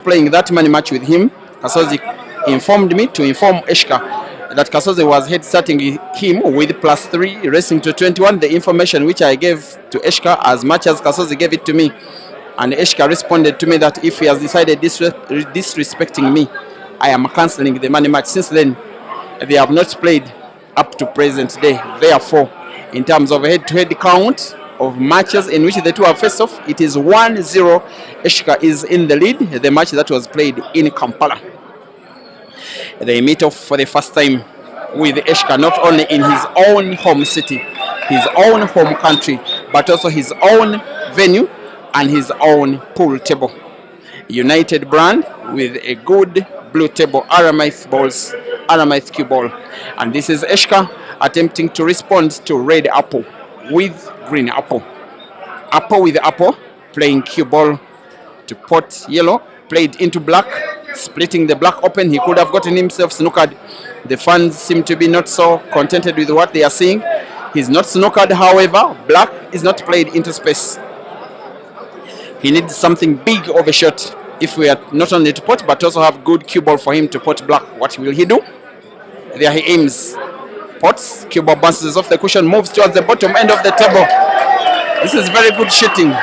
playing that money match with him, Kasozi informed me to inform Eshca that Kasozi was head starting him with +3 racing to 21. The information which I gave to Eshca as much as Kasozi gave it to me. And Eshca responded to me that if he has decided disrespecting me, I am cancelling the money match. Since then, they have not played up to present day. Therefore, in terms of head-to-head count of matches in which the two have faced off, it is 1-0. Eshca is in the lead. The match that was played in Kampala. They meet off for the first time with Eshca, not only in his own home city, his own home country, but also his own venue and his own pool table. United brand with a good blue table, Aramith balls, Aramith cue ball. And this is Eshca attempting to respond to red apple with green apple. Apple with apple, playing cue ball to pot yellow, played into black, splitting the black open. He could have gotten himself snookered. The fans seem to be not so contented with what they are seeing. He's not snookered, however. Black is not played into space. He needs something big of a shot if we are not only to pot but also have good cue ball for him to pot black. What will he do? There he aims. Pots, cue ball bounces off the cushion, moves towards the bottom end of the table. This is very good shooting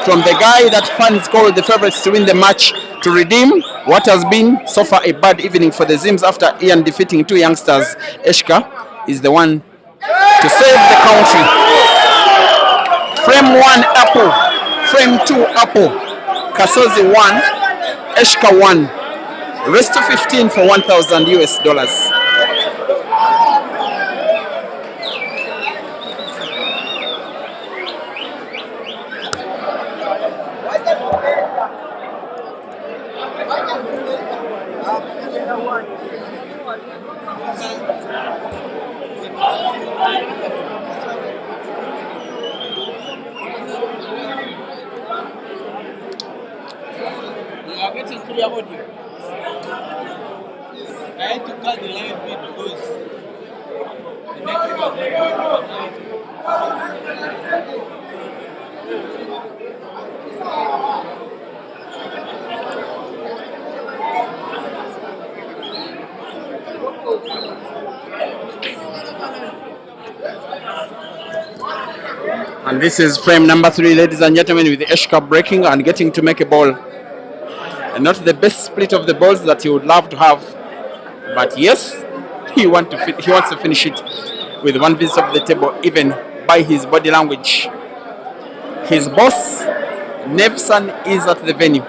from the guy that fans call the favorites to win the match, to redeem what has been so far a bad evening for the Zims after Ian defeating two youngsters. Eshca is the one to save the country. Frame 1 apple, frame 2 apple. Kasozi 1, Eshca 1. Rest of 15 for $1,000. Clear audio. I had to cut the live feed because the network was And this is frame number 3, ladies and gentlemen, with Eshca breaking and getting to make a ball. And not the best split of the balls that he would love to have, but yes, he wants to finish it with one piece of the table, even by his body language. His boss, Nevson, is at the venue.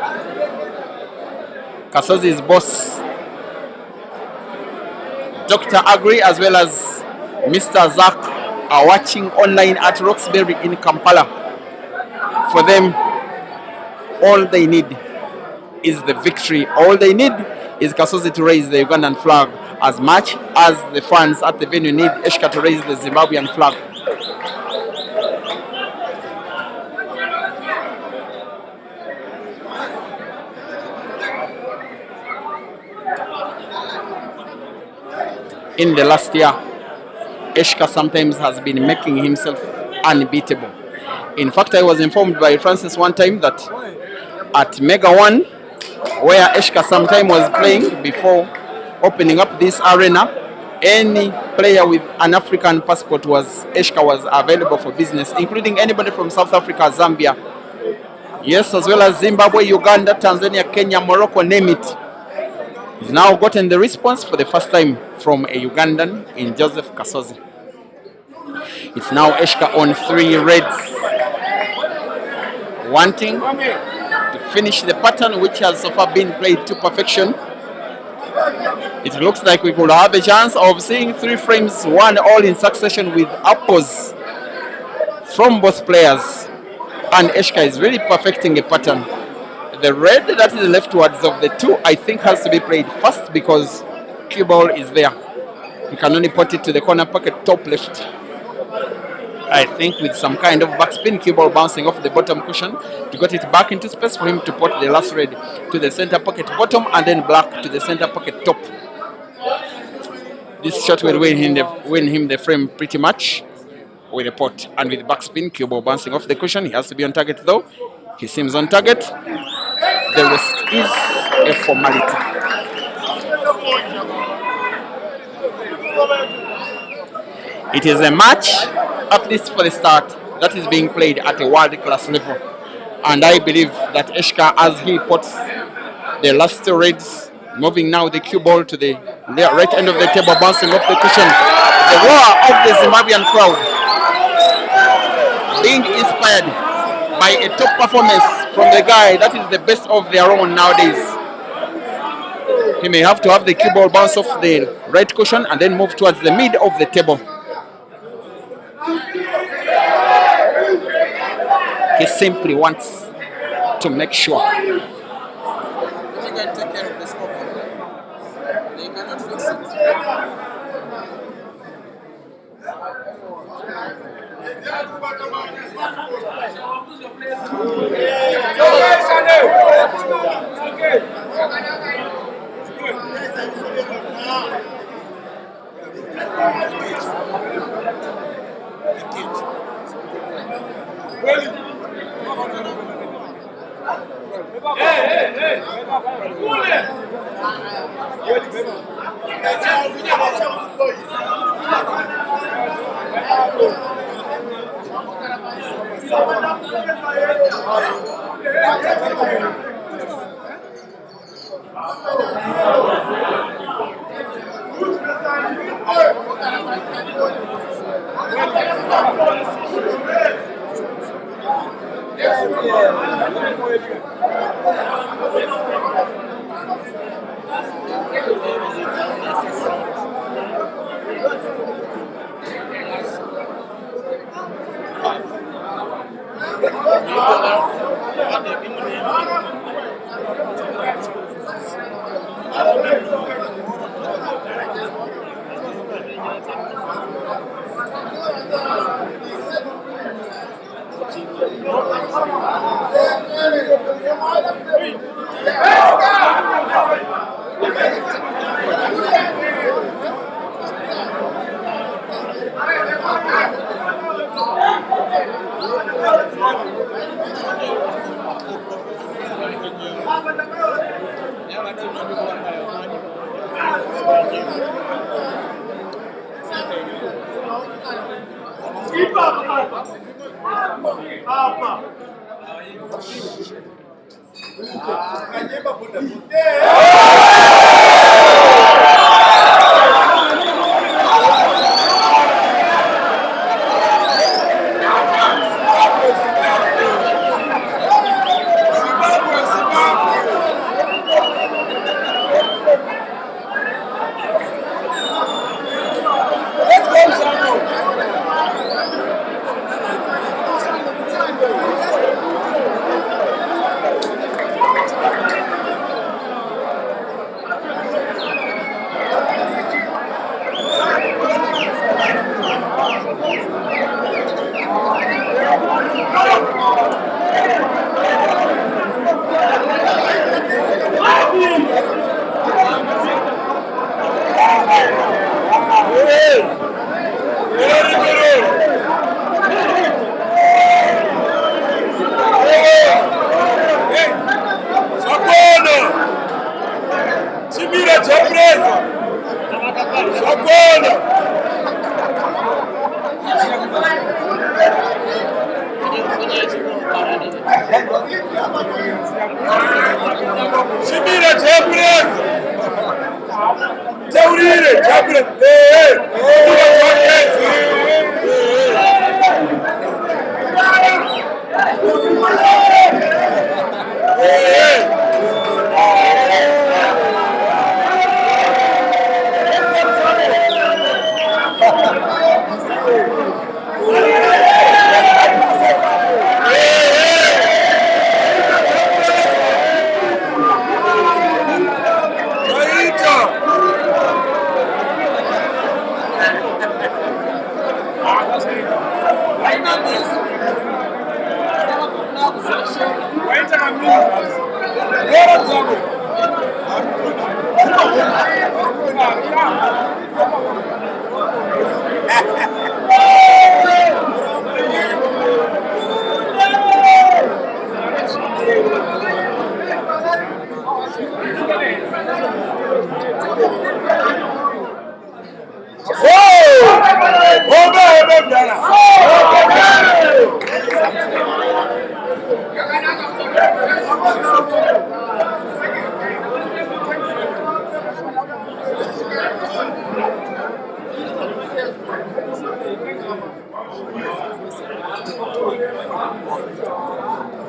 Kasozi's boss, Dr. Agri, as well as Mr. Zach, are watching online at Roxbury in Kampala. For them, all they need is the victory. All they need is Kasozi to raise the Ugandan flag, as much as the fans at the venue need Eshca to raise the Zimbabwean flag. In the last year, Eshca sometimes has been making himself unbeatable. In fact, I was informed by Francis one time that at Mega 1, where Eshca sometime was playing before opening up this arena, any player with an African passport Eshca was available for business, including anybody from South Africa, Zambia, yes, as well as Zimbabwe, Uganda, Tanzania, Kenya, Morocco, name it. He's now gotten the response for the first time from a Ugandan in Joseph Kasozi. It's now Eshca on 3 reds, wanting to finish the pattern which has so far been played to perfection. It looks like we could have a chance of seeing 3 frames, 1 all in succession with apples from both players. And Eshca is really perfecting a pattern. The red that is leftwards of the 2, I think, has to be played first because cue ball is there. You can only put it to the corner pocket top left. I think with some kind of backspin, cue ball bouncing off the bottom cushion to get it back into space for him to put the last red to the center pocket bottom and then black to the center pocket top. This shot will win him the frame pretty much with a pot, and with backspin, cue ball bouncing off the cushion. He has to be on target though. He seems on target. The rest is a formality. It is a match, at least for the start, that is being played at a world-class level. And I believe that Eshca, as he puts the last raids, moving now the cue ball to the right end of the table, bouncing off the cushion. The roar of the Zimbabwean crowd being inspired by a top performance from the guy that is the best of their own nowadays. He may have to have the cue ball bounce off the right cushion and then move towards the mid of the table. He simply wants to make sure. You can take care of the score. They cannot fix it.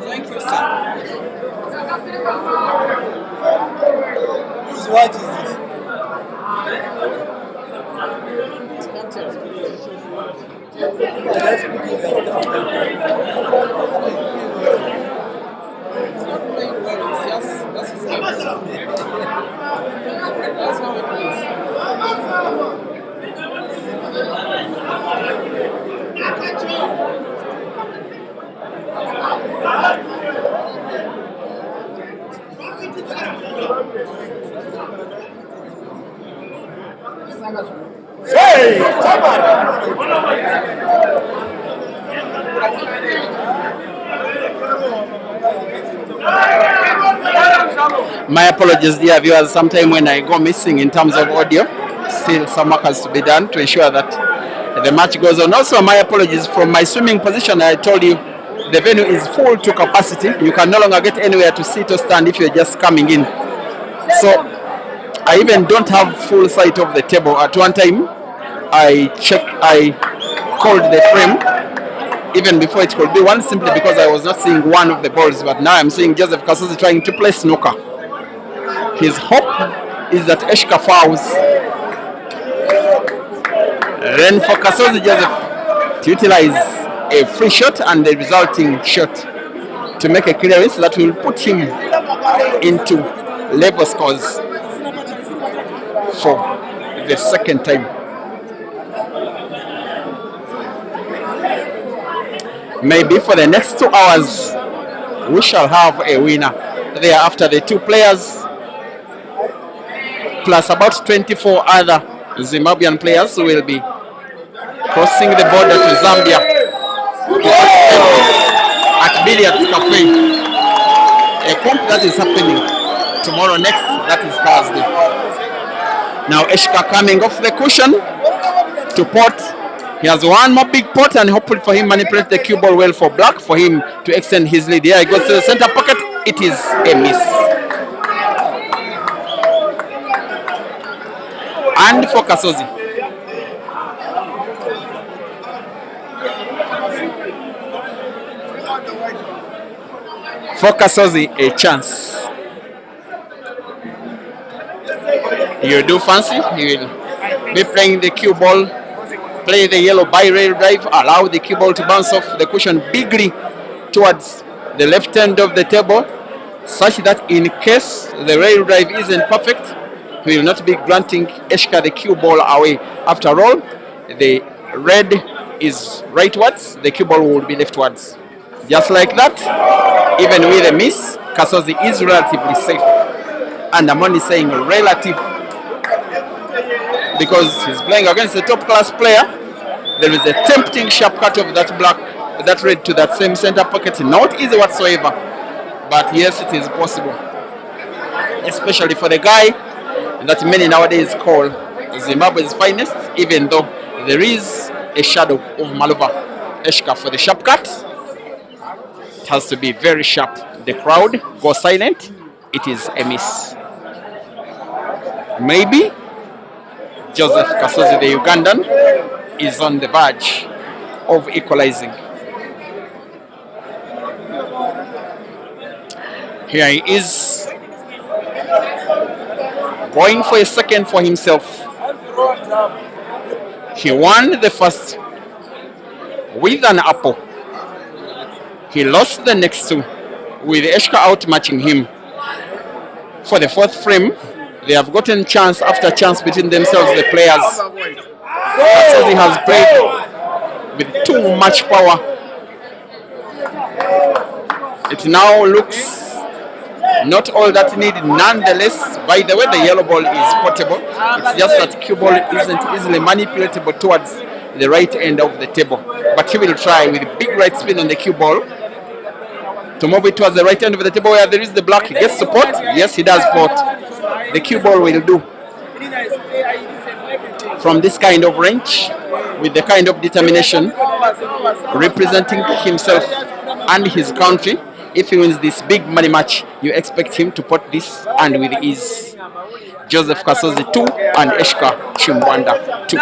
Thank you, sir. Whose watch is this? Let's put it It's not playing well. It's just that's his game. That's how it is. Hey, come on! My apologies, dear viewers. Sometime when I go missing in terms of audio, still some work has to be done to ensure that the match goes on. Also, my apologies from my swimming position. I told you the venue is full to capacity. You can no longer get anywhere to sit or stand if you're just coming in. So I even don't have full sight of the table. At one time, I called the frame even before it could be one, simply because I was not seeing one of the balls. But now I'm seeing Joseph Kasozi trying to play snooker. His hope is that Eshca fouls. Then for Kasozi Joseph to utilize a free shot and the resulting shot to make a clearance that will put him into level scores for the second time. Maybe for the next 2 hours we shall have a winner. Thereafter, the two players plus about 24 other Zimbabwean players will be crossing the border to Zambia at Billiards Cafe. A comp that is happening tomorrow next, that is Thursday. Now Eshca coming off the cushion to pot. He has one more big pot and hopefully for him manipulate the cue ball well for black for him to extend his lead. Here he goes to the center pocket. It is a miss. And for Kasozi. For Kasozi, a chance. You do fancy, he will be playing the cue ball, play the yellow by rail drive, allow the cue ball to bounce off the cushion bigly towards the left end of the table, such that in case the rail drive isn't perfect, he will not be granting Eshca the cue ball away. After all, the red is rightwards, the cue ball will be leftwards. Just like that, even with a miss, Kasozi is relatively safe. And I'm only saying relative because he's playing against a top class player. There is a tempting sharp cut of that black, that red to that same center pocket. Not easy whatsoever, but yes, it is possible. Especially for the guy that many nowadays call Zimbabwe's finest, even though there is a shadow of Malova. Eshca for the sharp cut. It has to be very sharp. The crowd goes silent. It is a miss. Maybe Joseph Kasozi, the Ugandan, is on the verge of equalizing. Here he is, going for a second for himself. He won the first with an apple. He lost the next two with Eshca outmatching him. For the fourth frame, they have gotten chance after chance between themselves, the players. Kasozi has played with too much power. It now looks not all that needed. Nonetheless, by the way, the yellow ball is portable. It's just that cue ball isn't easily manipulatable towards the right end of the table. But he will try with big right spin on the cue ball to move it towards the right end of the table where there is the black. He gets support. Yes, he does support. The cue ball will do. From this kind of range, with the kind of determination, representing himself and his country, if he wins this big money match, you expect him to put this and with ease. Joseph Kasozi 2 and Eshca Chimwanda 2.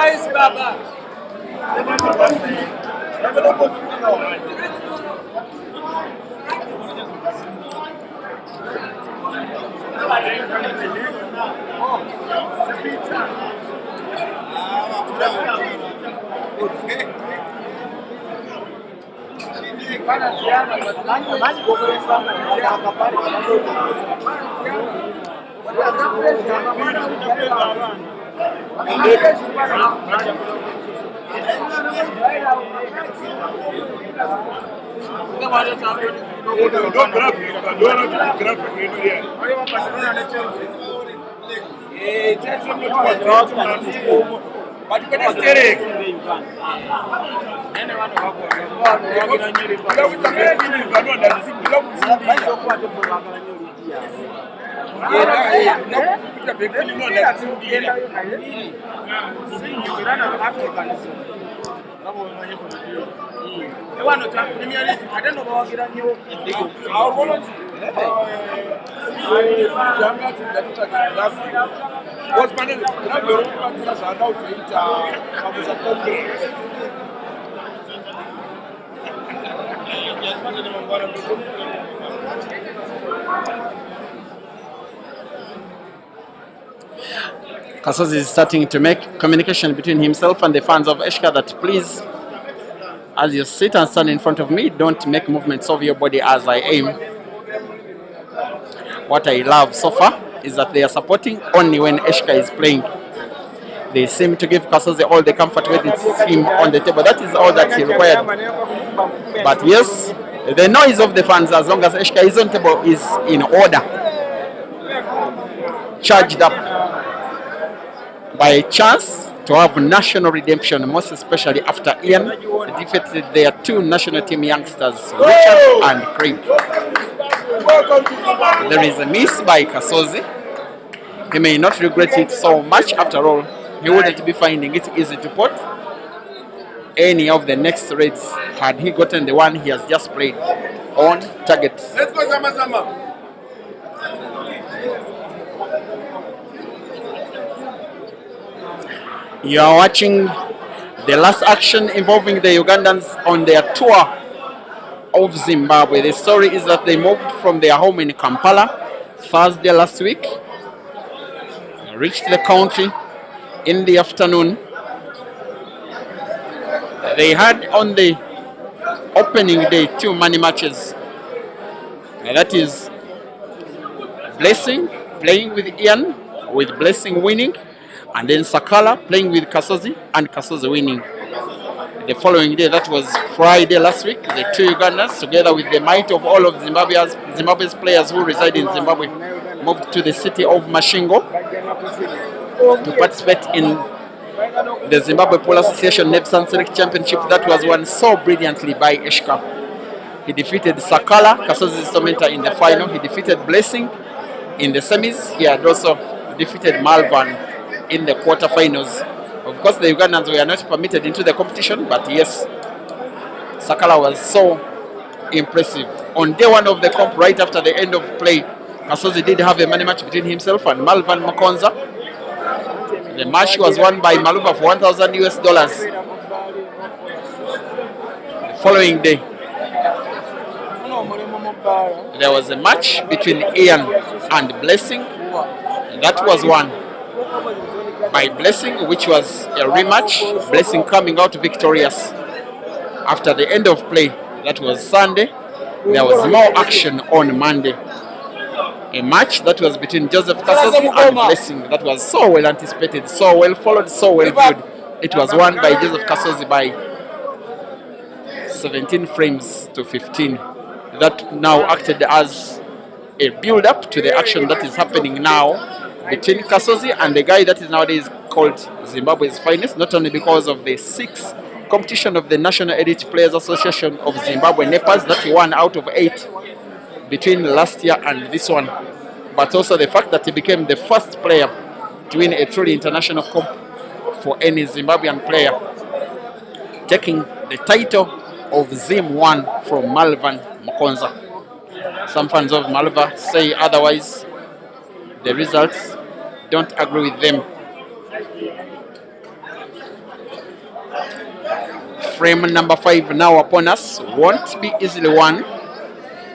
Kasozi is starting to make communication between himself and the fans of Eshca that please, as you sit and stand in front of me, don't make movements of your body as I aim. What I love so far is that they are supporting only when Eshca is playing. They seem to give Kasozi all the comfort with him on the table. That is all that he required. But yes, the noise of the fans, as long as Eshca is on table, is in order. Charged up by a chance to have national redemption, most especially after Ian defeated their two national team youngsters, Richard and Craig. There is a miss by Kasozi. He may not regret it so much. After all, he wouldn't be finding it easy to put any of the next raids had he gotten the one he has just played on target. Let's go, Zama Zama. You are watching the last action involving the Ugandans on their tour of Zimbabwe. The story is that they moved from their home in Kampala Thursday last week, reached the country in the afternoon. They had on the opening day 2 money matches. That is Blessing playing with Ian, with Blessing winning, and then Sakala playing with Kasozi and Kasozi winning. The following day, that was Friday last week, the two Ugandans, together with the might of all of Zimbabwe's players who reside in Zimbabwe, moved to the city of Mashingo to participate in the Zimbabwe Pole Association Nepsan Select Championship that was won so brilliantly by Eshca. He defeated Sakala, Kasozi's tormentor, in the final. He defeated Blessing in the semis. He had also defeated Malvan in the quarterfinals. Of course, the Ugandans were not permitted into the competition, but yes, Sakala was so impressive. On day one of the comp, right after the end of play, Kasozi did have a money match between himself and Malvan Makonza. The match was won by Maluva for $1,000 US. The following day, there was a match between Ian and Blessing. That was won by Blessing, which was a rematch. Blessing coming out victorious. After the end of play, that was Sunday, there was more action on Monday. A match that was between Joseph Kasozi and Blessing that was so well anticipated, so well followed, so well viewed. It was won by Joseph Kasozi by 17 frames to 15. That now acted as a build-up to the action that is happening now between Kasozi and the guy that is nowadays called Zimbabwe's finest, not only because of the 6th competition of the National Elite Players Association of Zimbabwe, NEPAS, that he won out of 8 between last year and this one, but also the fact that he became the first player to win a truly international comp for any Zimbabwean player, taking the title of Zim 1 from Malvan Makonza. Some fans of Malva say otherwise. The results don't agree with them. Frame number 5 now upon us. Won't be easily won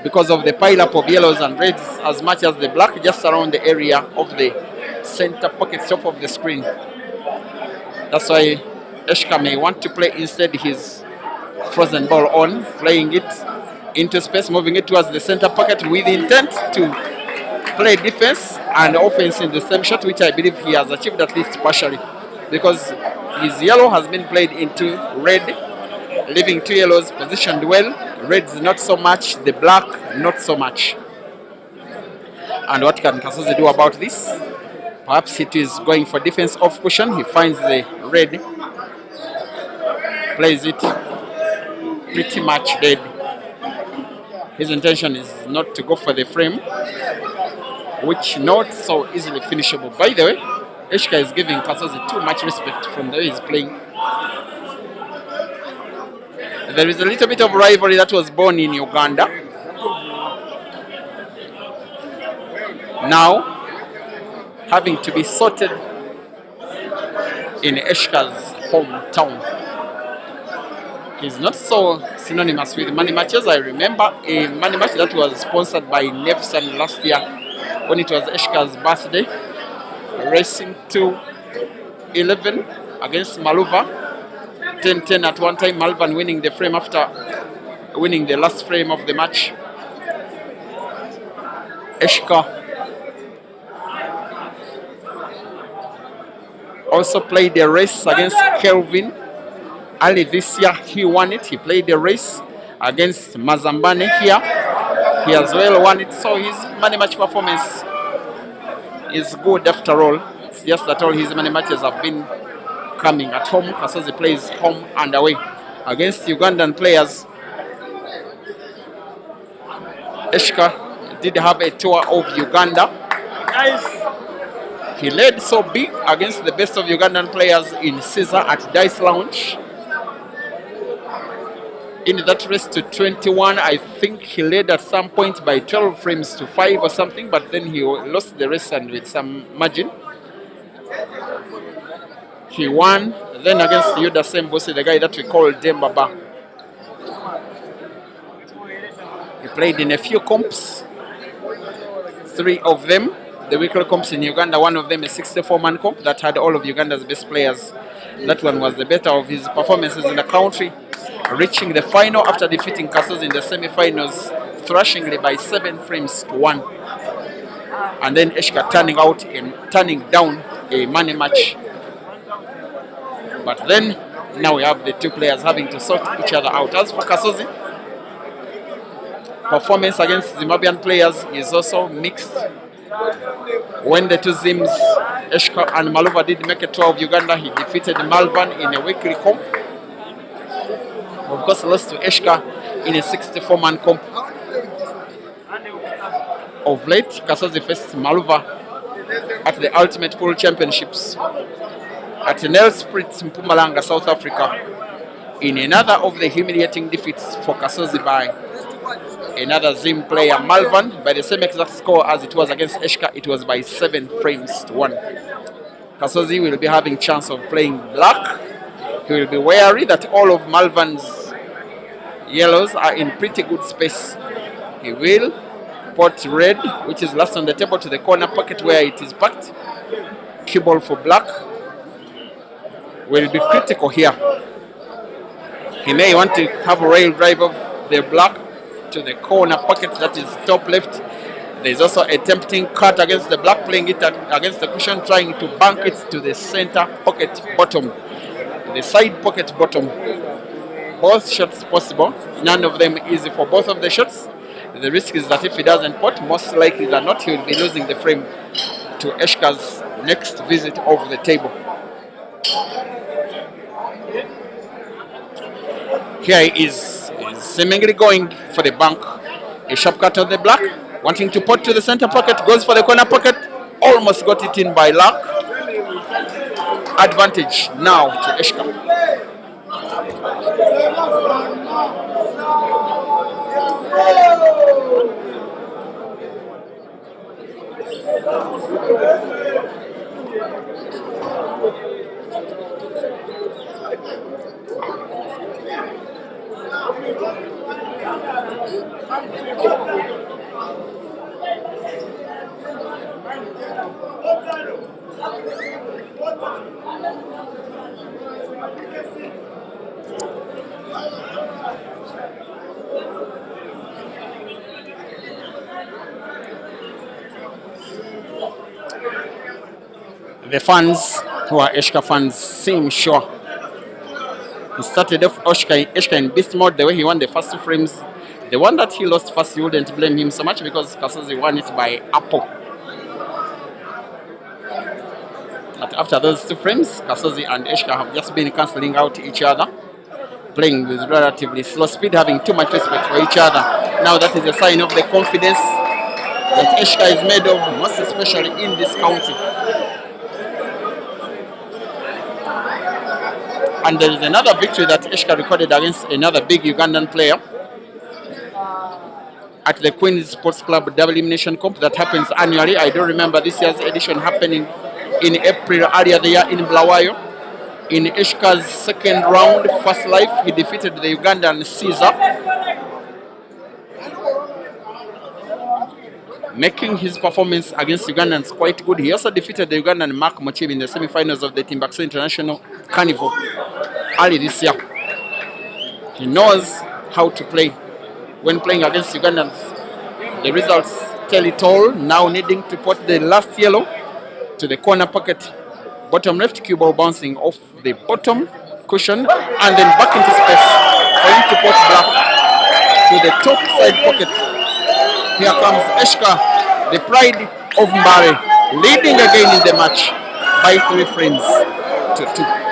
because of the pile-up of yellows and reds as much as the black just around the area of the center pocket top of the screen. That's why Eshca may want to play instead his frozen ball on, playing it into space, moving it towards the center pocket with intent to play defense and offense in the same shot, which I believe he has achieved at least partially, because his yellow has been played into red, leaving 2 yellows positioned well. Reds not so much, the black not so much. And what can Kasozi do about this? Perhaps it is going for defense off cushion. He finds the red, plays it pretty much dead. His intention is not to go for the frame, which not so easily finishable. By the way, Eshca is giving Kasozi too much respect from the way he's playing. There is a little bit of rivalry that was born in Uganda. Now, having to be sorted in Eshca's hometown. He's not so synonymous with money matches. I remember a money match that was sponsored by Nevson last year when it was Eshca's birthday, racing to 11 against Maluva. 10-10 at one time, Malvan winning the frame after winning the last frame of the match. Eshca also played the race against Kelvin. Early this year, he won it. He played the race against Mazambane here. He as well won it. So his money match performance is good after all. It's just that all his money matches have been coming at home. Kasozi plays home and away against Ugandan players. Eshca did have a tour of Uganda. He led so big against the best of Ugandan players in Caesar at Dice Lounge. In that race to 21, I think he led at some point by 12 frames to 5 or something, but then he lost the race and with some margin. He won then against Yuda Sembosi, the guy that we call Dembaba. He played in a few comps, 3 of them. The weekly comps in Uganda, one of them a 64-man comp that had all of Uganda's best players. That one was the better of his performances in the country, reaching the final after defeating Kasozi in the semi-finals, thrashingly by 7 frames to 1. And then Eshca turning down a money match. But then, now we have the 2 players having to sort each other out. As for Kasozi, performance against Zimbabwean players is also mixed. When the 2 Zims, Eshca and Maluva, did make a tour of Uganda, he defeated Malvan in a weekly comp. Of course, lost to Eshca in a 64-man comp. Of late, Kasozi faced Maluva at the Ultimate Pool Championships at Nelspruit in Mpumalanga, South Africa, in another of the humiliating defeats for Kasozi by another Zim player, Malvan, by the same exact score as it was against Eshca. It was by 7 frames to 1. Kasozi will be having chance of playing black. He will be wary that all of Malvan's yellows are in pretty good space. He will put red, which is last on the table, to the corner pocket where it is packed. Cue ball for black will be critical here. He may want to have a rail drive of the black to the corner pocket, that is top left. There is also a tempting cut against the black, playing it against the cushion, trying to bank it to the center pocket bottom, the side pocket bottom. Both shots possible, none of them easy for both of the shots. The risk is that if he doesn't pot, most likely than not, he will be losing the frame to Eshca's next visit over the table. Here he is seemingly going for the bank. A sharp cut of the black, wanting to put to the center pocket, goes for the corner pocket, almost got it in by luck. Advantage now to Eshca. The fans who are Eshca fans seem sure. He started off Eshca in beast mode the way he won the first two frames. The one that he lost first, you wouldn't blame him so much because Kasozi won it by apple. But after those two frames, Kasozi and Eshca have just been cancelling out each other, playing with relatively slow speed, having too much respect for each other. Now that is a sign of the confidence that Eshca is made of, most especially in this country. And there is another victory that Eshca recorded against another big Ugandan player at the Queen's Sports Club Double Elimination Comp that happens annually. I don't remember this year's edition happening in April earlier the year in Bulawayo. In Eshca's second round, first life, he defeated the Ugandan Caesar, making his performance against Ugandans quite good. He also defeated the Ugandan Mark Mochibi in the semi-finals of the Timbuktu International Carnival early this year. He knows how to play when playing against Ugandans. The results tell it all. Now needing to put the last yellow to the corner pocket, bottom left cue ball bouncing off the bottom cushion and then back into space for him to put black to the top side pocket. Here comes Eshca, the pride of Mbare, leading again in the match by 3 frames to 2.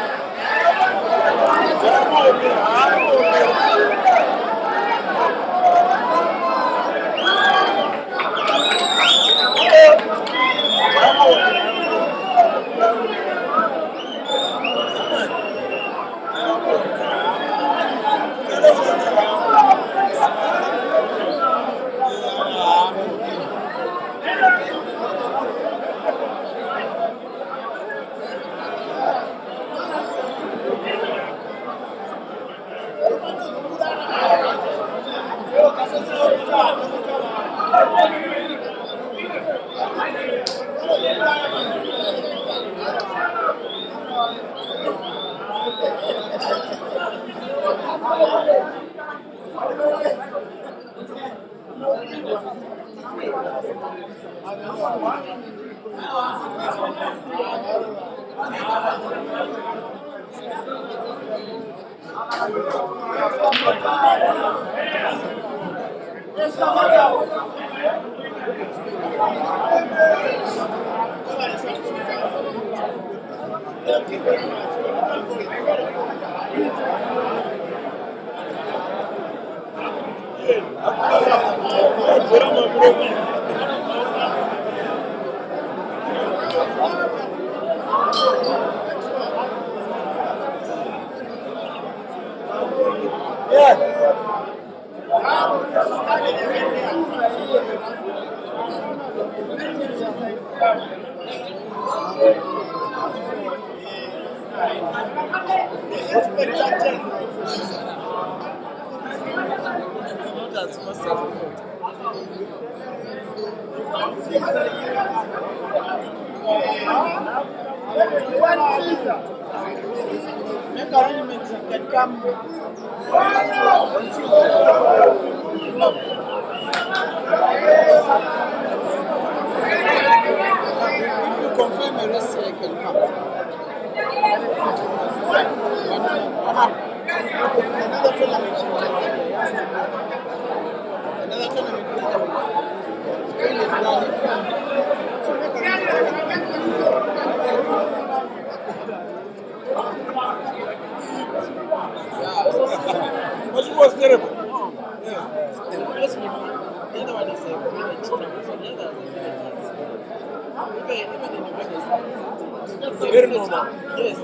Very normal. Yes.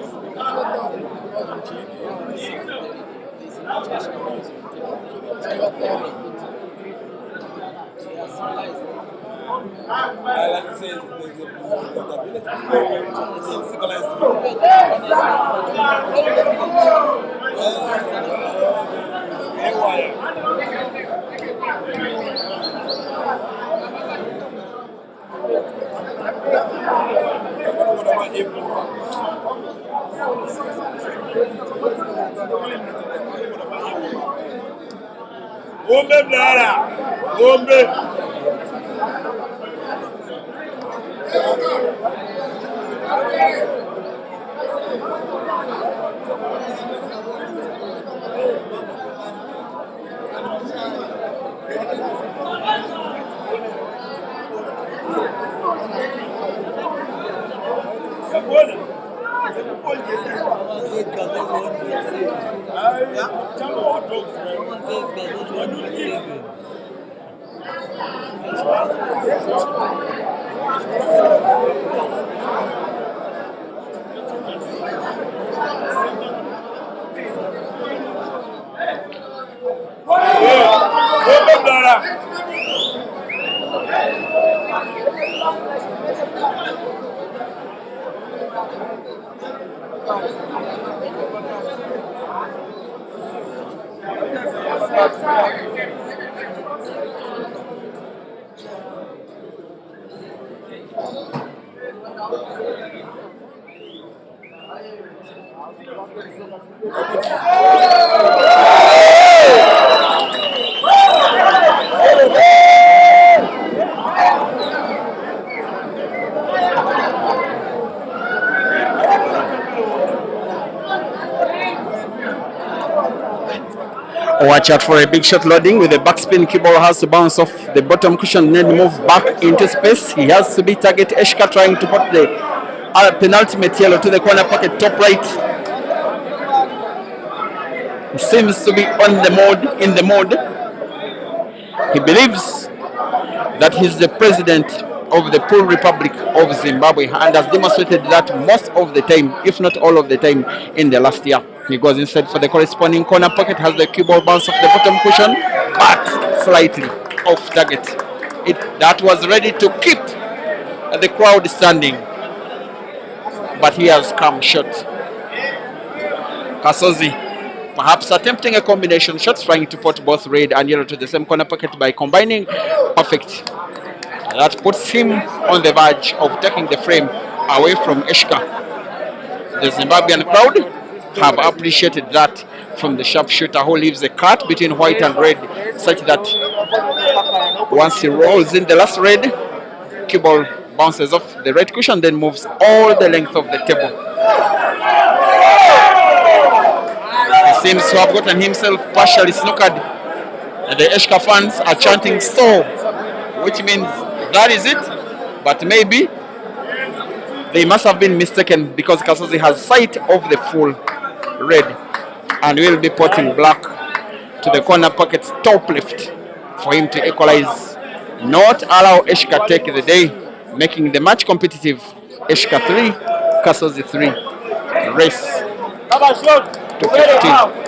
I like to say Gombe Blara, Gombe. Watch out for a big shot loading with the backspin. Cue ball has to bounce off the bottom cushion and then move back into space. He has to be target Eshca trying to put the penultimate yellow to the corner pocket top right. He seems to be on the mode, in the mode. He believes that he's the president of the poor Republic of Zimbabwe and has demonstrated that most of the time, if not all of the time, in the last year. He goes instead for the corresponding corner pocket, has the cue ball bounce off the bottom cushion, but slightly off target. That was ready to keep the crowd standing, but he has come short. Kasozi perhaps attempting a combination shot, trying to put both red and yellow to the same corner pocket by combining. Perfect. That puts him on the verge of taking the frame away from Eshca. The Zimbabwean crowd have appreciated that from the sharpshooter who leaves a cut between white and red, such that once he rolls in the last red, cue ball bounces off the red cushion, then moves all the length of the table. He seems to have gotten himself partially snookered. The Eshca fans are chanting "so," which means that is it, but maybe they must have been mistaken because Kasozi has sight of the full red and will be putting black to the corner pocket's top left for him to equalize, not allow Eshca take the day, making the match competitive. Eshca 3, Kasozi 3. Race to 15.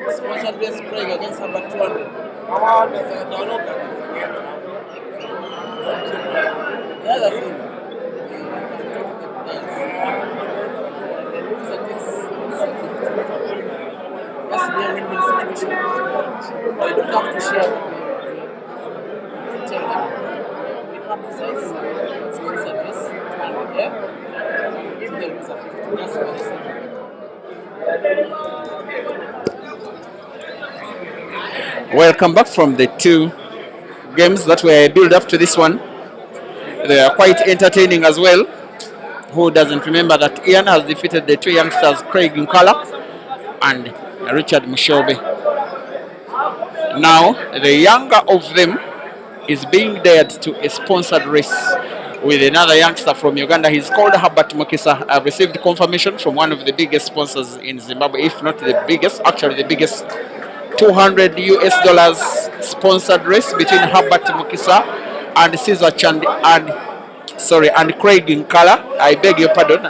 Sponsored best playing against number 200. The other thing, the lose against that's a win-win situation. But you don't have to share tell them we have size, sponsor this, and if they lose a 50, that's Welcome back from the two games that were built up to this one. They are quite entertaining as well. Who doesn't remember that Ian has defeated the two youngsters, Craig Nkala and Richard Mushobe. Now, the younger of them is being dared to a sponsored race with another youngster from Uganda. He's called Herbert Mukisa. I've received confirmation from one of the biggest sponsors in Zimbabwe, if not the biggest, actually the biggest. $200 sponsored race between Herbert Mukisa and Caesar Chand and Craig Nkala. I beg your pardon.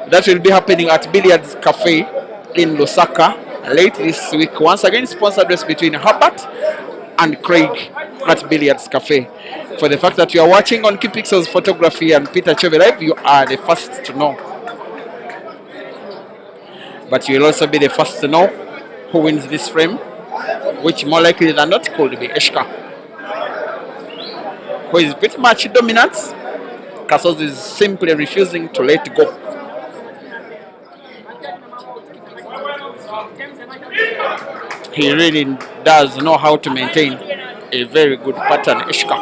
That will be happening at Billiards Cafe in Lusaka late this week. Once again, sponsored race between Herbert and Craig at Billiards Cafe. For the fact that you are watching on Key Pixels Photography and Peter Chove Live, you are the first to know. But you will also be the first to know who wins this frame, which more likely than not could be Eshca, who is pretty much dominant. Kasozi is simply refusing to let go. He really does know how to maintain a very good pattern, Eshca.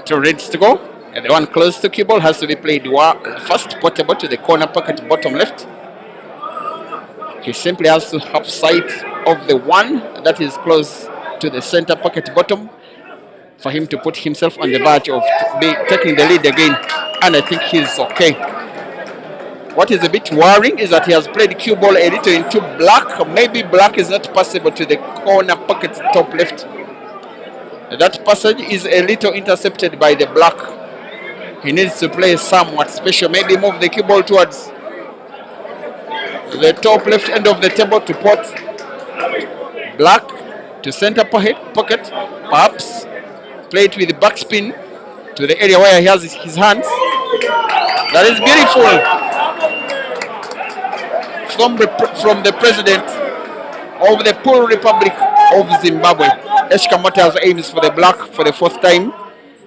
Two reds to go, and the one close to cue ball has to be played first, portable to the corner pocket bottom left. He simply has to have sight of the one that is close to the center pocket bottom for him to put himself on the verge of taking the lead again. And I think he's okay. What is a bit worrying is that he has played cue ball a little into black. Maybe black is not passable to the corner pocket top left. That passage is a little intercepted by the black. He needs to play somewhat special. Maybe move the cue ball towards the top left end of the table to put black to center pocket, perhaps play it with the backspin to the area where he has his hands. That is beautiful from the president of the Poor Republic of Zimbabwe. Eshca Motors aims for the black for the fourth time,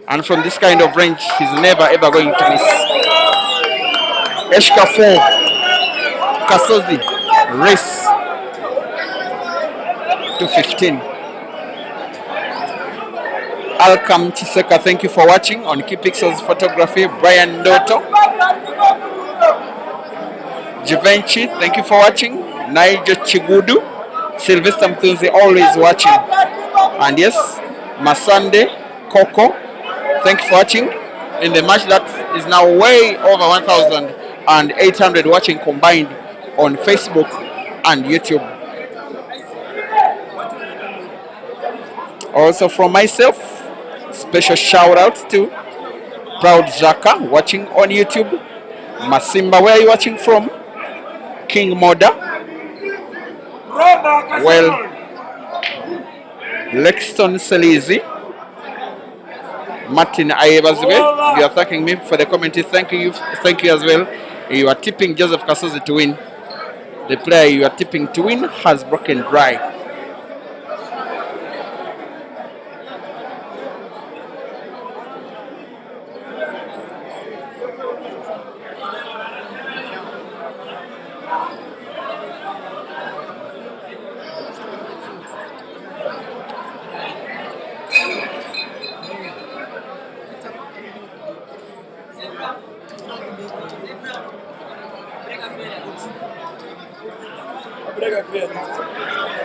and from this kind of range he's never ever going to miss. Eshca 4, Kasozi race to 15. Alcam Chiseka, thank you for watching on Key Pixels Photography. Brian Doto, Givenchy, thank you for watching. Nigel Chigudu, Sylvester Mtunzi, always watching. And yes, Masande Coco, thank you for watching in the match that is now way over 1,800 watching combined on Facebook and YouTube. Also from myself, special shout out to Proud Jaka watching on YouTube. Masimba, where are you watching from? King Moda. Well, Lexton Selizi. Martin Ayebazwe, you are thanking me for the commentary. Thank you as well. You are tipping Joseph Kasozi to win. The player you are tipping to win has broken dry.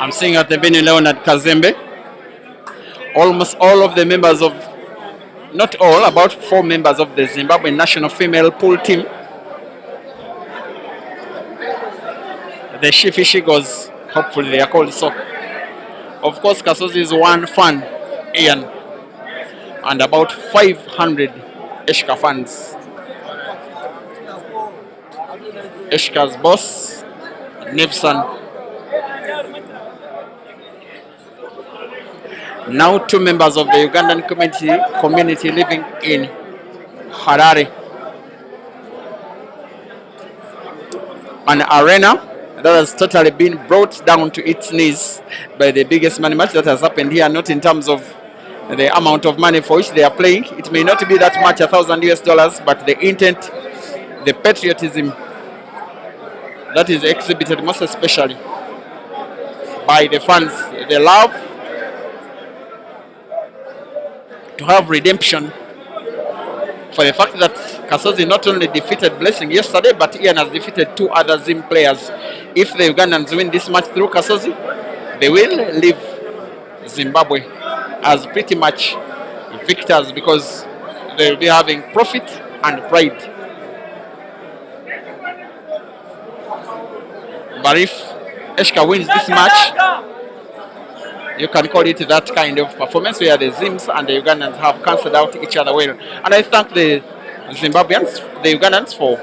I'm seeing at the Beni Leonard Kazembe, almost all of the members of, not all, about 4 members of the Zimbabwe national female pool team. The Shifishigos, hopefully they are called so. Of course, Kasozi is one fan, Ian, and about 500 Eshca fans. Eshca's boss, Nipson. Now 2 members of the Ugandan community living in Harare. An arena that has totally been brought down to its knees by the biggest money match that has happened here, not in terms of the amount of money for which they are playing. It may not be that much, $1,000 US, but the intent the patriotism that is exhibited most especially by the fans, the love to have redemption for the fact that Kasozi not only defeated Blessing yesterday, but Ian has defeated 2 other Zim players. If the Ugandans win this match through Kasozi, they will leave Zimbabwe as pretty much victors because they will be having profit and pride. But if Eshca wins this match, you can call it that kind of performance where the Zims and the Ugandans have cancelled out each other well. And I thank the Zimbabweans, the Ugandans, for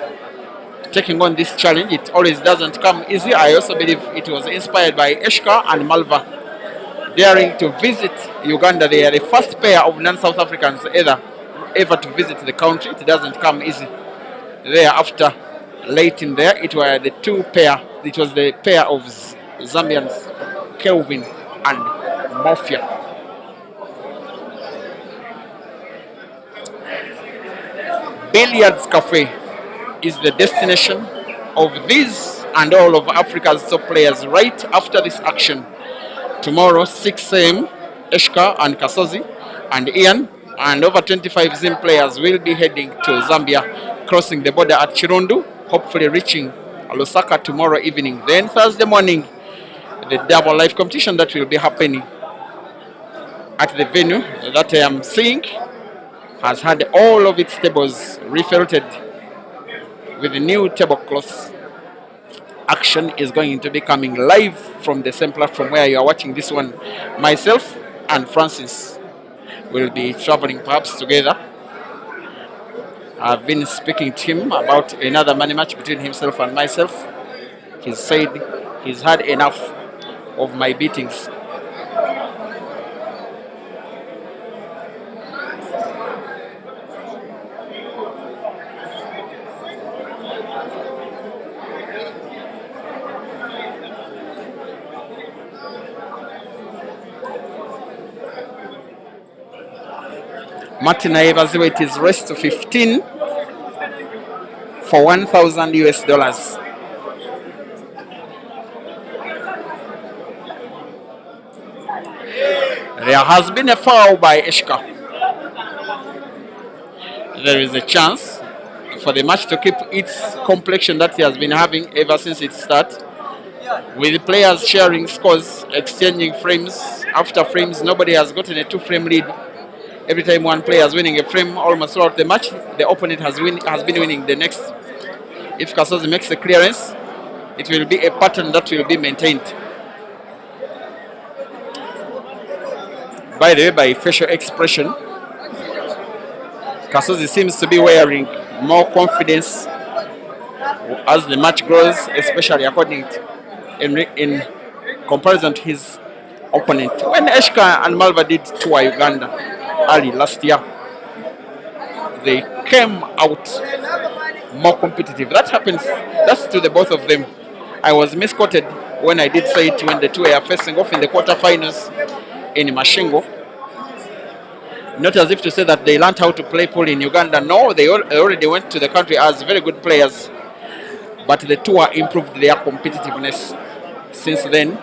taking on this challenge. It always doesn't come easy. I also believe it was inspired by Eshca and Malva daring to visit Uganda. They are the first pair of non-South Africans ever to visit the country. It doesn't come easy. Thereafter, late in there, it was the pair of Zambians, Kelvin and Mafia. Billiards Cafe is the destination of these and all of Africa's top players right after this action. Tomorrow, 6 a.m., Eshca and Kasozi and Ian and over 25 Zim players will be heading to Zambia, crossing the border at Chirundu, hopefully reaching Lusaka tomorrow evening. Then Thursday morning, the double life competition that will be happening at the venue that I am seeing has had all of its tables refelted with the new tablecloths. Action is going to be coming live from the same platform where you are watching this one. Myself and Francis will be traveling perhaps together. I've been speaking to him about another money match between himself and myself. He said he's had enough of my beatings. Martin Ayebaziwe, is raised to 15 for 1,000 US dollars. There has been a foul by Eshca. There is a chance for the match to keep its complexion that he has been having ever since its start, with the players sharing scores, exchanging frames after frames. Nobody has gotten a 2-frame lead. Every time one player is winning a frame almost throughout the match, the opponent has been winning the next. If Kasozi makes a clearance, it will be a pattern that will be maintained. By the way, by facial expression, Kasozi seems to be wearing more confidence as the match grows, especially according to, in comparison to his opponent. When Eshca and Malva did tour Uganda early last year, they came out more competitive. That happens, that's to the both of them. I was misquoted when I did say it when the two were facing off in the quarterfinals in Mashingo. Not as if to say that they learned how to play pool in Uganda. No, they already went to the country as very good players. But the tour improved their competitiveness. Since then,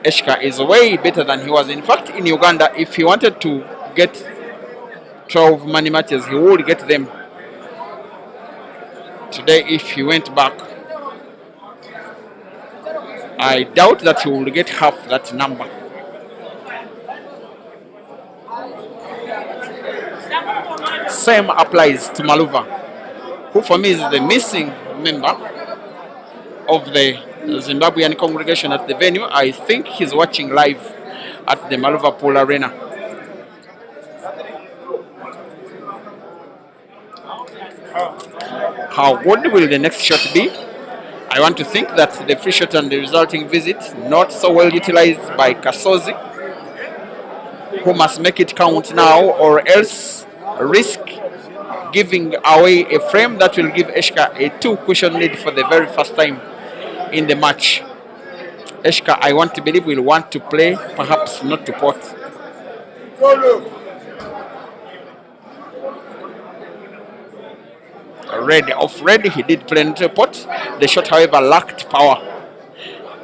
Eshca is way better than he was. In fact, in Uganda, if he wanted to get 12 money matches, he would get them. Today, if he went back, I doubt that he will get half that number. Same applies to Maluva, who for me is the missing member of the Zimbabwean congregation at the venue. I think he's watching live at the Maluva Pool Arena. How good will the next shot be? I want to think that the free shot and the resulting visit not so well utilized by Kasozi, who must make it count now or else risk giving away a frame that will give Eshca a 2-cushion lead for the very first time in the match. Eshca, I want to believe, will want to play, perhaps not to pot. red off red. He did play into the pot. The shot, however, lacked power.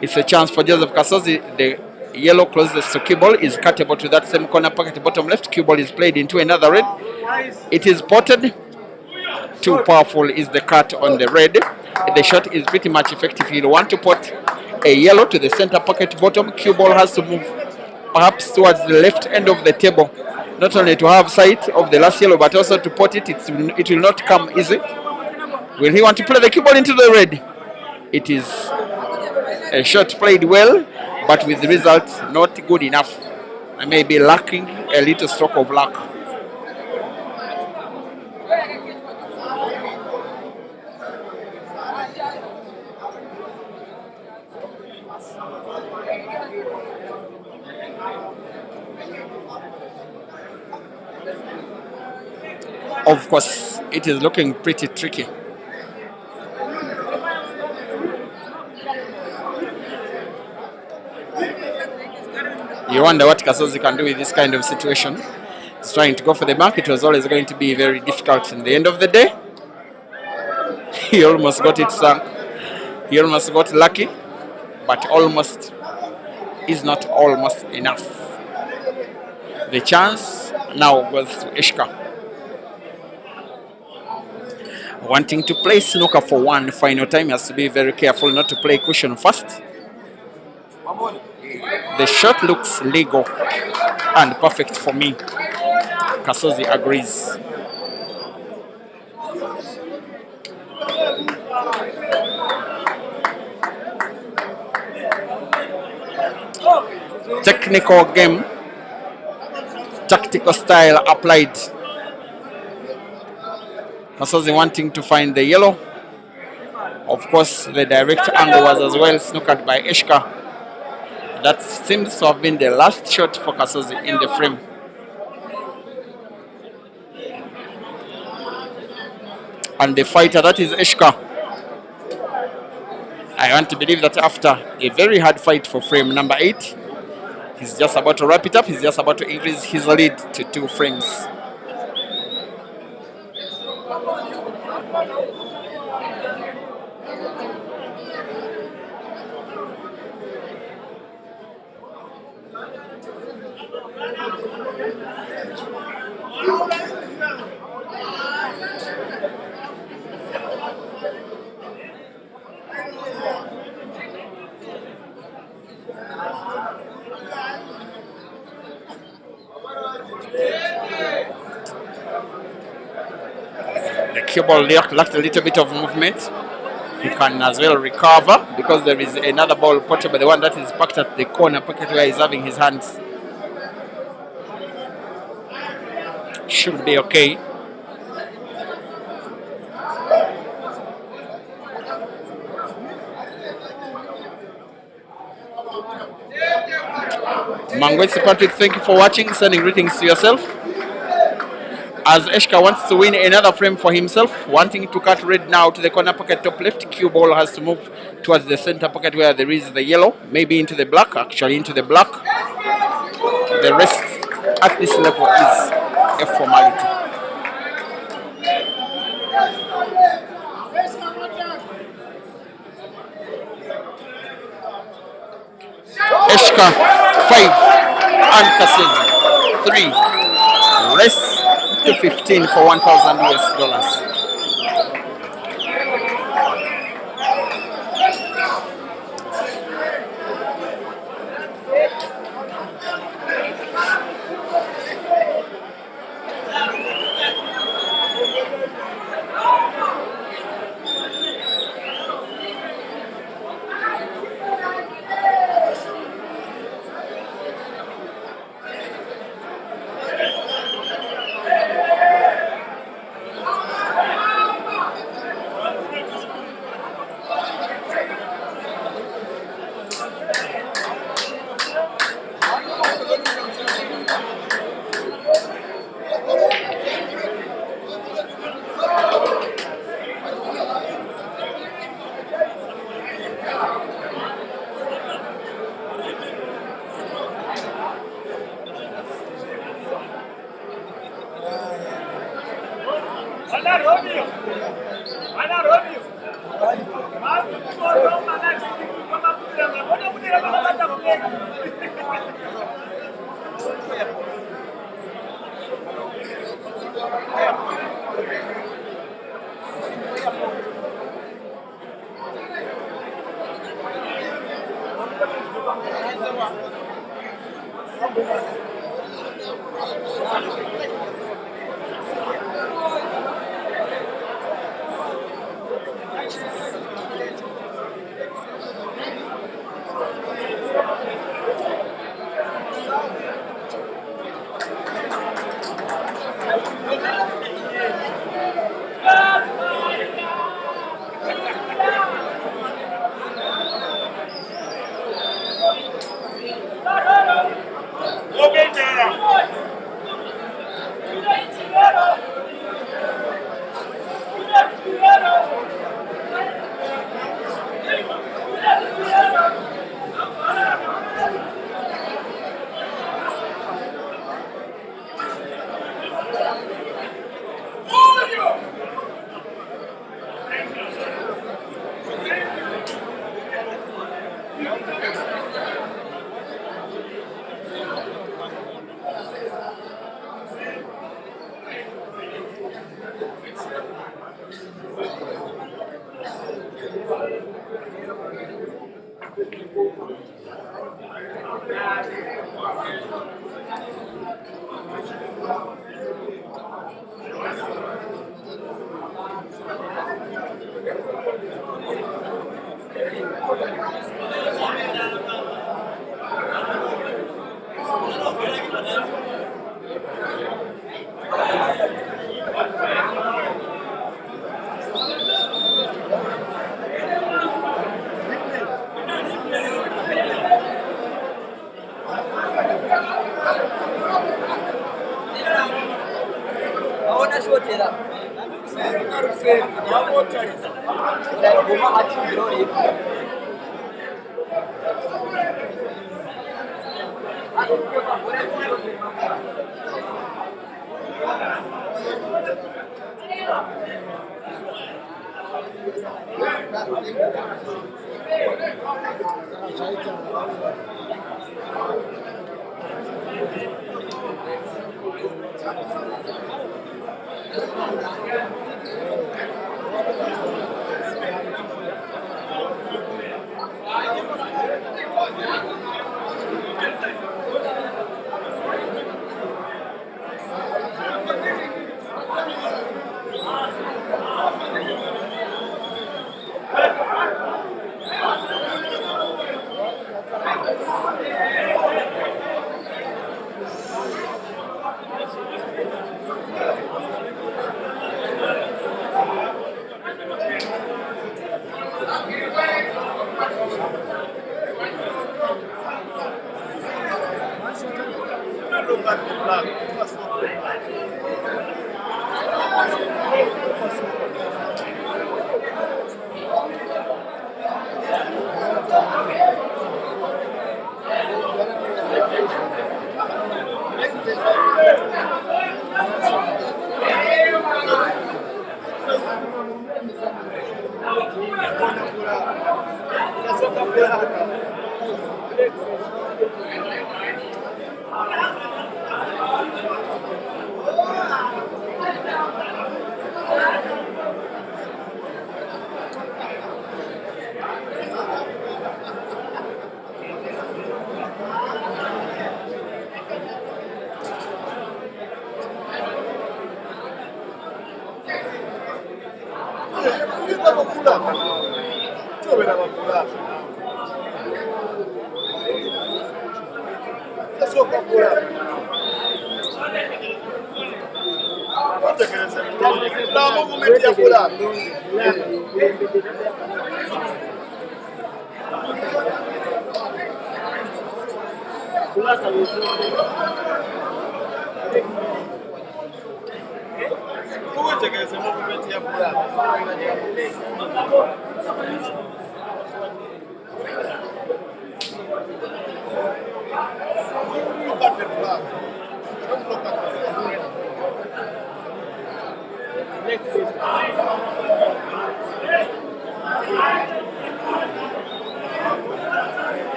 It's a chance for Joseph Kasozi. The yellow closest to cue ball is cuttable to that same corner pocket bottom left. Cue ball is played into another red. It is potted. Too powerful is the cut on the red. The shot is pretty much effective. You want to put a yellow to the center pocket bottom. Cue ball has to move perhaps towards the left end of the table, not only to have sight of the last yellow, but also to put it. It will not come easy. Will he want to play the cue ball into the red? It is a shot played well, but with the result not good enough. I may be lacking a little stroke of luck. Of course, it is looking pretty tricky. You wonder what Kasozi can do with this kind of situation. He's trying to go for the mark. It was always going to be very difficult. In the end of the day, he almost got it sunk. He almost got lucky, but almost is not almost enough. The chance now goes to Eshca. Wanting to play snooker for one final time, has to be very careful not to play cushion first. The shot looks legal and perfect for me. Kasozi agrees. Technical game, tactical style applied. Kasozi wanting to find the yellow. Of course, the direct angle was as well snookered by Eshca. That seems to have been the last shot for Kasozi in the frame. And the fighter, that is Eshca. I want to believe that after a very hard fight for frame number 8, he's just about to wrap it up. He's just about to increase his lead to 2 frames. The cue ball lacked a little bit of movement. He can as well recover because there is another ball portable, the one that is parked at the corner pocket where he's having his hands. Should be okay. Mangwetsi Patrick, thank you for watching. Sending greetings to yourself. As Eshca wants to win another frame for himself, wanting to cut red now to the corner pocket top left. Cue ball has to move towards the center pocket where there is the yellow, maybe into the black, actually into the black. The rest at this level is a formality. Eshca 5 and Kasozi 3. Rest to 15 for 1,000 US dollars.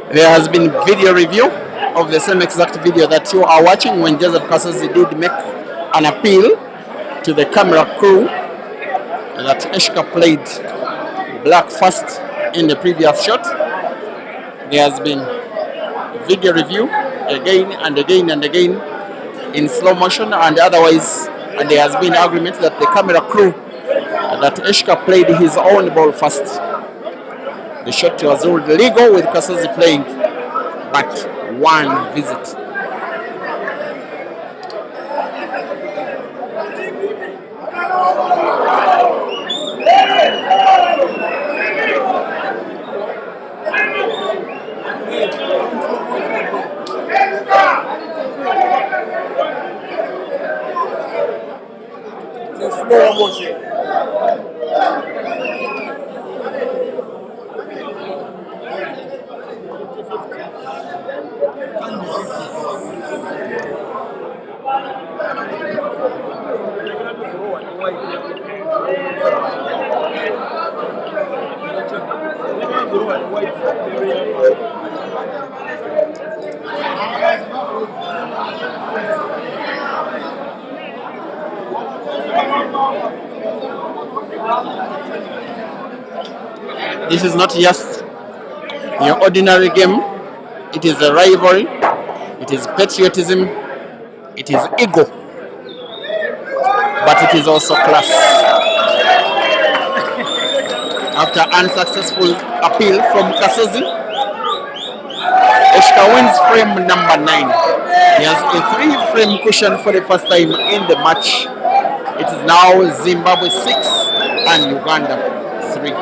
There has been video review of the same exact video that you are watching when Joseph Kasozi did make an appeal to the camera crew that Eshca played black first in the previous shot. There has been video review again and again and again in slow motion and otherwise, and there has been agreement that the camera crew that Eshca played his own ball first. The shot was ruled legal with Kasozi playing but one visit. Slow motion. This is not just your ordinary game. It is a rivalry. It is patriotism. It is ego. But it is also class. After unsuccessful appeal from Kasozi, Eshca wins frame number 9. He has a 3-frame cushion for the first time in the match. It is now Zimbabwe 6 and Uganda 3.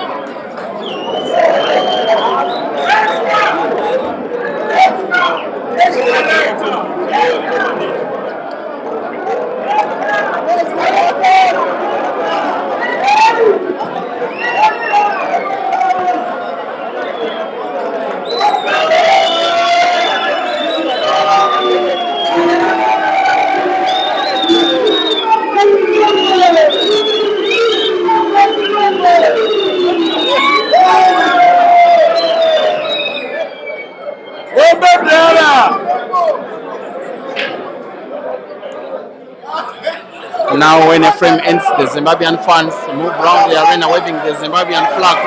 Now when a frame ends, the Zimbabwean fans move around the arena waving the Zimbabwean flag.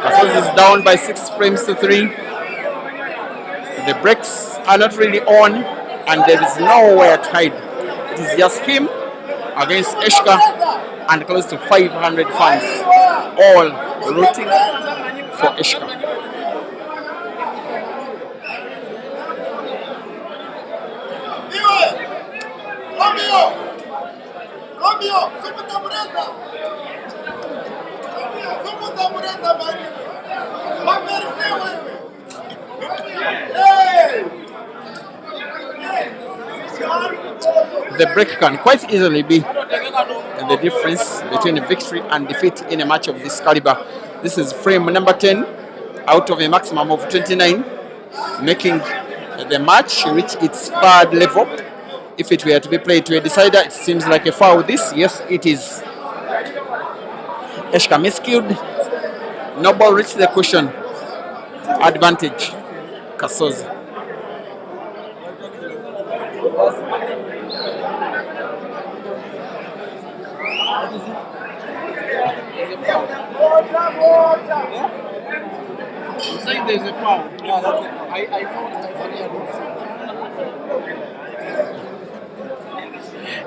Kasozi is down by 6 frames to 3. The brakes are not really on and there is nowhere to hide. It is just him against Eshca and close to 500 fans, all rooting for Eshca. The break can quite easily be the difference between victory and defeat in a match of this caliber. This is frame number 10 out of a maximum of 29, making the match reach its 3rd level. If it were to be played to a decider, it seems like a foul. This, yes, it is. Eshca miscued. No ball reached the cushion. Advantage, Kasozi. I'm saying there's a foul. Yeah, that's a foul. I thought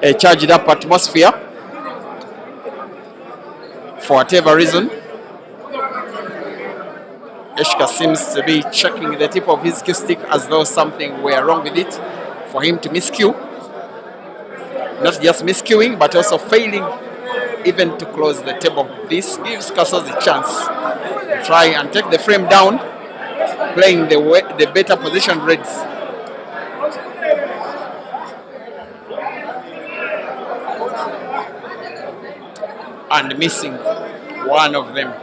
A charged up atmosphere. For whatever reason, Eshca seems to be checking the tip of his cue stick as though something were wrong with it for him to miscue. Not just miscuing, but also failing even to close the table. This gives Kasozi a chance to try and take the frame down, playing the better positioned reds. And missing one of them.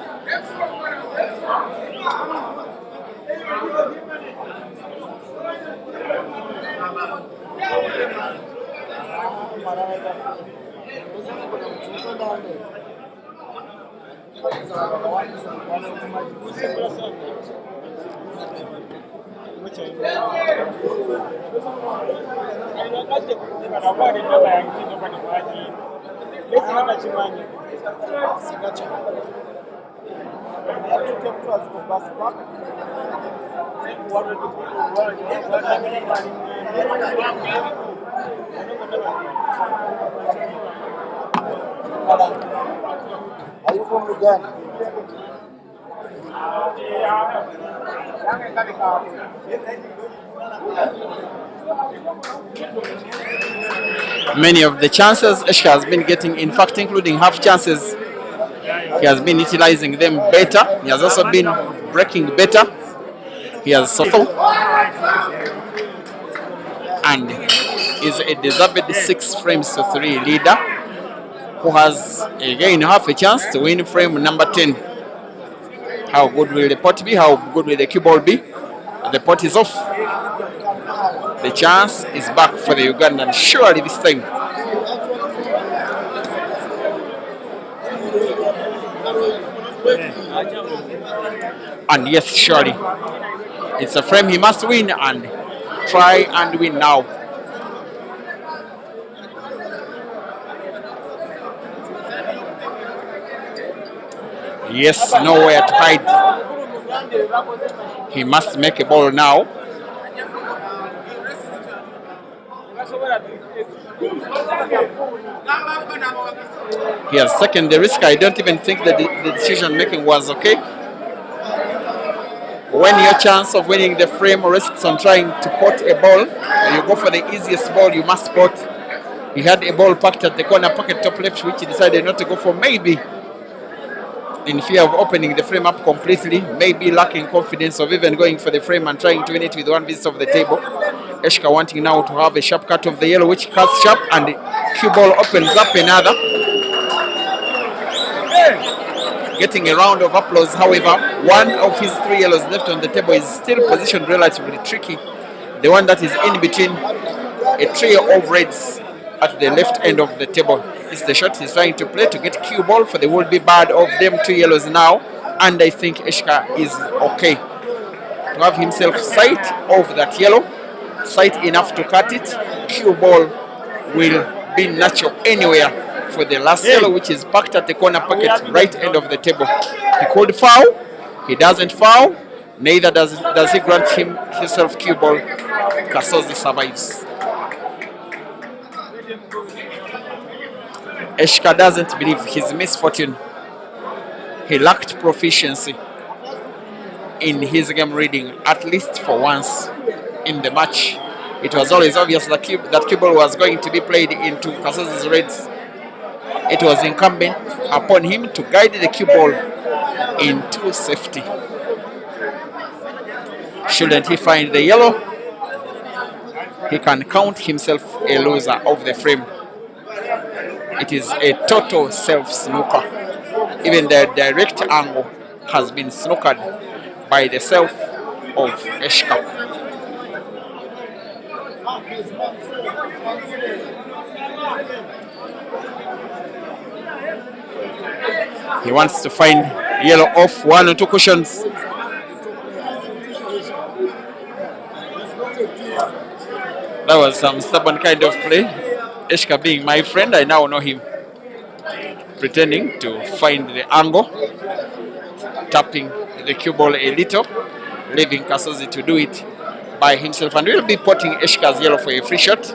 Are you from Uganda? Many of the chances Eshca has been getting, in fact, including half chances, he has been utilizing them better. He has also been breaking better. He has suffered and is a deserved 6 frames to 3 leader who has again half a chance to win frame number 10. How good will the pot be? How good will the cue ball be? The pot is off. The chance is back for the Ugandan, surely this time. And yes, surely. It's a frame he must win and try and win now. Yes, nowhere to hide. He must make a ball now. He has taken the risk. I don't even think that the decision making was okay. When your chance of winning the frame rests on trying to pot a ball, you go for the easiest ball you must pot. He had a ball packed at the corner pocket top left, which he decided not to go for, maybe in fear of opening the frame up completely, maybe lacking confidence of even going for the frame and trying to win it with one visit of the table. Eshca wanting now to have a sharp cut of the yellow, which cuts sharp, and the cue ball opens up another. Getting a round of applause, however, one of his 3 yellows left on the table is still positioned relatively tricky. The one that is in between a trio of reds at the left end of the table. It's the shot he's trying to play to get cue ball for the would-be bad of them 2 yellows now, and I think Eshca is okay to have himself sight of that yellow, sight enough to cut it. Cue ball will be natural anywhere for the last yellow, which is packed at the corner pocket right end of the table. He could foul, he doesn't foul, neither does he grant himself cue ball. Kasozi survives. Eshca doesn't believe his misfortune. He lacked proficiency in his game reading, at least for once in the match. It was always obvious that cue ball was going to be played into Kasozi's reds. It was incumbent upon him to guide the cue ball into safety. Shouldn't he find the yellow, he can count himself a loser of the frame. It is a total self-snooker. Even the direct angle has been snookered by the self of Eshca. He wants to find yellow off 1 or 2 cushions. That was some stubborn kind of play. Eshca being my friend, I now know him. pretending to find the angle, tapping the cue ball a little, leaving Kasozi to do it by himself. And we'll be potting Eshca's yellow for a free shot,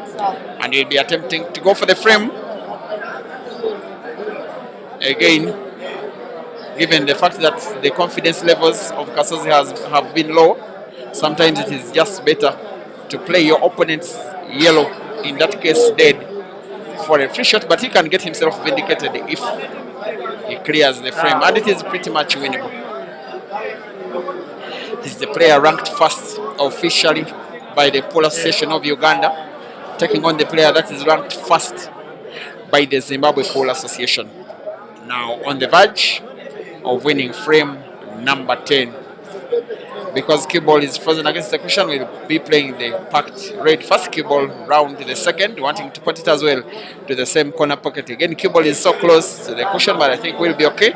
and he'll be attempting to go for the frame. Again, given the fact that the confidence levels of Kasozi have been low, sometimes it is just better to play your opponent's yellow, in that case dead, for a free shot, but he can get himself vindicated if he clears the frame, and it is pretty much winnable. He's the player ranked first officially by the Polo Association of Uganda, taking on the player that is ranked first by the Zimbabwe Polo Association. Now on the verge of winning frame number 10. Because cue ball is frozen against the cushion, we'll be playing the packed red first cue ball round to the second, wanting to put it as well to the same corner pocket. Again, cue ball is so close to the cushion, but I think we'll be okay.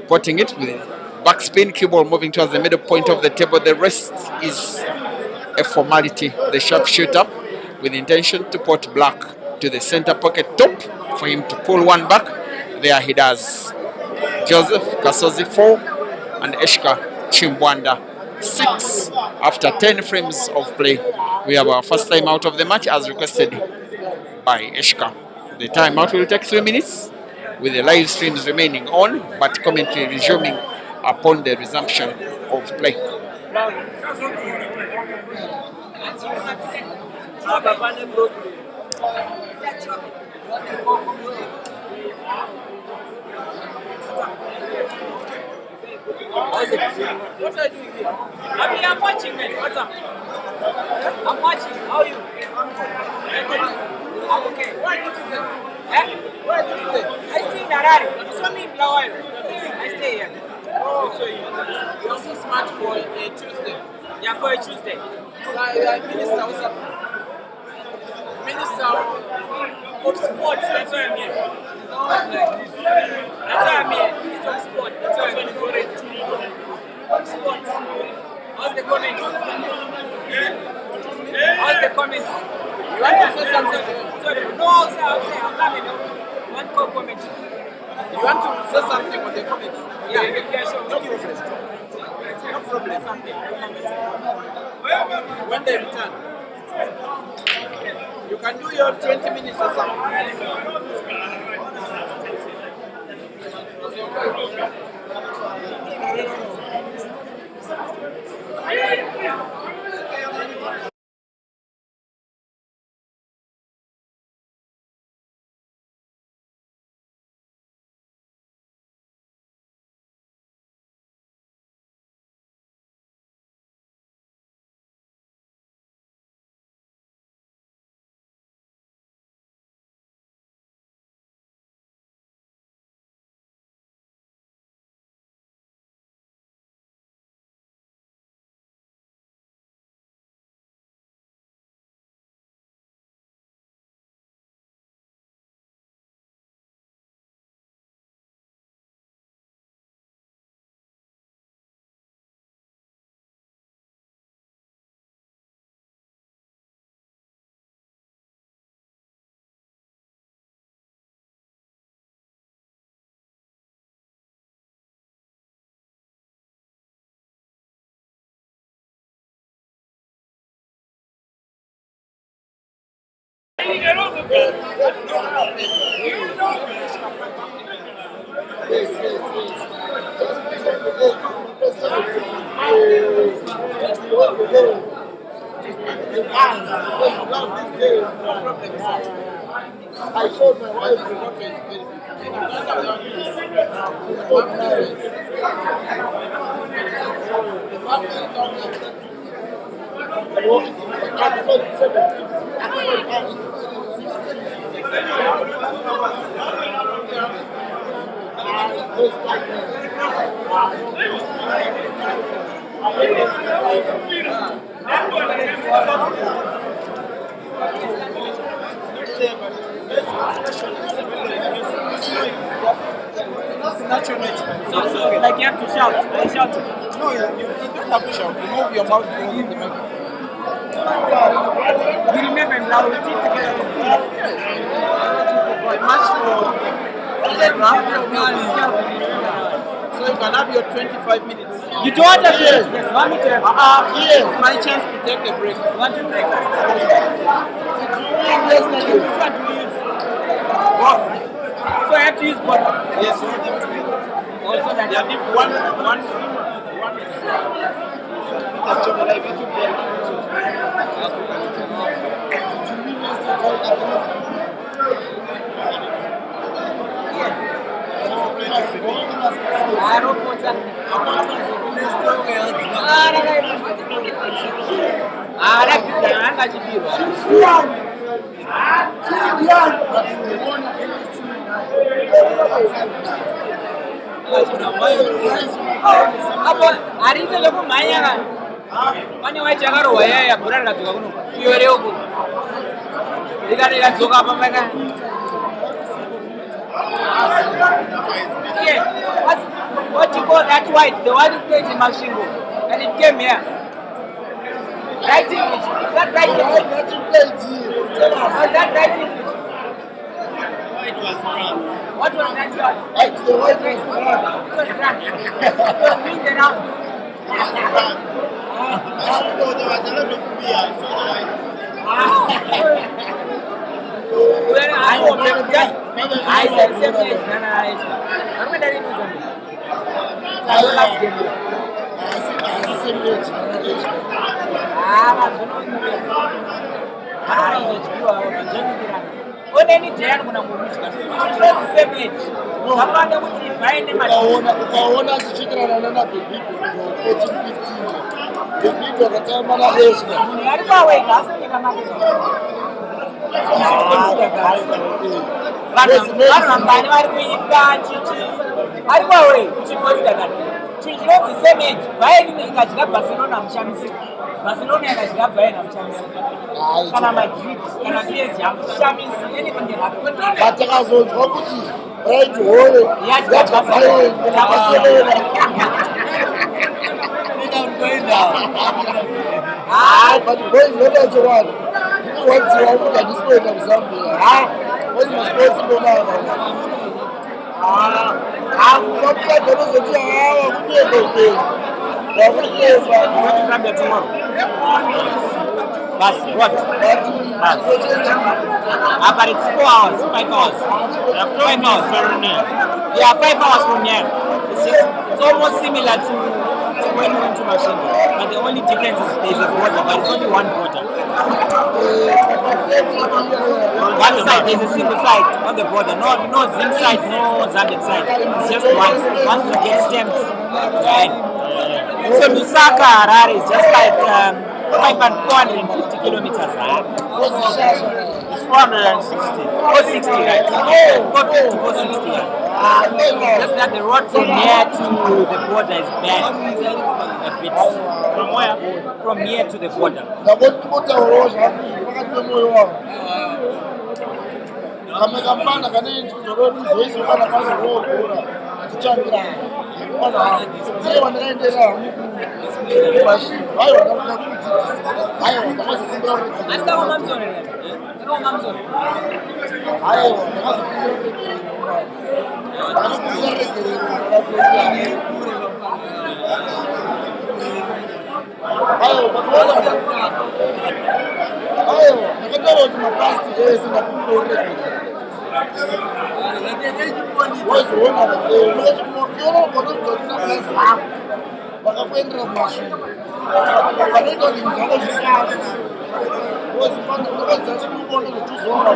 Putting it with backspin, cue ball moving towards the middle point of the table. The rest is a formality. The sharpshooter with intention to put black to the center pocket top for him to pull one back. There he does. Joseph Kasozi 4 and Eshca Chimbwanda 6 after 10 frames of play. We have our first time out of the match as requested by Eshca. The timeout will take 3 minutes with the live streams remaining on, but commentary resuming upon the resumption of play. What are you doing here? I'm watching, man. What's up? I'm watching. How are you? I'm okay. Where do you stay? Where do you stay? I stay in Harare. You saw me in Blawayo. I stay here. Oh, so you're so smart for a Tuesday. Yeah, for a Tuesday. So Minister, what's up? Minister of Sports, that's why I'm here. That's why I'm here. Minister of Sports. That's why I'm here. Sports. How's the comments? How's the comments? You want to say something? No, I'll say. I'm coming. One core comment. You want to say something on the comments? Yeah, sure. No problem. When they return, you can do your 20 minutes or something. I showed my wife So, like you have to shout. Shout. No, you don't have to shout. You move your mouth towards the microphone. You remember now we did together. Yes. Much for So you can have your 25 minutes. You don't have to. Yes, want me to? Here's my chance to take a break. Want to break? Both. So I have to use both. Yes. Also that Yeah, if one arito lokumhanya pane waichakarohwa yaya bhora rakadzoka kuno iyore uku rikadzoka pamaka what you call that white, the one who played in Mashingo, and it came here. Right English, is that right English? That you played here. Was that right English? It was brown. What was that? The white was brown. It was brown. It was green and out. No, there was a lot of beer. I saw the white. I said same place. I'm going to do something. I don't like them. Oneni jayani kuna mumishika same age. Kapande kuti vaine ukaona zvichitirana nana bebito 14-15 bebito akatama naEshca munhu ari pawega asanyika makeza vanhu vangani vari kuimba chichi ari pawe kuchipostakati chinhu chinonzi same age vaini ikadya barcelona mushamisi barcelona yakadya vaina mushamisi kana madrid kana psg hamushamisi anything can happen vatakazonzwa kuti right hole yadya barcelona but boys vanachowana ndikuwanziwa kuti handisikuenda kuzambia boys masports ndonava vakuadhanozoti vakuenda upenyu vakueva Bus, what? But it's 4 hours, 5 hours. 5 hours from here. Yeah, 5 hours from here. It's almost similar to when we went to Machine. But the only difference is there's a border, but it's only one border. One side, there's a single side on the border. No Zim side, no Zambian side. It's just one. Once you get stamped, right? So Lusaka, Harare is just like 450 kilometers. It's 460. 460, right? 450 to 460. Just that the road from here to the border is bad. A bit. From where? From here to the border. kamekafana kanei chizoroduzoizokana kazorogora tichambira dziva ndakaendera mashini aiwa ndakuda kuti aiwa ndakazokumbira aiwa ndakazokumbira vanokusaregerero aiwa pakuona aiwa ndakataura kuti maplasti ese ndakumbira wazoona unoona ukatonzona bhazi rako vakakuendera mumashini vanoita kuti mudhako zvitatu ndakadzasiuona zvetuzoona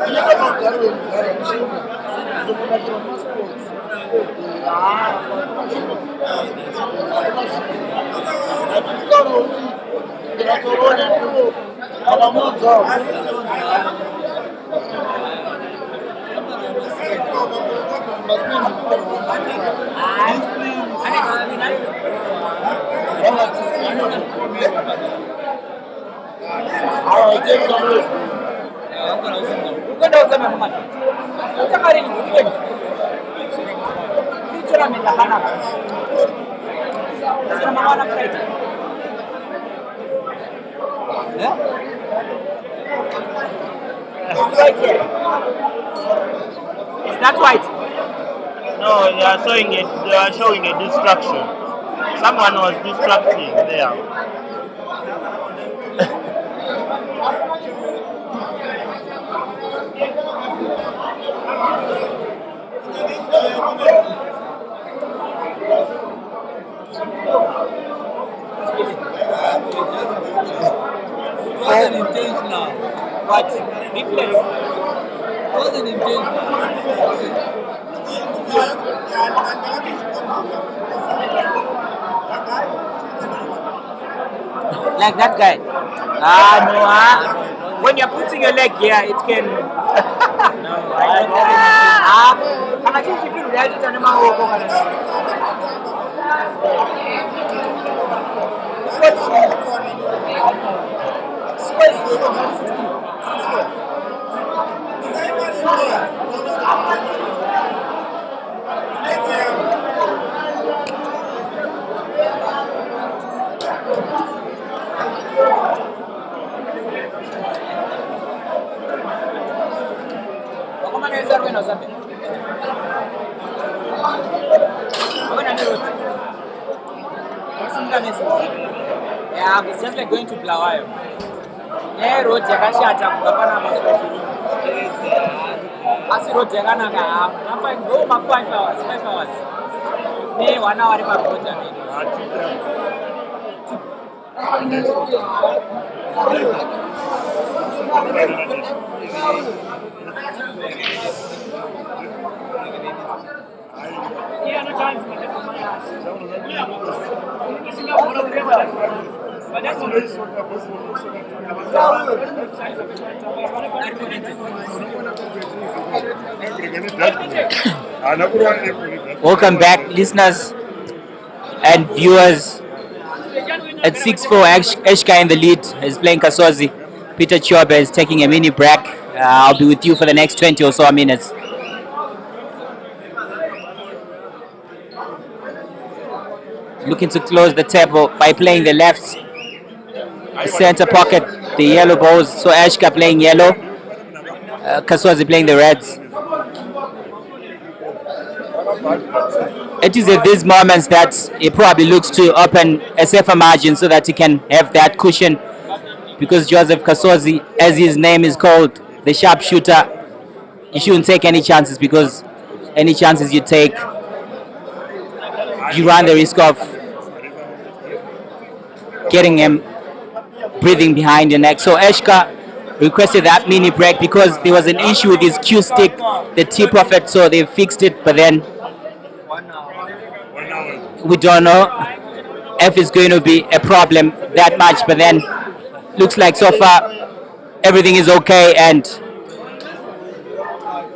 inoita paugare wemugare muchinga zokunakira masports atitaura kuti ndikatoroone kuno kana muudzawo Right here. Is that white? No, they are showing a distraction. Someone was distracting there. Wasn't intentional. What? Reflex. Wasn't intentional. Like that guy. No. When you're putting your leg here, it can. No, I don't. Anachinji feel right to the Yeah, it's just like going to Blawayo. Yeah, road yakashata kungapana maswali. Asi road yakanaka hapo. I'm fine. Go back 5 hours. 5 hours. Ne 1 hour pakota nini. Welcome back, listeners and viewers. At 6-4, Eshca in the lead is playing Kasozi. Peter Chobe is taking a mini break. I'll be with you for the next 20 or so minutes. Looking to close the table by playing the left center pocket, the yellow balls. So Eshca playing yellow, Kasozi playing the reds. It is at these moments that he probably looks to open a safer margin so that he can have that cushion, because Joseph Kasozi, as his name is called, the sharpshooter, you shouldn't take any chances, because any chances you take, you run the risk of getting him breathing behind your neck. So Eshca requested that mini break because there was an issue with his cue stick, the tip of it, so they fixed it, but then we don't know if it's going to be a problem that much, but then looks like so far everything is okay and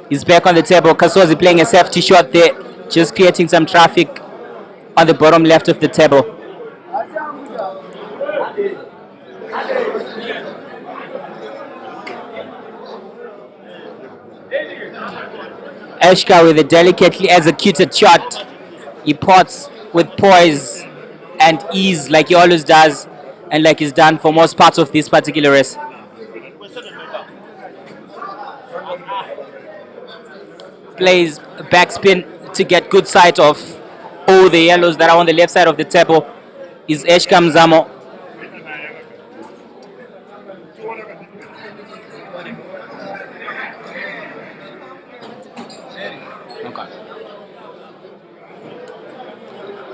he's back on the table. Kasozi playing a safety shot there, just creating some traffic on the bottom left of the table. Eshca with a delicately executed shot. He pots with poise and ease like he always does and like he's done for most parts of this particular race. Plays backspin to get good sight of all the yellows that are on the left side of the table. Is Eshca Mzamo.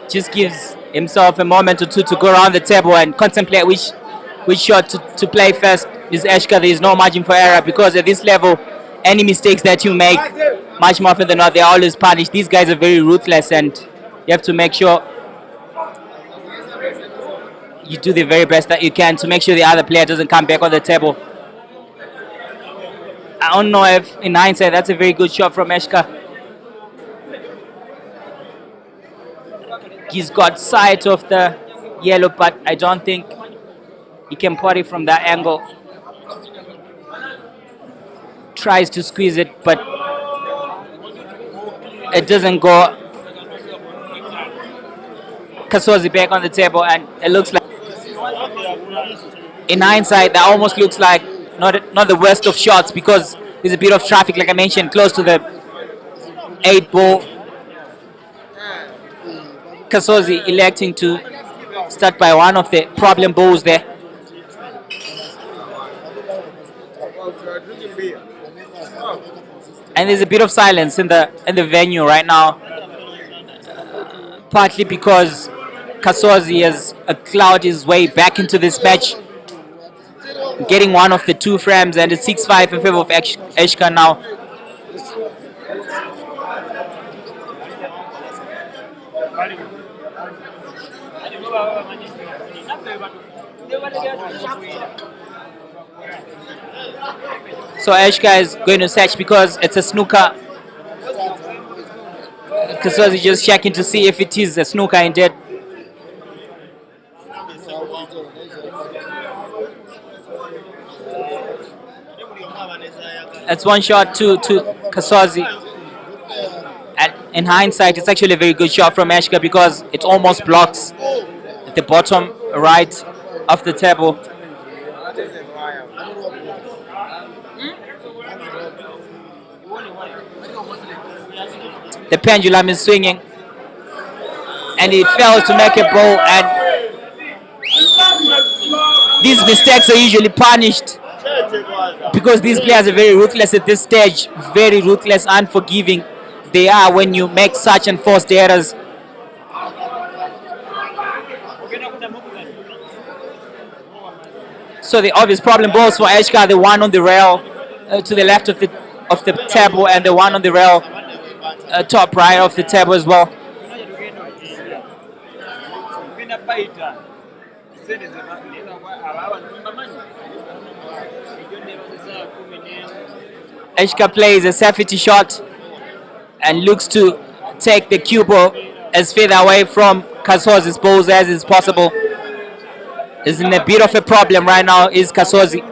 Just gives himself a moment or two to go around the table and contemplate which shot to play first. Is Eshca, there is no margin for error, because at this level, any mistakes that you make, much more often than not, they are always punished. These guys are very ruthless, and you have to make sure you do the very best that you can to make sure the other player doesn't come back on the table. I don't know if, in hindsight, that's a very good shot from Eshca. He's got sight of the yellow, but I don't think he can pot it from that angle. Tries to squeeze it, but it doesn't go. Kasozi back on the table, and it looks like, in hindsight, that almost looks like not the worst of shots, because there's a bit of traffic, like I mentioned, close to the 8 ball. Kasozi electing to start by one of the problem balls there. And there's a bit of silence in the venue right now, partly because Kasozi has clawed his way back into this match, getting one of the 2 frames, and it's 6-5 in favor of Eshca now. So Eshca is going to search because it's a snooker. Kasozi just checking to see if it is a snooker indeed. That's one shot to Kasozi. And in hindsight, it's actually a very good shot from Eshca because it almost blocks at the bottom right of the table. The pendulum is swinging, and he fails to make a ball, and these mistakes are usually punished because these players are very ruthless at this stage, very ruthless, unforgiving they are when you make such enforced errors. So the obvious problem balls for Eshca, the one on the rail to the left of the table, and the one on the rail top right of the table as well. Eshca plays a safety shot and looks to take the cue ball as far away from Kasozi's balls as is possible. Is in a bit of a problem right now is Kasozi.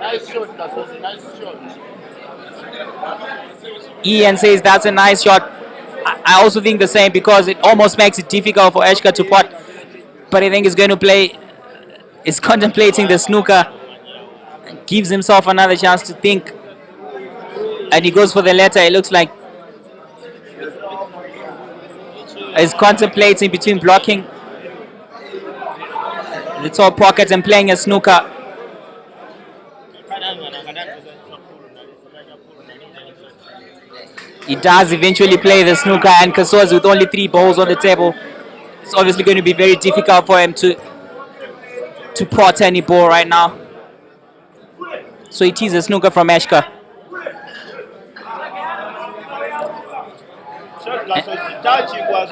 Nice shot, Kasozi, nice shot. Ian says that's a nice shot. I also think the same because it almost makes it difficult for Eshca to pot. But I think he's going to play, is contemplating the snooker, gives himself another chance to think. And he goes for the letter, it looks like. He's contemplating between blocking the top pocket and playing a snooker. He does eventually play the snooker, and Kasozi with only 3 balls on the table, it's obviously going to be very difficult for him to pot any ball right now. So it is a snooker from Eshca.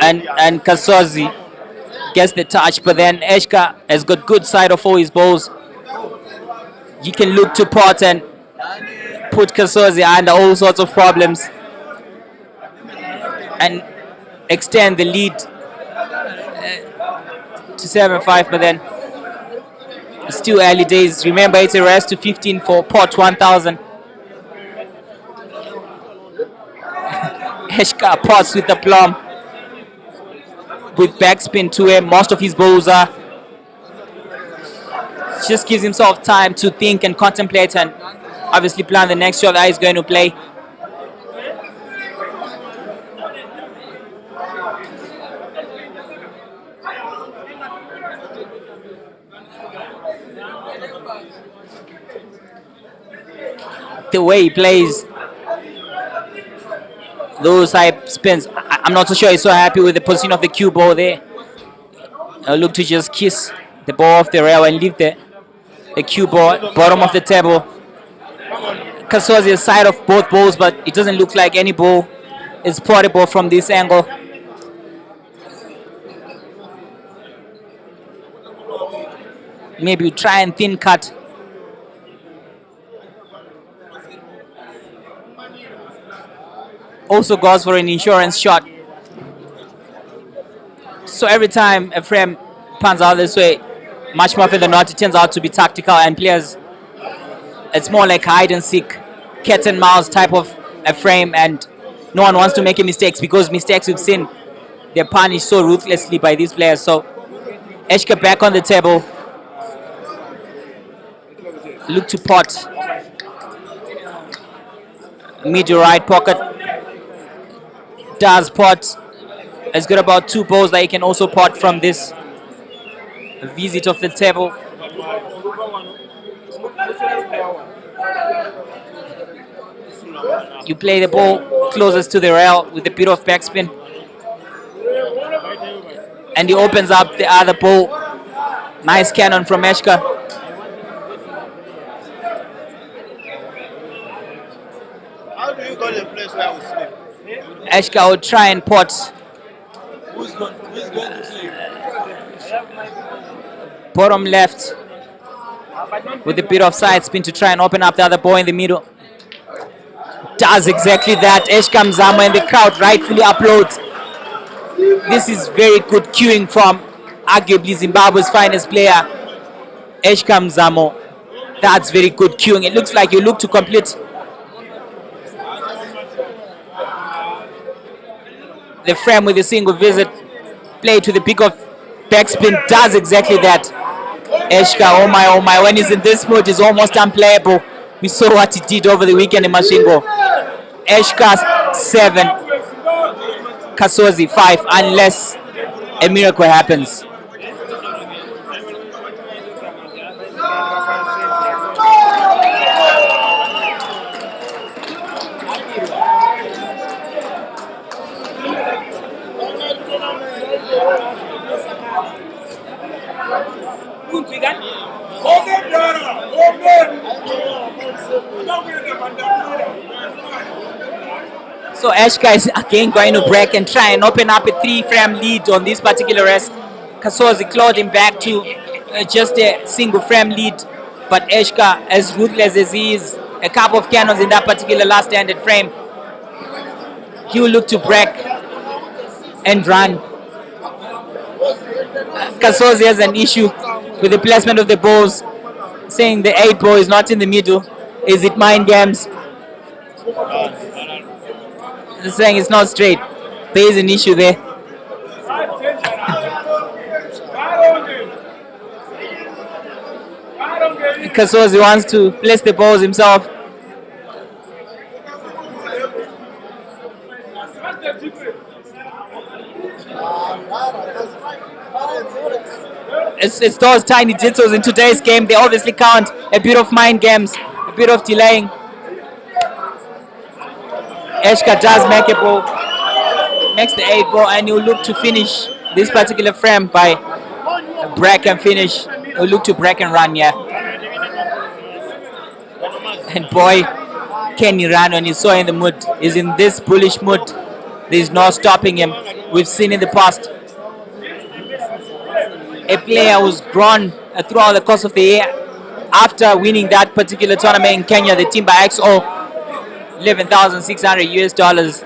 And Kasozi gets the touch, but then Eshca has got good side of all his balls. You can look to pot and put Kasozi under all sorts of problems and extend the lead to 7-5, but then it's still early days. Remember, it's a race to 15 for pot 1000. Eshca pots with the plum with backspin to him. Most of his balls are. Just gives himself time to think and contemplate and obviously plan the next shot that he's going to play. The way he plays those high spins, I'm not so sure he's so happy with the position of the cue ball there. I'll look to just kiss the ball off the rail and leave the cue ball bottom of the table. Kasozi is side of both balls, but it doesn't look like any ball is portable from this angle. Maybe try and thin cut. Also goes for an insurance shot. So every time a frame pans out this way, much more often than not, it turns out to be tactical, and players, it's more like hide and seek, cat and mouse type of a frame, and no one wants to make mistakes because mistakes we've seen, they're punished so ruthlessly by these players. So Eshca back on the table, look to pot. middle right pocket. Does pot. Has got about 2 balls that he can also pot from this visit of the table. You play the ball closest to the rail with a bit of backspin. And he opens up the other ball. Nice cannon from Eshca. How do you go to the place where we sleep? Eshca will try and pot. Who's going to sleep? Bottom left with a bit of side spin to try and open up the other ball in the middle. Does exactly that. Eshca Mzamo and the crowd rightfully applauds. This is very good cueing from arguably Zimbabwe's finest player, Eshca Mzamo. That's very good cueing. It looks like you look to complete the frame with a single visit. Play to the pick of backspin. Does exactly that. Eshca, oh my, when he's in this mode, he's almost unplayable. We saw what he did over the weekend in Masvingo. Eshca 7, Kasozi 5, unless a miracle happens. So Eshca is again going to break and try and open up a 3-frame lead on this particular race. Kasozi clawed him back to just a single frame lead. But Eshca, as ruthless as he is, a couple of cannons in that particular last-handed frame, he will look to break and run. Kasozi has an issue with the placement of the balls, saying the 8 ball is not in the middle. Is it mind games? He's saying it's not straight. There is an issue there. Kasozi wants to place the balls himself. It's those tiny details in today's game. They obviously count. A bit of mind games, a bit of delaying. Eshca does make a ball, makes the 8 ball, and he'll look to finish this particular frame by a break and finish. He'll look to break and run, yeah. And boy, can he run when he's so in the mood. He's in this bullish mood. There's no stopping him. We've seen in the past a player who's grown throughout the course of the year after winning that particular tournament in Kenya, the Timber XO, $11,600 US.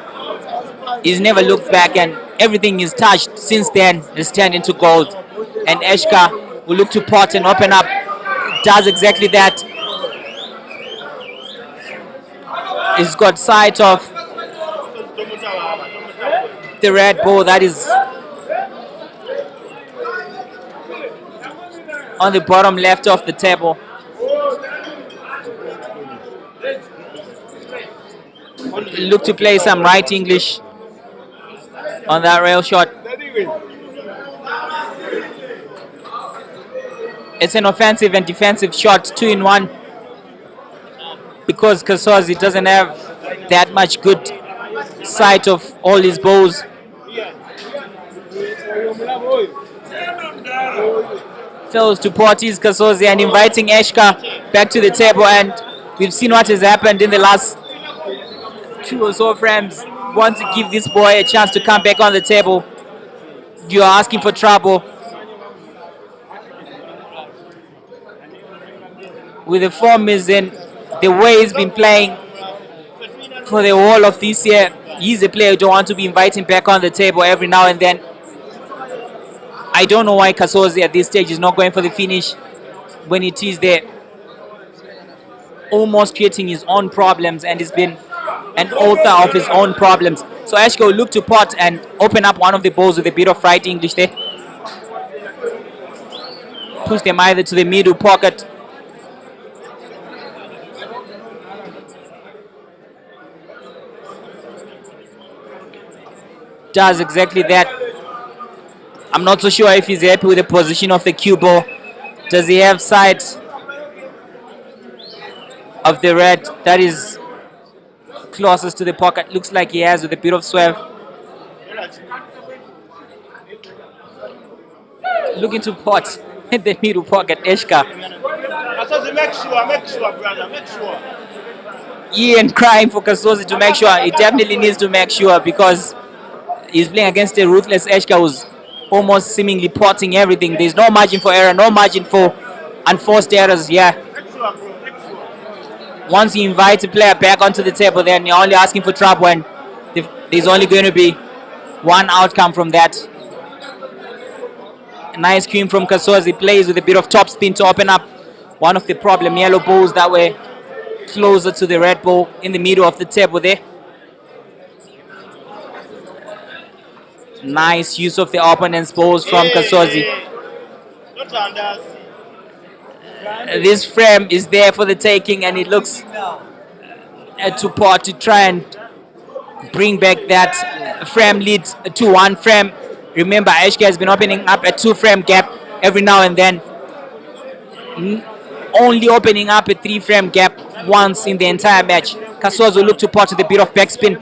He's never looked back, and everything he's touched since then has turned into gold. And Eshca will look to pot and open up. Does exactly that. He's got sight of the red ball that is on the bottom left of the table. Look to play some right English on that rail shot. It's an offensive and defensive shot, 2 in 1, because Kasozi doesn't have that much good sight of all his balls. Fails to Portis Kasozi and inviting Eshca back to the table, and we've seen what has happened in the last 2 or so frames. Want to give this boy a chance to come back on the table. You are asking for trouble. With the form is in, the way he's been playing for the whole of this year, he's a player who don't want to be inviting back on the table every now and then. I don't know why Kasozi at this stage is not going for the finish when it is there, almost creating his own problems, and has been an author of his own problems. So Eshca will look to pot and open up one of the balls with a bit of right English there. Push them either to the middle pocket does exactly that. I'm not so sure if he's happy with the position of the cue ball. Does he have sight of the red that is closest to the pocket? Looks like he has with a bit of swerve. Looking to pot in the middle pocket, Eshca. Kasozi, make sure, brother, make sure. Ian crying for Kasozi to make sure. He definitely needs to make sure because he's playing against a ruthless Eshca who's almost seemingly potting everything. There's no margin for error, no margin for unforced errors here. Make sure, bro, make sure. Once you invite a player back onto the table, then you're only asking for trouble, and there's only going to be one outcome from that. A nice cream from Kasozi, plays with a bit of top spin to open up one of the problem yellow balls that way closer to the red ball in the middle of the table there. Nice use of the opponent's balls from Kasozi. Not under. This frame is there for the taking, and it looks to pot to try and bring back that frame lead to one frame. Remember, Eshca has been opening up a 2-frame gap every now and then, only opening up a 3-frame gap once in the entire match. Kasozi will look to pot with a bit of backspin,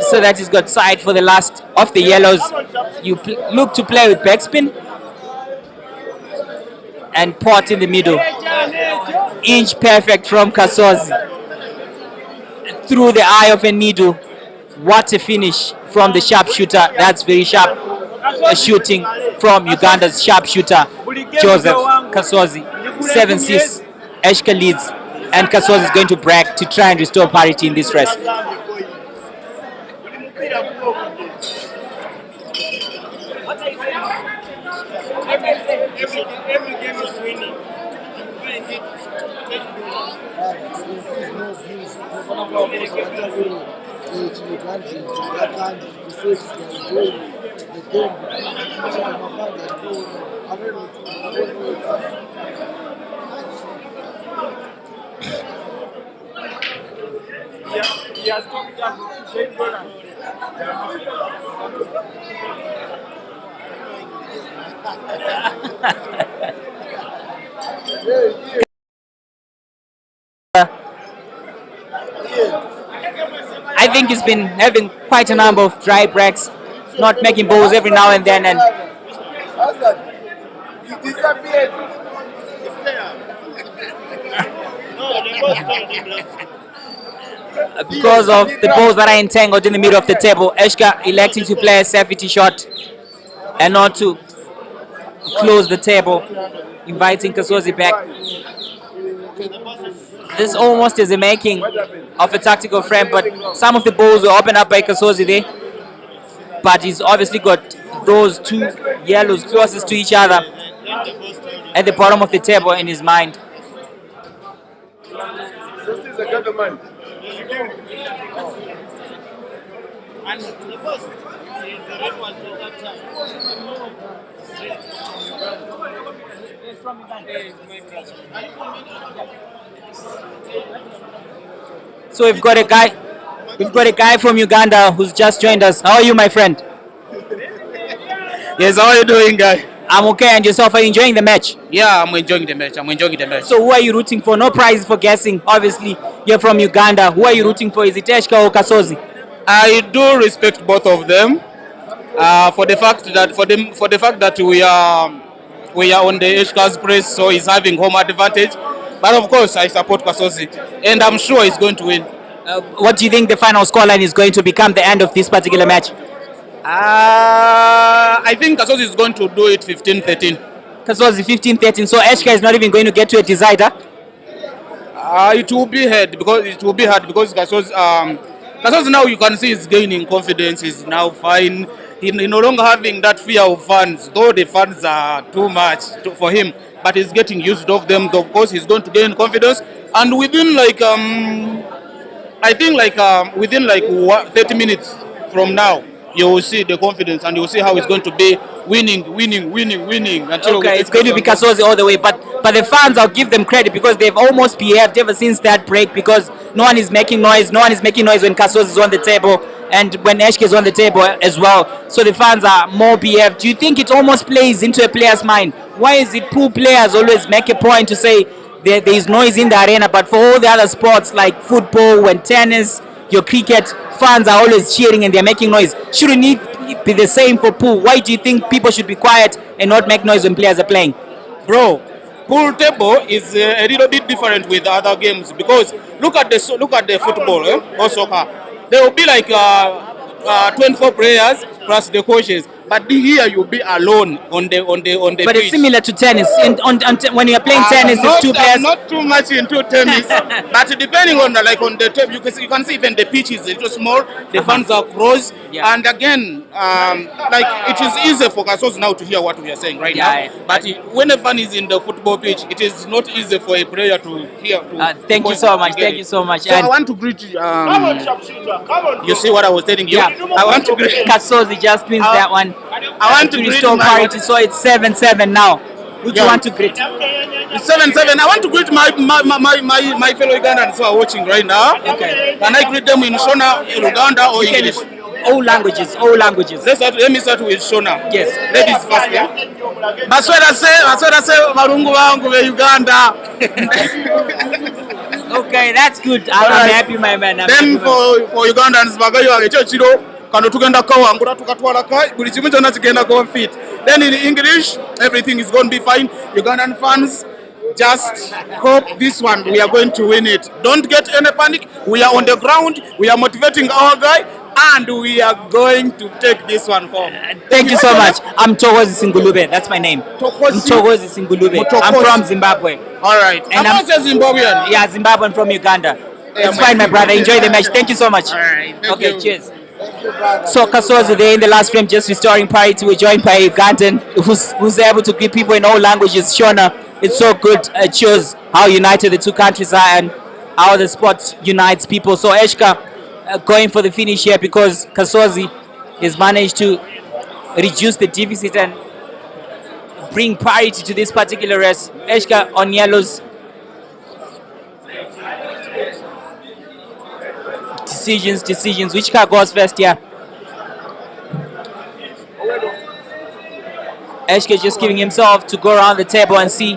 so that he's got side for the last of the yellows. You look to play with backspin and pot in the middle. Inch perfect from Kasozi. Through the eye of a needle. What a finish from the sharpshooter. That's very sharp shooting from Uganda's sharpshooter, Joseph Kasozi. 7-6. Eshca leads, and Kasozi is going to brag to try and restore parity in this race. Every game is winning. He has come down. I think he's been having quite a number of dry breaks, not making balls every now and then, and He disappeared. because of the balls that are entangled in the middle of the table, Eshca electing to play a safety shot and not to close the table, inviting Kasozi back. This almost is a making of a tactical frame, but some of the balls were opened up by Kasozi there. But he's obviously got those two yellows closest to each other at the bottom of the table in his mind. And the boss, the red was that time. So we've got a guy from Uganda who's just joined us. How are you, my friend? Yes, how are you doing, guy? I'm okay, and yourself? Are you enjoying the match? Yeah, I'm enjoying the match. So who are you rooting for? No prize for guessing. Obviously, you're from Uganda. Who are you rooting for? Is it Eshca or Kasozi? I do respect both of them for the fact that we are on the Eshca's press, so he's having home advantage. But of course, I support Kasozi, and I'm sure he's going to win. What do you think the final scoreline is going to become the end of this particular match? I think Kasozi is going to do it 15-13. Kasozi 15-13. So Eshca is not even going to get to a decider. It will be hard because Kasozi now, you can see, is gaining confidence. He's now fine. He's no longer having that fear of fans, though the fans are too much for him. But he's getting used of them. Of course, he's going to gain confidence, and within within 30 minutes from now, you will see the confidence, and you will see how it's going to be winning. Okay, it's going to be Kasozi all the way, but the fans, I'll give them credit because they've almost behaved ever since that break, because no one is making noise when Kasozi is on the table. and when Eshca is on the table as well, so the fans are more behaved. Do you think it almost plays into a player's mind? Why is it poor players always make a point to say there is noise in the arena, but for all the other sports like football and tennis, your cricket, fans are always cheering and they're making noise? Shouldn't it be the same for pool? Why do you think people should be quiet and not make noise when players are playing? Bro, pool table is a little bit different with other games because look at the football or soccer. There will be like 24 players plus the coaches, but here you'll be alone on the But pitch. it's similar to tennis. When you're playing tennis, it's two I'm players. not too much into tennis, but depending on the table, you can see even the pitch is a little small. The fans are close, Yeah. and again, like it is easy for Kasozi now to hear what we are saying right Yeah. now. But when a fan is in the football pitch, it is not easy for a player to hear. Thank you so much. Thank you so much. So I want to greet you. You see what I was telling you? Yeah. I want to greet. Kasozi just wins that one. I want to greet restore my- parity, so it's 7-7 now. Which you Yeah. want to greet? It's 7-7. I want to greet my fellow Ugandans who are watching right now. Okay. Can I greet them in Shona, in Uganda, or English? All languages, all languages. Let me start with Shona. Yes. Ladies first, yeah? Maswera se marungu wangu ve Uganda. Okay, that's good. I'm Alright. happy, my man. I'm Then happy, for Ugandans bagayo ekyo kiro kano tugenda kawangula tukatwala ka buli kimu kyonna kigenda kuba fit. Then in English everything is going to be fine. Ugandan fans, just hope this one we are going to win it. Don't get any panic. We are on the ground. We are motivating our guy, and we are going to take this one home. Thank you so much. I'm Togozi Singulube. That's my name. I'm Togozi Singulube. I'm from Zimbabwe. All right. And I'm not a Zimbabwean. Yeah, Zimbabwean from Uganda. It's my fine, my brother. Enjoy the match. Thank you so much. All right. Thank Okay, you. cheers. So Kasozi there in the last frame, just restoring parity. We're joined by Ugandan, who's able to greet people in all languages. Shona, it's so good. It shows how united the two countries are and how the sport unites people. So Eshca going for the finish here because Kasozi has managed to reduce the deficit and bring parity to this particular race. Eshca on yellows. Decisions. Which car goes first here? Eshca just giving himself to go around the table and see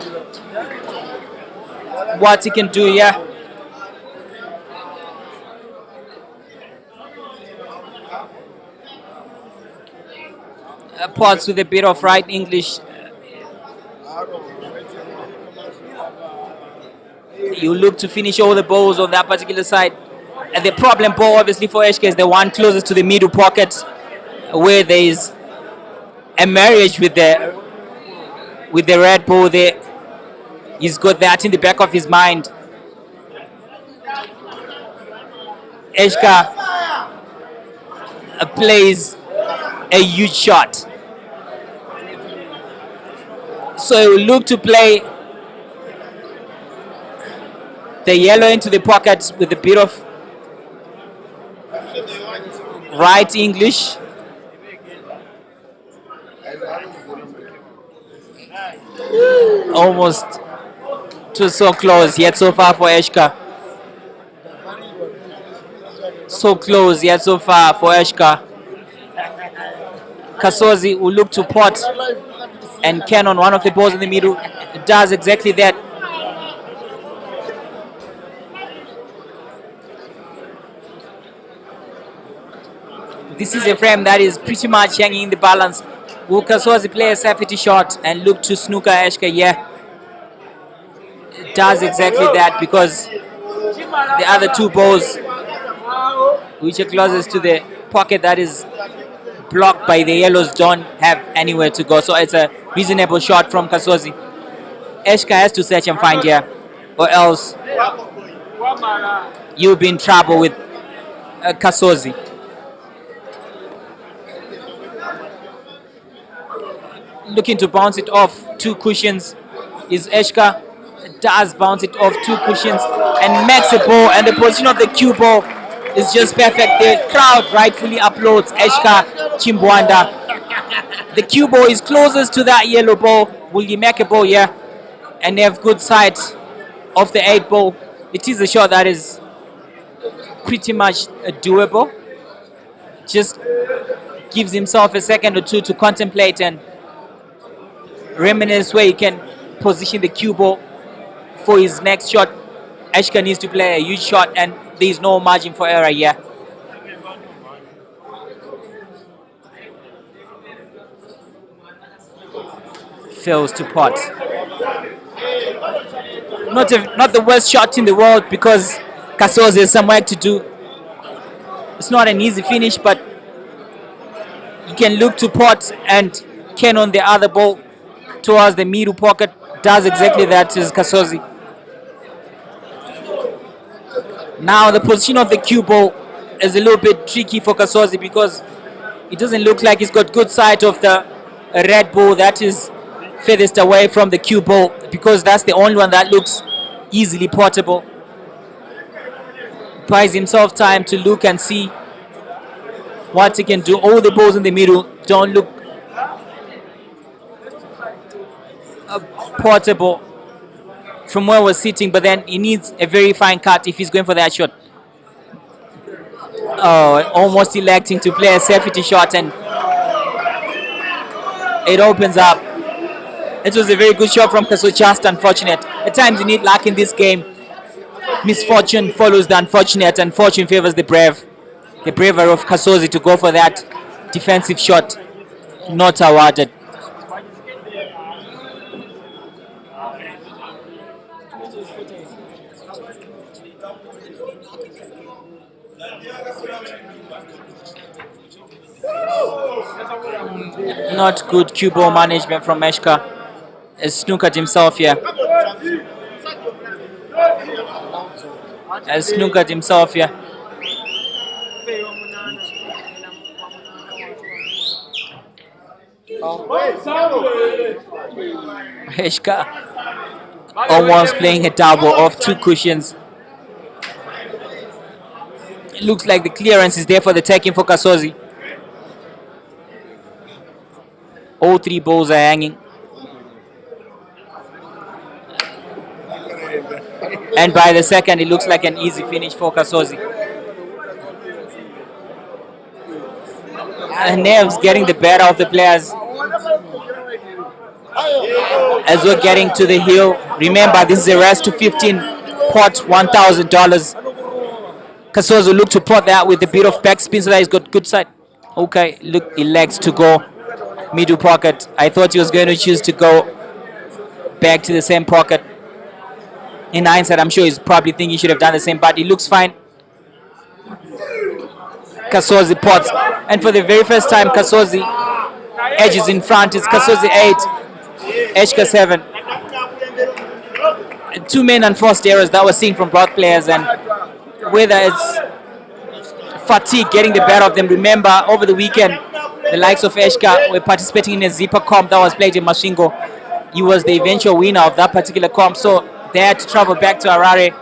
what he can do here. Potts with a bit of right English. You look to finish all the balls on that particular side. And the problem ball obviously for Eshca is the one closest to the middle pocket where there is a marriage with the red ball there. He's got that in the back of his mind. Eshca plays a huge shot. So he will look to play the yellow into the pocket with a bit of right English. Almost too so close yet so far for Eshca. So close yet so far for Eshca. Kasozi will look to pot and Cannon, one of the balls in the middle, does exactly that. This is a frame that is pretty much hanging in the balance. Will Kasozi play a safety shot and look to snooker Eshca? Yeah, it does exactly that because the other two balls which are closest to the pocket that is blocked by the yellows don't have anywhere to go. So it's a reasonable shot from Kasozi. Eshca has to search and find here, or else you'll be in trouble with Kasozi. Looking to bounce it off two cushions is Eshca. Does bounce it off two cushions and makes a ball, and the position of the cue ball is just perfect. The crowd rightfully applauds Eshca Chimbwanda. The cue ball is closest to that yellow ball. Will he make a ball? Yeah, and they have good sight of the 8 ball. It is a shot that is pretty much doable. just gives himself a second or two to contemplate and reminisce where he can position the cue ball for his next shot. Eshca needs to play a huge shot, and there is no margin for error here. Fails to pot. Not the worst shot in the world because Kasozi has some work to do. It's not an easy finish, but you can look to pot, and Ken on the other ball towards the middle pocket does exactly that. Is Kasozi. Now the position of the cue ball is a little bit tricky for Kasozi because it doesn't look like he's got good sight of the red ball that is furthest away from the cue ball, because that's the only one that looks easily portable. Buys himself time to look and see what he can do. All the balls in the middle don't look portable from where we're sitting, but then he needs a very fine cut if he's going for that shot. Oh, almost electing to play a safety shot, and it opens up. It was a very good shot from Kasozi, just unfortunate. At times you need luck in this game. Misfortune follows the unfortunate, and fortune favors the brave. The bravery of Kasozi to go for that defensive shot, not awarded. Not good cue ball management from Eshca. Has snookered himself here. Has snookered himself here. Eshca almost playing a double off two cushions. It looks like the clearance is there for the taking for Kasozi. All three balls are hanging. And by the second, it looks like an easy finish for Kasozi. And nerves getting the better of the players. As we're getting to the hill, remember this is a race to 15, pot $1,000. Kasozi will look to pot that with a bit of backspin so that he's got good side. Okay, look, he elects to go middle pocket. I thought he was going to choose to go back to the same pocket. In hindsight, I'm sure he's probably thinking he should have done the same, but he looks fine. Kasozi pots. And for the very first time, Kasozi edges in front. It's Kasozi 8, Eshca 7. Two main unforced errors that we're seeing from both players, and whether it's fatigue getting the better of them. Remember, over the weekend, the likes of Eshca were participating in a zipper comp that was played in Masvingo. He was the eventual winner of that particular comp, so they had to travel back to Harare.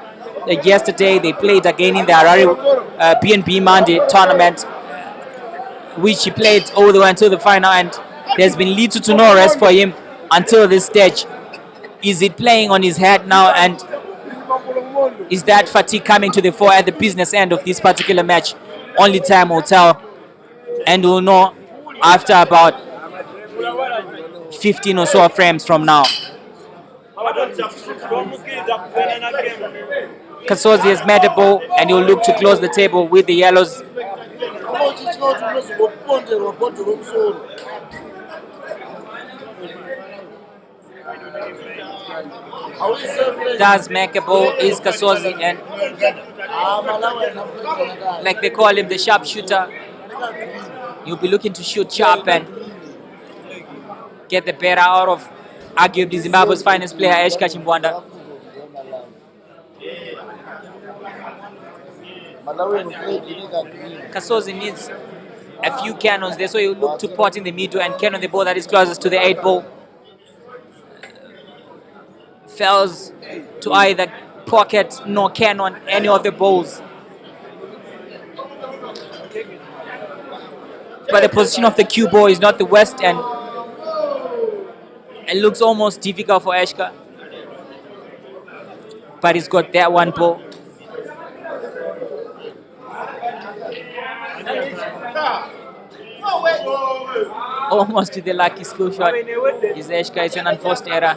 Yesterday, they played again in the Harare BNB Monday tournament, which he played all the way until the final, and there's been little to no rest for him until this stage. Is it playing on his head now, and is that fatigue coming to the fore at the business end of this particular match? Only time will tell, and we'll know after about 15 or so frames from now. Kasozi has made a ball, and he'll look to close the table with the yellows. Does make a ball is Kasozi, and like they call him, the sharpshooter. You'll be looking to shoot sharp and get the better out of arguably Zimbabwe's finest player, Eshca Chimbwanda. Kasozi needs a few cannons there, so he'll look to pot in the middle and cannon the ball that is closest to the 8 ball. Fails to either pocket nor cannon any of the balls. But the position of the cue ball is not the worst, and it looks almost difficult for Eshca. But he's got that one ball. Almost to the lucky skill shot. Is Eshca. It's an unforced error.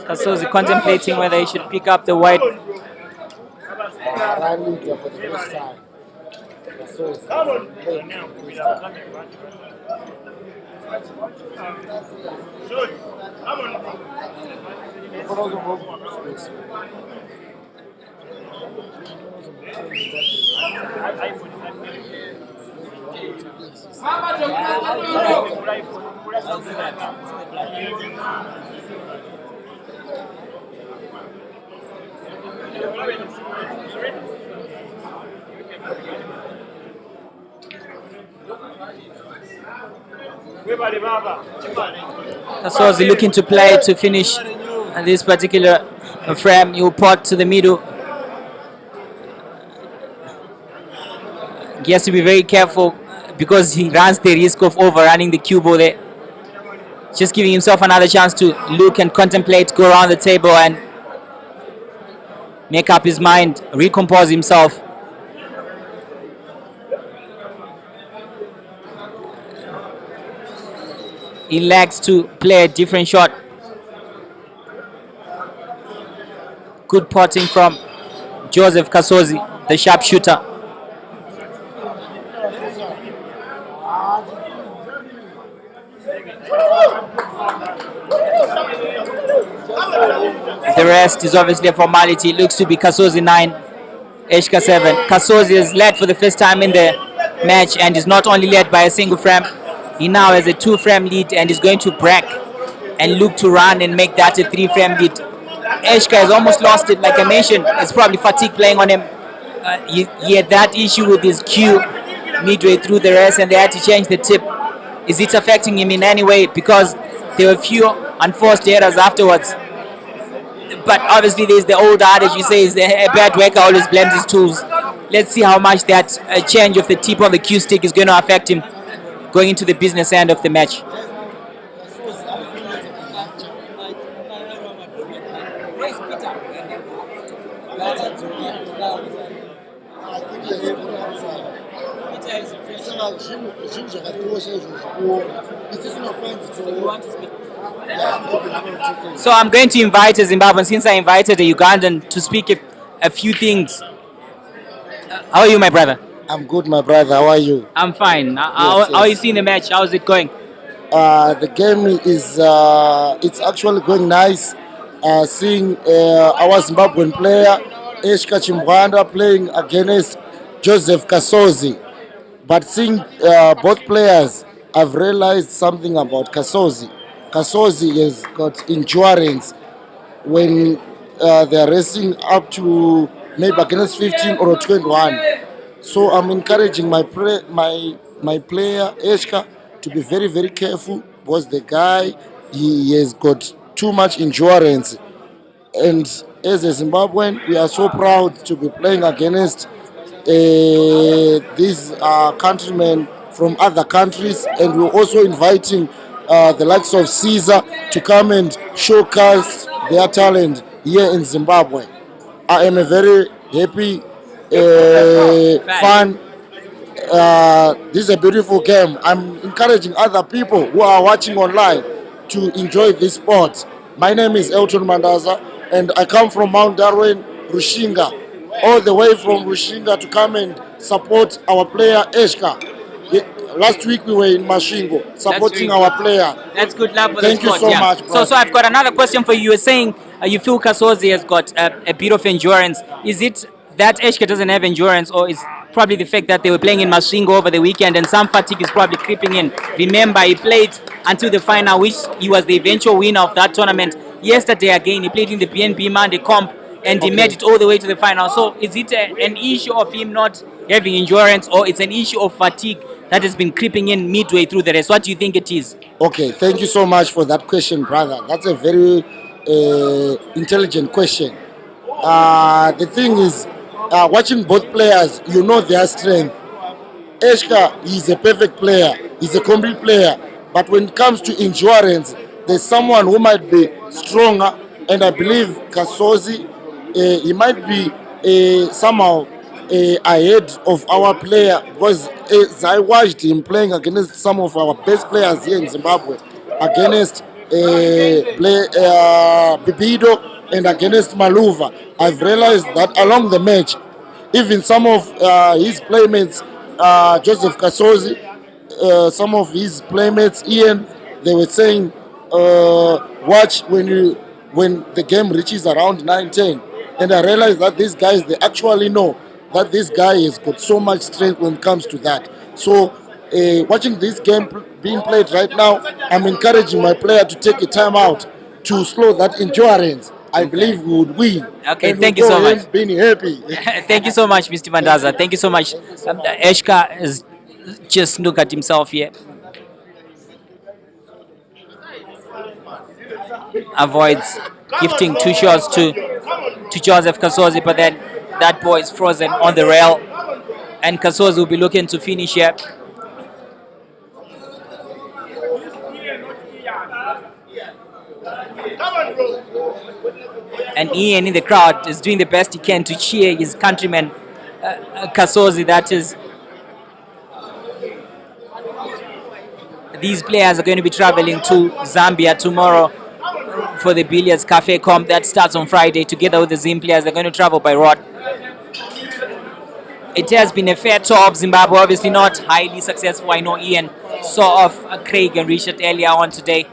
Kasozi contemplating whether he should pick up the white. Running there for the first time. So Kasozi looking to play to finish this particular frame. You pot to the middle. He has to be very careful because he runs the risk of overrunning the cue ball there. Just giving himself another chance to look and contemplate, go around the table and make up his mind, recompose himself. He likes to play a different shot. Good potting from Joseph Kasozi, the sharpshooter. The rest is obviously a formality. It looks to be Kasozi 9, Eshca 7. Kasozi has led for the first time in the match and is not only led by a single frame. He now has a 2-frame lead and is going to break and look to run and make that a 3-frame lead. Eshca has almost lost it, like I mentioned. It's probably fatigue playing on him. He had that issue with his cue midway through the race and they had to change the tip. Is it affecting him in any way? Because there were few unforced errors afterwards. But obviously there's the old adage you say is a bad worker always blames his tools. Let's see how much that change of the tip on the cue stick is going to affect him going into the business end of the match. So I'm going to invite a Zimbabwean, since I invited a Ugandan to speak a few things. How are you, my brother? I'm good, my brother. How are you? I'm fine. How are you seeing the match? How's it going? The game is it's actually going nice. Seeing our Zimbabwean player Eshca Chimbwanda playing against Joseph Kasozi. But seeing both players, I've realized something about Kasozi. Kasozi has got endurance when they're racing up to maybe against 15 or 21. So I'm encouraging my player Eshca to be very, very careful because the guy, he has got too much endurance. And as a Zimbabwean, we are so proud to be playing against these countrymen from other countries, and we're also inviting the likes of Caesar to come and showcase their talent here in Zimbabwe. I am a very happy fan. This is a beautiful game. I'm encouraging other people who are watching online to enjoy this sport. My name is Elton Mandaza and I come from Mount Darwin, Rushinga, all the way from Rushinga to come and support our player Eshca. Last week we were in Mashingo supporting our player. That's good luck for Thank the sport. you so much, brother. So I've got another question for you. You're saying you feel Kasozi has got a bit of endurance. Is it that Eshca doesn't have endurance, or is probably the fact that they were playing in Mashingo over the weekend and some fatigue is probably creeping in? Remember, he played until the final, which he was the eventual winner of that tournament. Yesterday again, he played in the BNP Monday comp and he made it all the way to the final. So is it an issue of him not having endurance, or it's an issue of fatigue that has been creeping in midway through the race? What do you think it is? Okay, thank you so much for that question, brother. That's a very intelligent question. The thing is, watching both players, you know their strength. Eshca is a perfect player. He's a complete player. But when it comes to endurance, there's someone who might be stronger, and I believe Kasozi, he might be somehow ahead of our player, because as I watched him playing against some of our best players here in Zimbabwe, against Bibido and against Maluva, I've realized that along the match, even some of his playmates, Joseph Kasozi, some of his playmates, Ian, they were saying, watch when the game reaches around 9-10. And I realized that these guys, they actually know that this guy has got so much strength when it comes to that. So watching this game being played right now, I'm encouraging my player to take a timeout to slow that endurance. I believe we would win. Okay, And thank we'll you so go much. home being happy. Thank you so much, Mr. Mandaza. Thank you so much. Eshca is just look at himself here. Avoids gifting 2 shots to Joseph Kasozi, but then that boy is frozen on the rail, and Kasozi will be looking to finish here. And Ian in the crowd is doing the best he can to cheer his countryman Kasozi. That is, these players are going to be traveling to Zambia tomorrow for the Billiards Cafe Comp that starts on Friday. Together with the Zim players, they're going to travel by road. It has been a fair tour of Zimbabwe, obviously not highly successful. I know Ian saw off Craig and Richard earlier on today,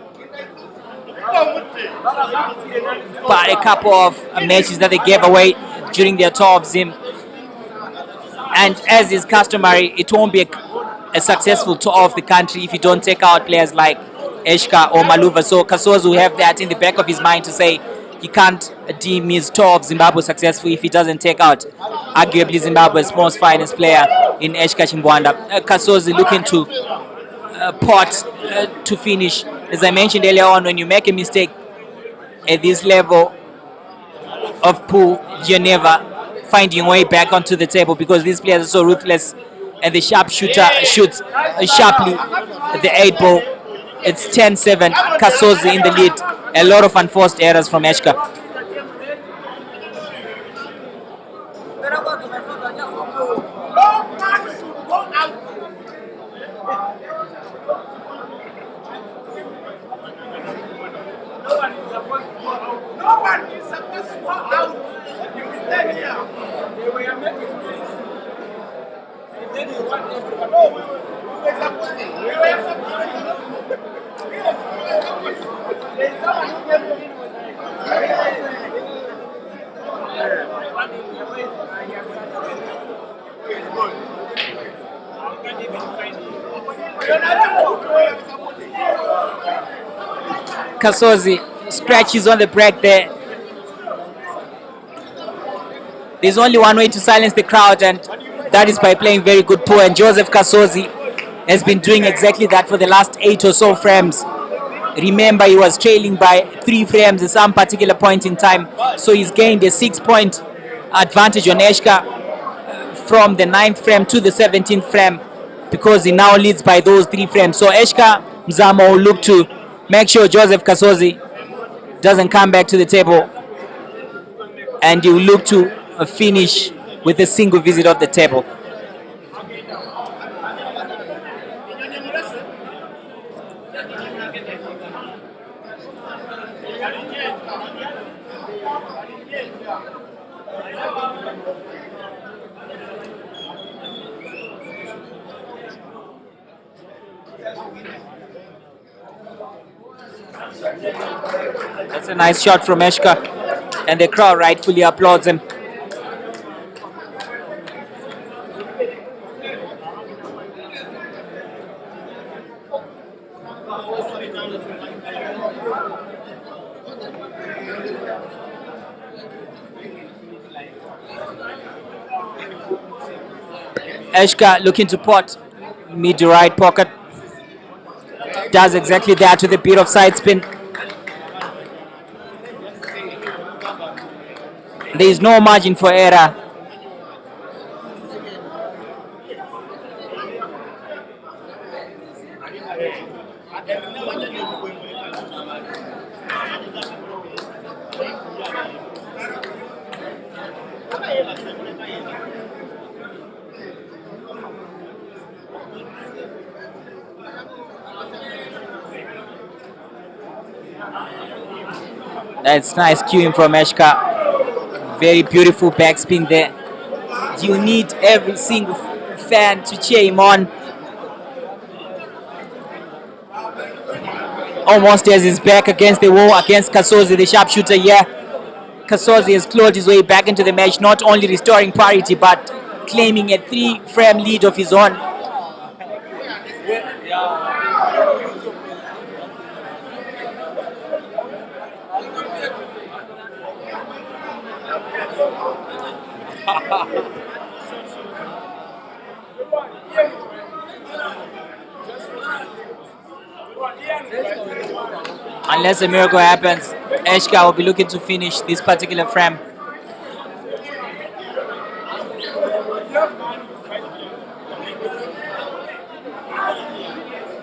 but a couple of matches that they gave away during their tour of Zim. And as is customary, it won't be a successful tour of the country if you don't take out players like Eshca or Maluva. So Kasozi will have that in the back of his mind to say he can't deem his tour of Zimbabwe successful if he doesn't take out arguably Zimbabwe's most finest player in Eshca Chimbwanda. Kasozi looking to pot to finish. As I mentioned earlier on, when you make a mistake at this level of pool, you're never finding your way back onto the table, because these players are so ruthless, and the sharpshooter shoots sharply the 8 ball. It's 10-7, Kasozi in the lead. A lot of unforced errors from Eshca. Kasozi scratches on the break there. There's only one way to silence the crowd, and that is by playing very good pool. And Joseph Kasozi has been doing exactly that for the last 8 or so frames. Remember, he was trailing by 3 frames at some particular point in time, so he's gained a 6-point advantage on Eshca from the 9th frame to the 17th frame, because he now leads by those 3 frames. So Eshca Mzamo will look to make sure Joseph Kasozi doesn't come back to the table, and he will look to finish with a single visit of the table. That's a nice shot from Eshca, and the crowd rightfully applauds him. Eshca looking to pot mid right pocket. Does exactly that with a bit of side spin. There is no margin for error. That's nice cueing from Eshca. Very beautiful backspin there. You need every single fan to cheer him on. Almost has his back against the wall against Kasozi, the sharpshooter here. Kasozi has clawed his way back into the match, not only restoring parity but claiming a 3-frame lead of his own. Unless a miracle happens, Eshca will be looking to finish this particular frame.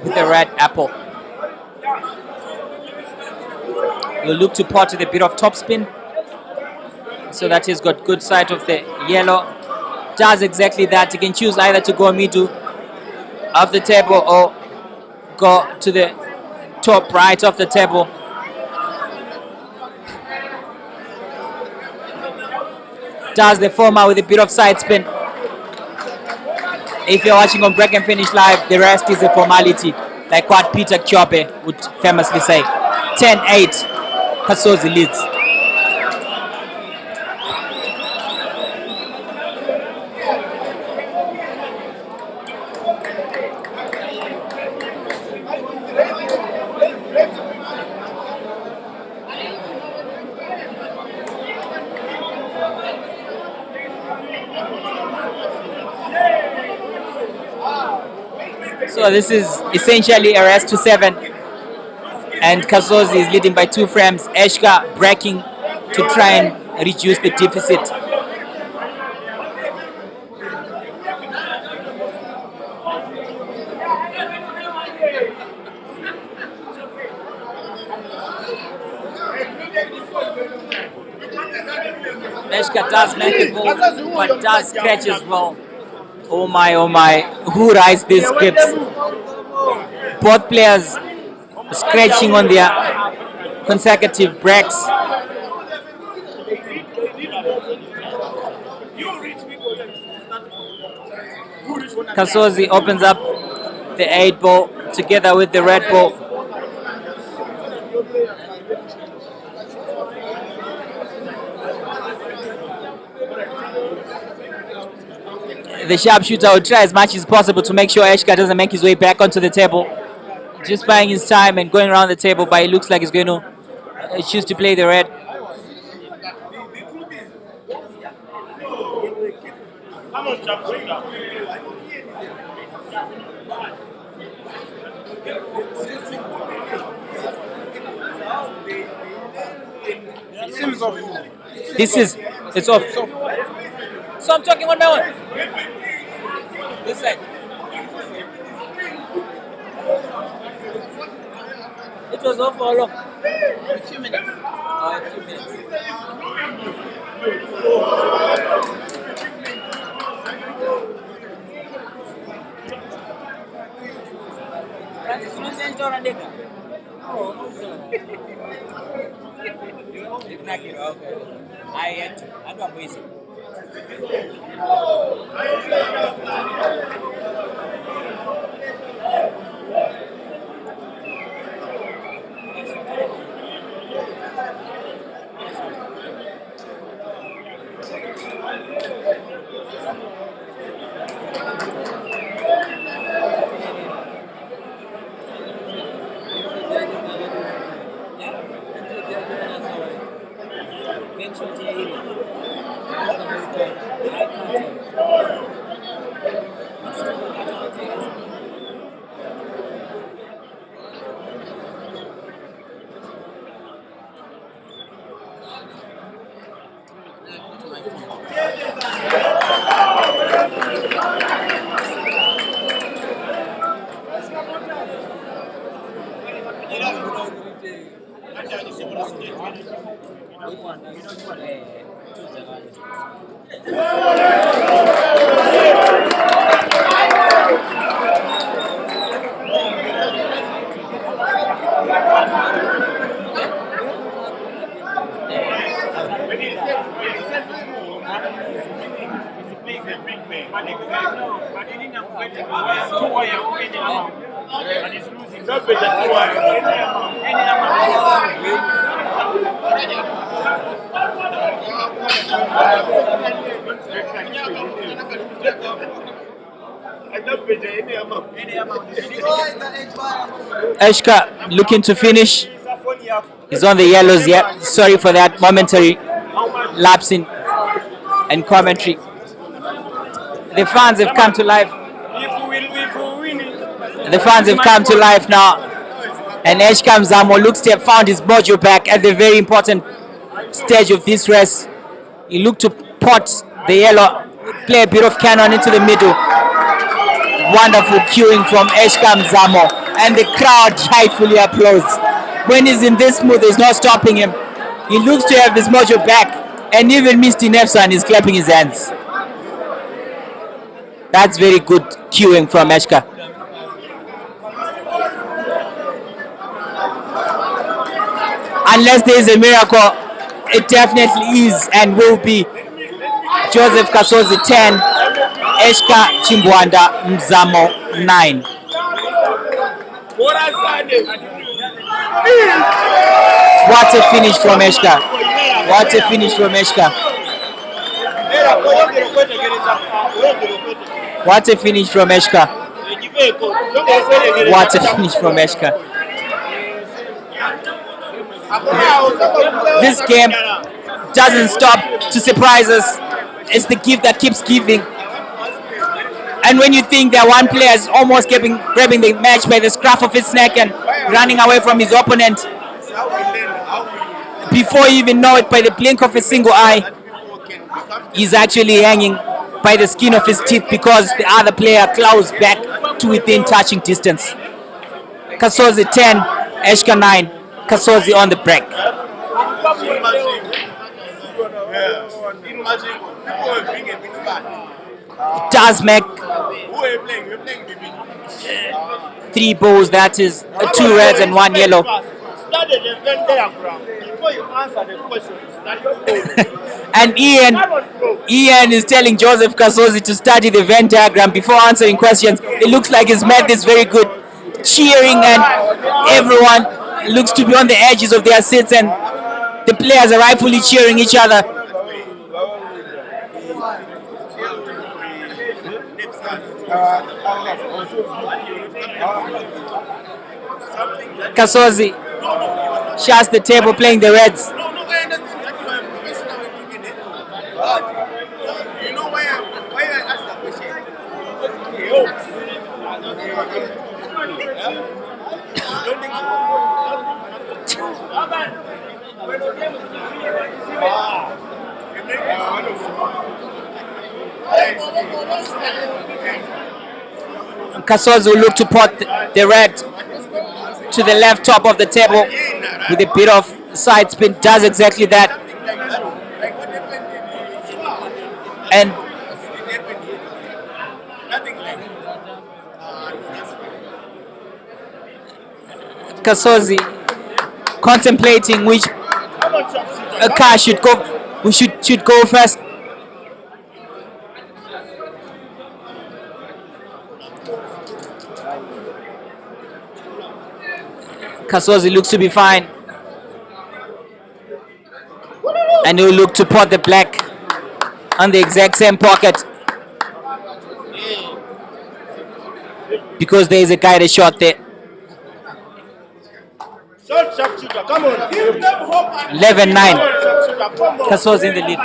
With the red apple. He'll look to pot with a bit of topspin so that he's got good sight of the yellow. Does exactly that. He can choose either to go middle of the table or go to the top right of the table. Does the former with a bit of side spin. If you're watching on Break and Finish Live, the rest is a formality, like what Peter Chope would famously say. 10-8, Kasozi leads. So this is essentially a rest to 7. And Kasozi is leading by 2 frames. Eshca breaking to try and reduce the deficit. Eshca does make a goal, but does scratch as well. Oh my, who writes these scripts? Both players scratching on their consecutive breaks. Kasozi opens up the 8 ball together with the red ball. The sharpshooter will try as much as possible to make sure Eshca doesn't make his way back onto the table. Just buying his time and going around the table, but it looks like he's going to choose to play the red. It's off. So I'm talking one by one. This side. It was off for how long? A few minutes. Oh, a few minutes. Francis, you don't send Tora Deka? Oh, no. Okay. I had to. I don't waste it. Eshca looking to finish. He's on the yellows. Yeah, sorry for that momentary lapse in and commentary. The fans have come to life. The fans have come to life now. And Eshca Mzamo looks to have found his mojo back at the very important stage of this race. He looked to pot the yellow, play a bit of cannon into the middle. Wonderful cueing from Eshca Mzamo. And the crowd rightfully applauds. When he's in this mood, there's no stopping him. He looks to have his mojo back. And even Mr. Nefsan is clapping his hands. That's very good cueing from Eshca. Unless there is a miracle, it definitely is and will be Joseph Kasozi 10, Eshca Chimbwanda Mzamo 9. What a finish from Eshca. What a finish from Eshca. What a finish from Eshca. What a finish from Eshca. This game doesn't stop to surprise us. It's the gift that keeps giving. And when you think that one player is almost grabbing the match by the scruff of his neck and running away from his opponent, before you even know it, by the blink of a single eye, he's actually hanging by the skin of his teeth because the other player claws back to within touching distance. Kasozi 10, Eshca 9, Kasozi on the break. It does make 3 balls, that is 2 reds and 1 yellow. And Ian is telling Joseph Kasozi to study the Venn diagram before answering questions. It looks like his math is very good. Cheering, and everyone looks to be on the edges of their seats, and the players are rightfully cheering each other. Kasozi shuts the table playing the reds. Kasozi will look to put the red to the left top of the table with a bit of side spin. Does exactly that. And Kasozi contemplating which a car should go. We should go first. Kasozi looks to be fine, and he'll look to pot the black on the exact same pocket because there is a guided shot there. 11-9. Kasozi in the lead.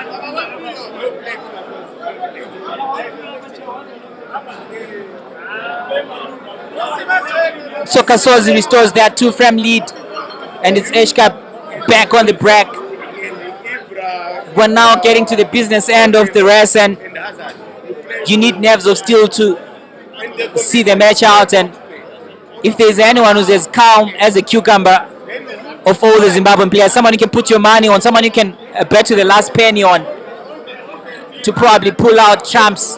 So Kasozi restores that 2-frame lead, and it's Eshca back on the break. We're now getting to the business end of the race, and you need nerves of steel to see the match out. And if there's anyone who's as calm as a cucumber of all the Zimbabwean players, someone you can put your money on, someone you can bet to the last penny on, to probably pull out trumps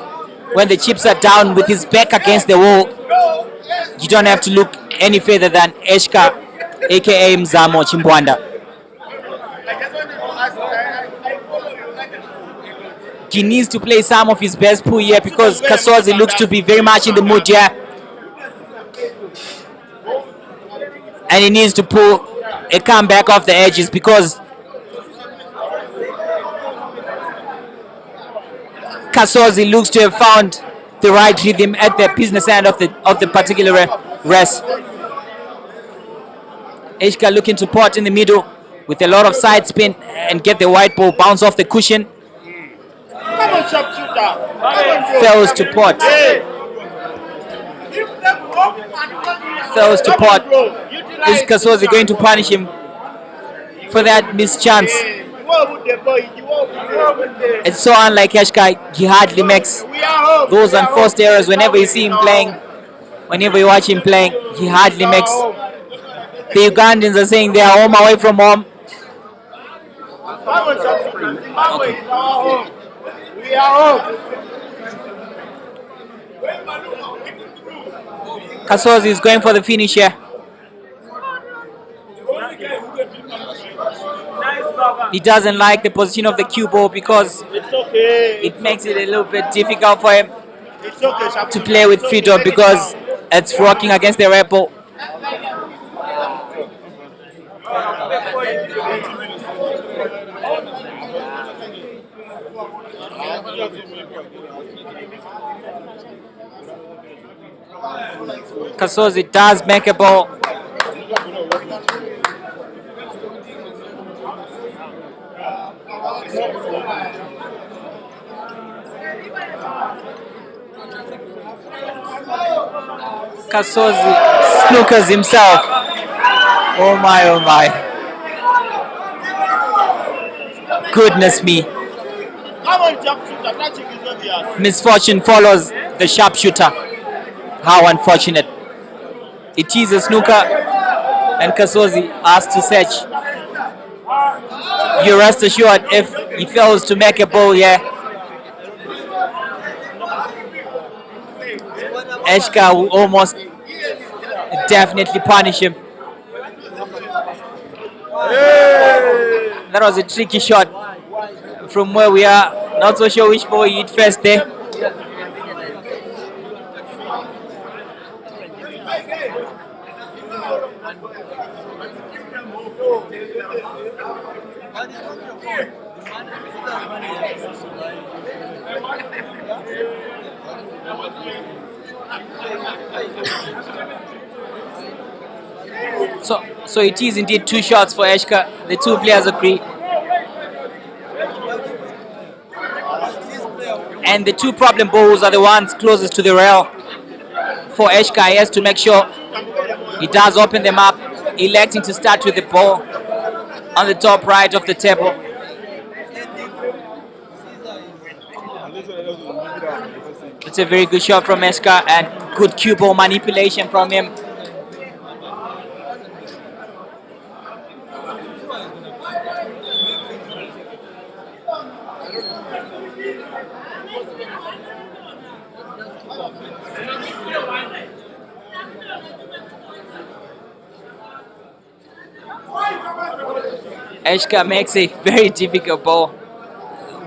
when the chips are down with his back against the wall, you don't have to look any further than Eshca, aka Mzamo Chimbwanda. he needs to play some of his best pool here because Kasozi looks to be very much in the mood here. And he needs to pull a comeback off the edges because Kasozi looks to have found the right rhythm at the business end of the particular rest. Eshca looking to pot in the middle with a lot of side spin and get the white ball bounce off the cushion. Fails to pot. Fails to pot. Is Kasozi going to punish him for that missed chance? It's so unlike Eshca. He hardly makes those unforced errors whenever you see him playing. Whenever you watch him playing, he hardly makes. The Ugandans are saying they are home away from home. We are home. Kasozi is going for the finish here. He doesn't like the position of the cue ball because it makes it a little bit difficult for him to play with freedom because it's rocking against the red ball. Kasozi does make a ball. Kasozi snookers himself. Oh my, oh my. Goodness me. Misfortune follows the sharpshooter. How unfortunate. It is a snooker and Kasozi has to search. You rest assured if he fails to make a ball here, Eshca will almost definitely punish him. That was a tricky shot from where we are. Not so sure which ball he hit first there. So it is indeed 2 shots for Eshca. The 2 players agree. And the 2 problem balls are the ones closest to the rail. For Eshca, he has to make sure he does open them up, electing to start with the ball on the top right of the table. It's a very good shot from Eshca and good cue ball manipulation from him. Eshca makes a very difficult ball.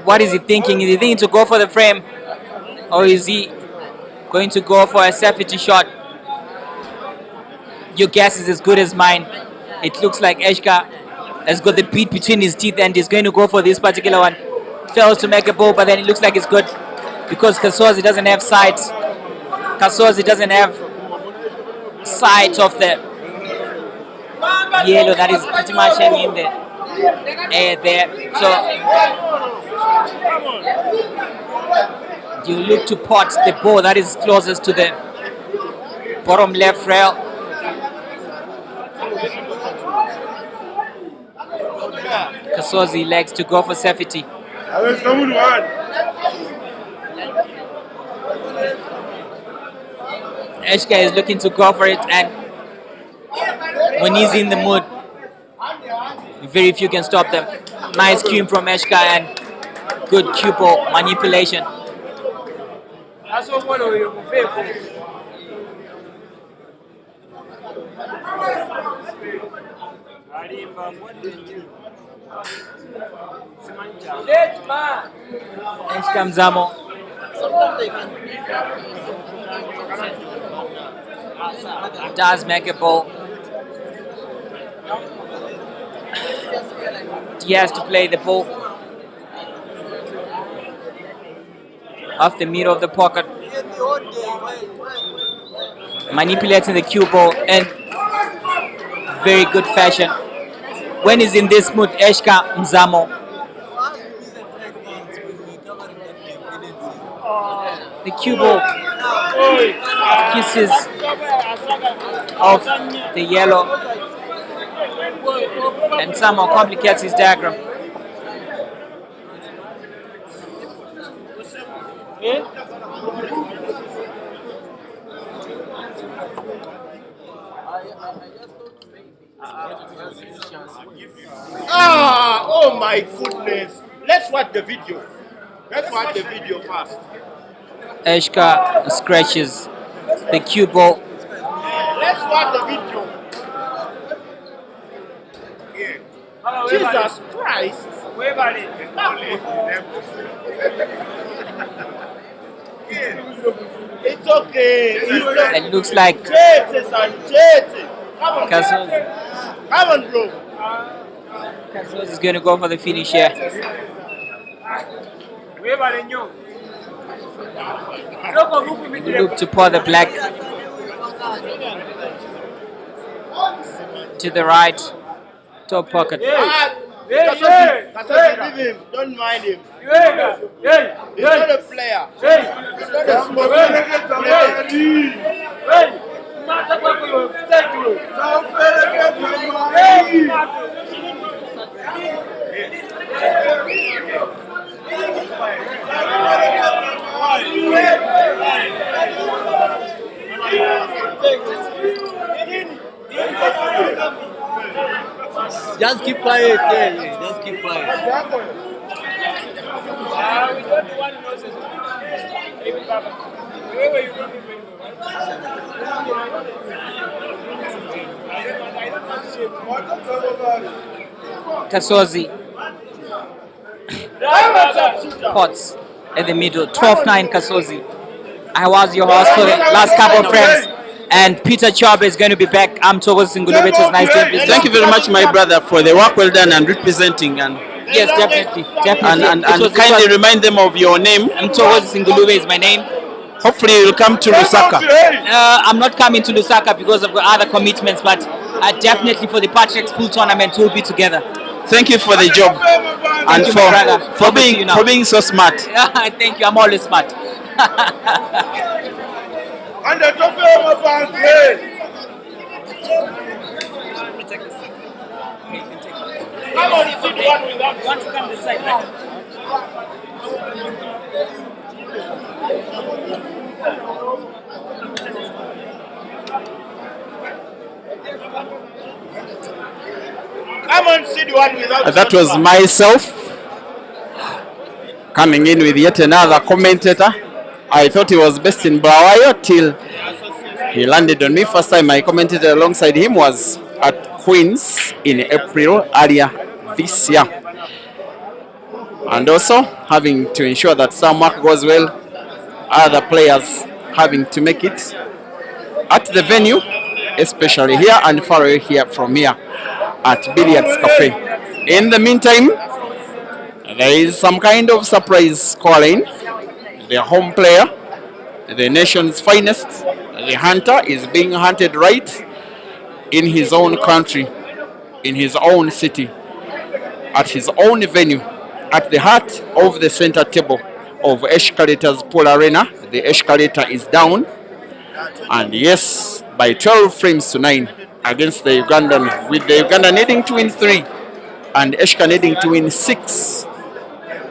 What is he thinking? Is he thinking to go for the frame? Or is he going to go for a safety shot? Your guess is as good as mine. It looks like Eshca has got the beat between his teeth and he's going to go for this particular one. Fails to make a ball, but then it looks like it's good because Kasozi doesn't have sight. Kasozi doesn't have sight of the yellow that is pretty much hanging in the air there. So you look to pot the ball that is closest to the bottom left rail. Kasozi likes to go for safety. Eshca is looking to go for it, and when he's in the mood, very few can stop them. Nice cue from Eshca and good cue ball manipulation. Late man. Eshca Mzamo. Does make a ball. He has to play the ball off the middle of the pocket, manipulating the cue ball in very good fashion. When he's in this mood, Eshca Mzamo, the cue ball kisses off the yellow and somehow complicates his diagram. Oh my goodness. Let's watch the video. Let's watch the video first. Eshca scratches the cue ball. Let's watch the video. Jesus Christ. It's okay. It looks like Kasozi. Come on, bro. Kasozi is going to go for the finish here. Look to pour the black to the right top pocket. Kasozi, leave him. Don't mind him. He's not a player. He's not a small player. Just keep quiet, yeah. Just keep quiet. We don't want nonsense. Kasozi pots in the middle. 12-9 Kasozi. I was your host for the last couple of frames. And Peter Chobe is going to be back. I'm Kasozi Ngulube. It was nice to visit. Thank you very much, my brother, for the work well done and representing. And yes, definitely. and kindly remind them of your name. Kasozi Ngulube is my name. Hopefully you'll come to Lusaka. I'm not coming to Lusaka because I've got other commitments, but definitely for the Patrick's Pool tournament we'll be together. Thank you for the job and you, for being so smart. Thank you. I'm always smart. And the trophy of my Come on, sit one without. Want to come this side, right? Come on, sit one without. That was myself coming in with yet another commentator. I thought he was based in Bulawayo till he landed on me. First time I commented alongside him was at Queens in April earlier this year. And also having to ensure that some work goes well, other players having to make it at the venue, especially here and far away here from here at Billiards Cafe. In the meantime, there is some kind of surprise calling. The home player, the nation's finest, the hunter, is being hunted right in his own country, in his own city, at his own venue, at the heart of the center table of Eshcalator's pool arena. The Eshcalator is down, and yes, by 12 frames to 9 against the Ugandan, with the Ugandan needing to win 3 and Eshca needing to win 6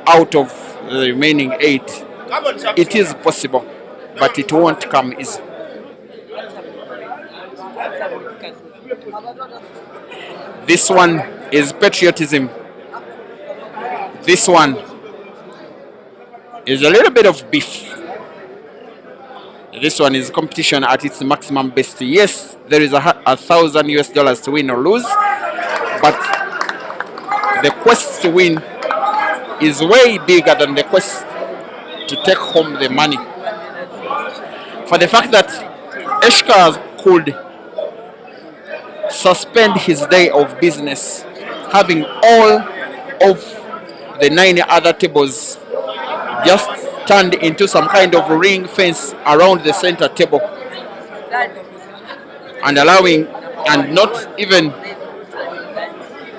out of the remaining 8. It is possible, but it won't come easy. This one is patriotism. This one is a little bit of beef. This one is competition at its maximum best. Yes, there is $1,000 US to win or lose, but the quest to win is way bigger than the quest to take home the money. For the fact that Eshca could suspend his day of business, having all of the 9 other tables just turned into some kind of ring fence around the center table, and allowing and not even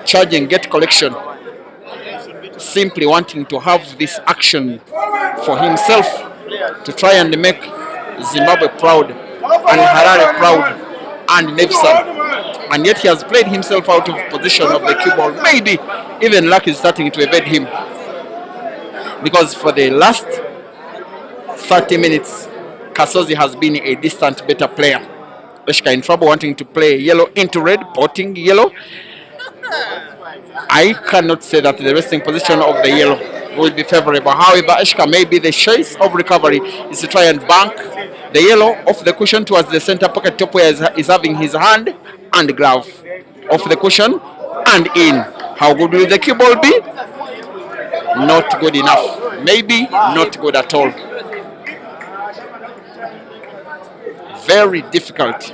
charging gate collection, simply wanting to have this action for himself to try and make Zimbabwe proud and Harare proud and Nepsan. And yet he has played himself out of position of the cue ball. Maybe even luck is starting to evade him, because for the last 30 minutes Kasozi has been a distant better player. Eshca in trouble, wanting to play yellow into red, potting yellow. I cannot say that the resting position of the yellow will be favorable. However, Eshca, maybe the choice of recovery is to try and bank the yellow off the cushion towards the center pocket top, where is having his hand and glove off the cushion and in. How good will the cue ball be? Not good enough. Maybe not good at all. Very difficult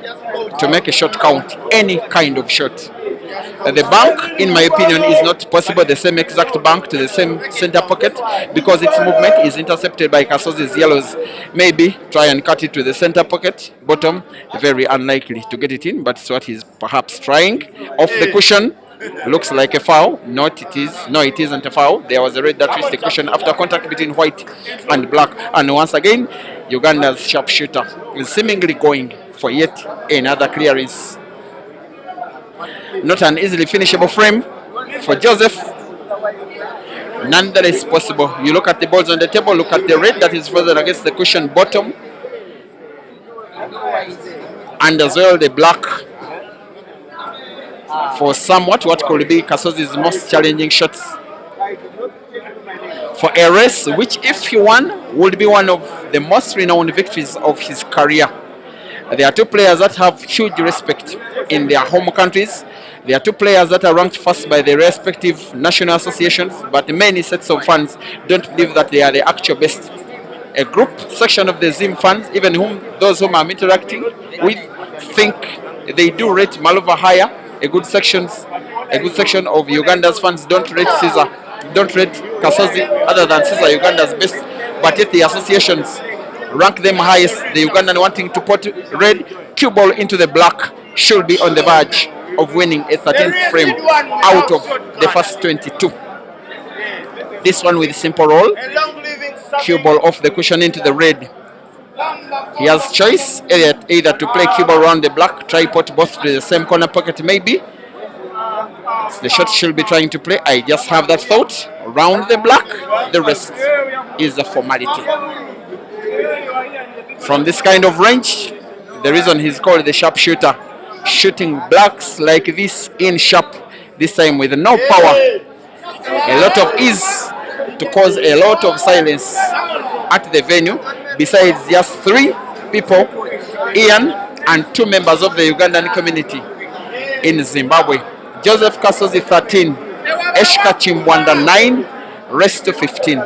to make a shot count, any kind of shot. The bank, in my opinion, is not possible, the same exact bank to the same center pocket, because its movement is intercepted by Kasozi's yellows. Maybe try and cut it to the center pocket, bottom, very unlikely to get it in, but it's what he's perhaps trying. Off the cushion, looks like a foul. No, it isn't a foul. There was a red that reached the cushion after contact between white and black. And once again, Uganda's sharpshooter is seemingly going for yet another clearance. Not an easily finishable frame for Joseph. Nonetheless possible. You look at the balls on the table, look at the red that is frozen against the cushion bottom, and as well the black for somewhat what could be Kasozi's most challenging shots for a race which, if he won, would be one of the most renowned victories of his career. There are two players that have huge respect in their home countries. There are two players that are ranked first by their respective national associations, but many sets of fans don't believe that they are the actual best. A group section of the Zim fans, even those whom I'm interacting with, think they do rate Malova higher. A good section of Uganda's fans don't rate Kasozi other than Caesar, Uganda's best, but yet the associations rank them highest. The Ugandan wanting to put red cue ball into the black should be on the verge of winning a 13th frame out of the first 22. This one with simple roll, cue ball off the cushion into the red. He has choice either to play cue ball around the black, try put both to the same corner pocket maybe. So the shot should be trying to play. I just have that thought. Around the black, the rest is a formality. From this kind of range, the reason he's called the sharpshooter, shooting blacks like this in sharp, this time with no power, a lot of ease to cause a lot of silence at the venue, besides just 3 people, Ian and 2 members of the Ugandan community in Zimbabwe. Joseph Kasozi 13, Eshca Chimbwanda 9, rest to 15.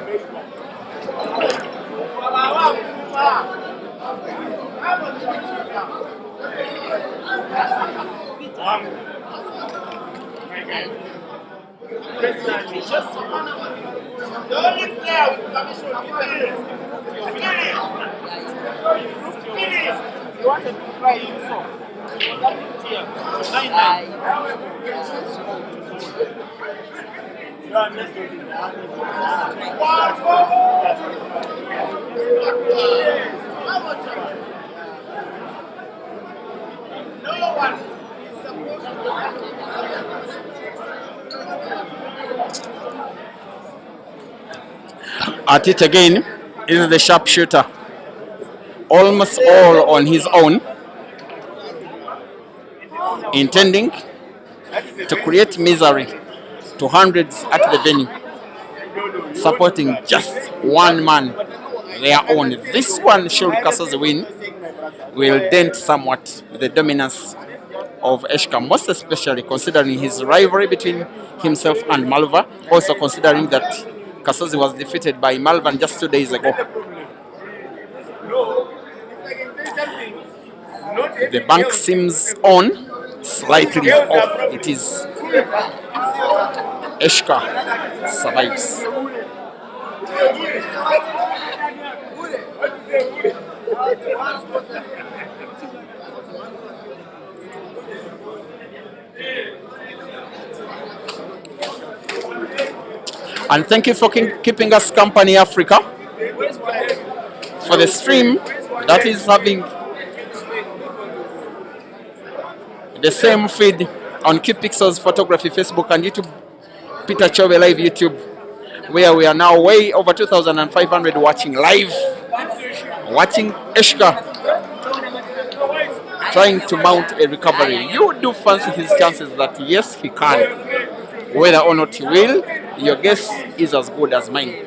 At it again is the sharpshooter, almost all on his own, intending to create misery to hundreds at the venue, supporting just one man, their own. This one, should Kasozi win, will dent somewhat the dominance of Eshca, most especially considering his rivalry between himself and Malva, also considering that Kasozi was defeated by Malvan just 2 days ago. The bank seems on, slightly off. It is Eshca survives. And thank you for keeping us company, Africa, for the stream that is having the same feed on Keep Pixels Photography Facebook and YouTube, Peter Chobe Live YouTube, where we are now way over 2,500 watching live, watching Eshca trying to mount a recovery. You do fancy his chances that yes, he can. Whether or not he will, your guess is as good as mine.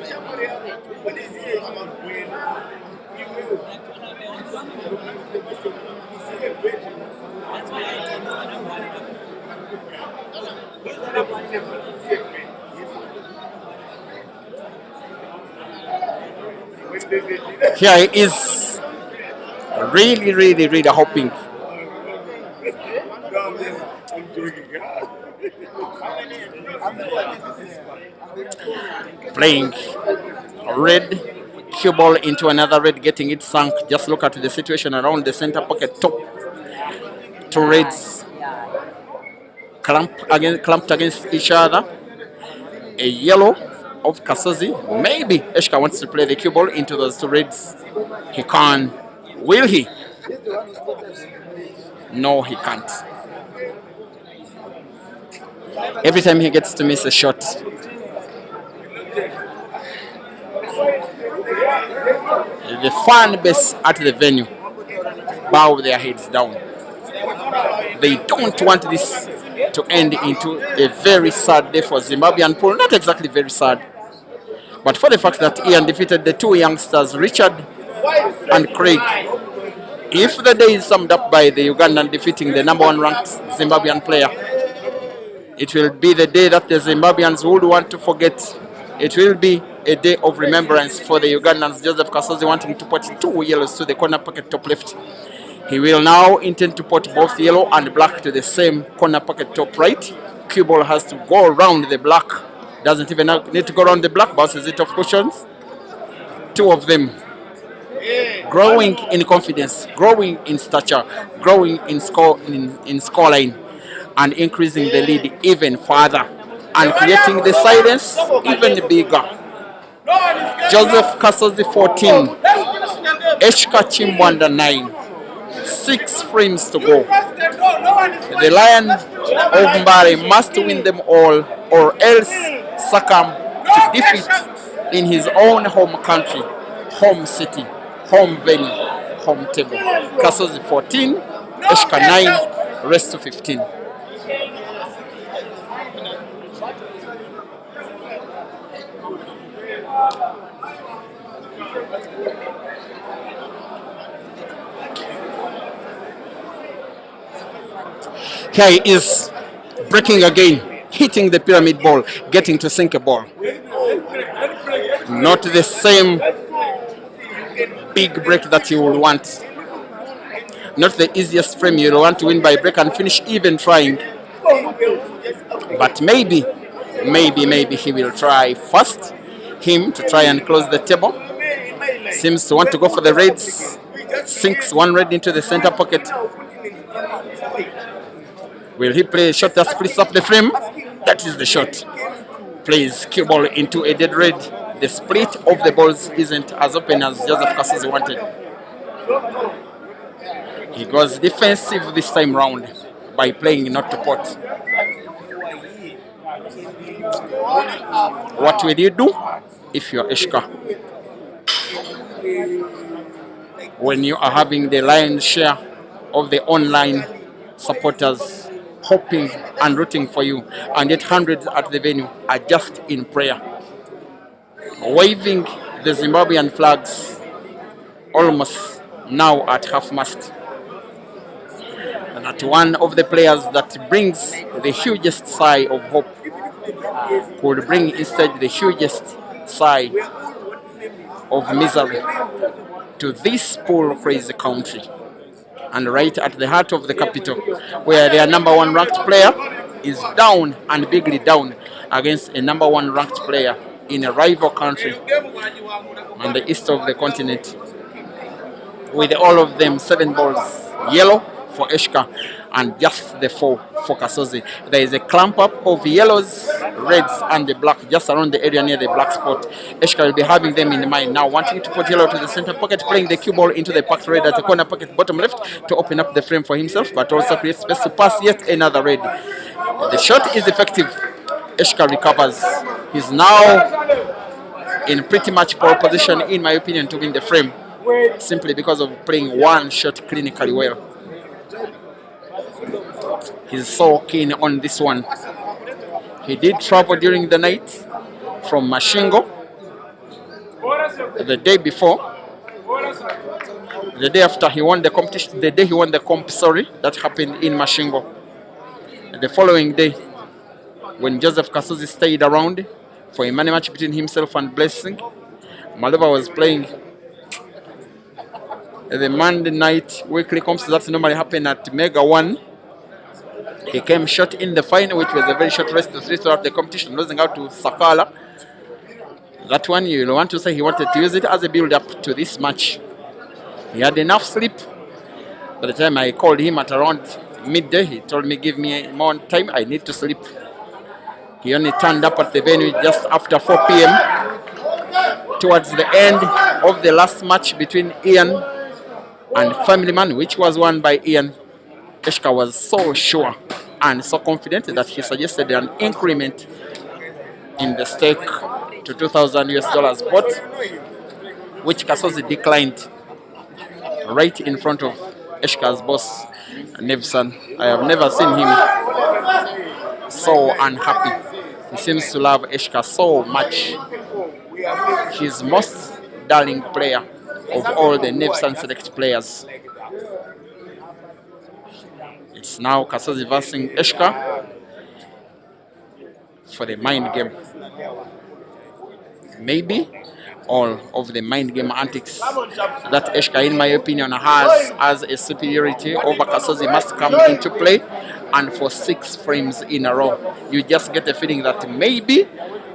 Here he is, really hoping. Playing red cue ball into another red, getting it sunk. Just look at the situation around the center pocket top. Two reds clamped against each other. A yellow of Kasozi. Maybe Eshca wants to play the cue ball into those two reds. He can. Will he? No, he can't. Every time he gets to miss a shot, the fan base at the venue bow their heads down. They don't want this to end into a very sad day for Zimbabwean pool. Not exactly very sad, but for the fact that Ian defeated the two youngsters, Richard and Craig. If the day is summed up by the Ugandan defeating the number one ranked Zimbabwean player, it will be the day that the Zimbabweans would want to forget. It will be a day of remembrance for the Ugandans. Joseph Kasozi wanting to put two yellows to the corner pocket top left. He will now intend to put both yellow and black to the same corner pocket top right. Cue ball has to go around the black. Doesn't even need to go around the black, bounces it off cushions. Two of them growing in confidence, growing in stature, growing in scoreline, and increasing the lead even further and creating the silence even bigger. Joseph Kasozi 14, Eshca Chimbwanda 9. 6 frames to go. The Lion of Mbare must win them all or else succumb to defeat in his own home country, home city, home venue, home table. Kasozi 14, Eshca 9, rest to 15. Here he is, breaking again, hitting the pyramid ball, getting to sink a ball. Not the same big break that you will want. Not the easiest frame you will want to win by break and finish even trying. But maybe he will try first. Him to try and close the table. Seems to want to go for the reds. Sinks one red into the center pocket. Will he play a shot that splits up the frame? That is the shot. Plays cue ball into a dead red. The split of the balls isn't as open as Joseph Kasozi wanted. He goes defensive this time round by playing not to pot. What will you do if you're Eshca? When you are having the lion's share of the online supporters hoping and rooting for you, and yet hundreds at the venue are just in prayer, waving the Zimbabwean flags almost now at half-mast. that one of the players that brings the hugest sigh of hope could bring instead the hugest sigh of misery to this poor crazy country. And right at the heart of the capital, where their number one ranked player is down and bigly down against a number one ranked player in a rival country on the east of the continent, with all of them 7 balls yellow for Eshca and just the 4 for Kasozi. There is a clump up of yellows, reds and the black just around the area near the black spot. Eshca will be having them in mind now, wanting to put yellow to the center pocket, playing the cue ball into the packed red at the corner pocket bottom left to open up the frame for himself, but also create space to pass yet another red. The shot is effective. Eshca recovers. He's now in pretty much pole position, in my opinion, to win the frame, simply because of playing one shot clinically well. He's so keen on this one. He did travel during the night from Mashingo the day before. The day after he won the competition, the day he won the comp, that happened in Mashingo. The following day, when Joseph Kasozi stayed around for a money match between himself and Blessing, Malova was playing the Monday night weekly comps that normally happen at Mega 1. He came short in the final, which was a very short race to throughout the competition, losing out to Sakala. That one, you'll want to say he wanted to use it as a build-up to this match. He had enough sleep. By the time I called him at around midday, he told me, give me more time, I need to sleep. He only turned up at the venue just after 4 p.m. towards the end of the last match between Ian and Family Man, which was won by Ian. Eshca was so sure and so confident that he suggested an increment in the stake to $2,000 pot, which Kasozi declined right in front of Eshka's boss, Nevson. I have never seen him so unhappy. He seems to love Eshca so much. His most darling player of all the Nevson select players. It's now Kasozi versus Eshca for the mind game. Maybe all of the mind game antics that Eshca, in my opinion, has as a superiority over Kasozi must come into play, and for 6 frames in a row, you just get a feeling that maybe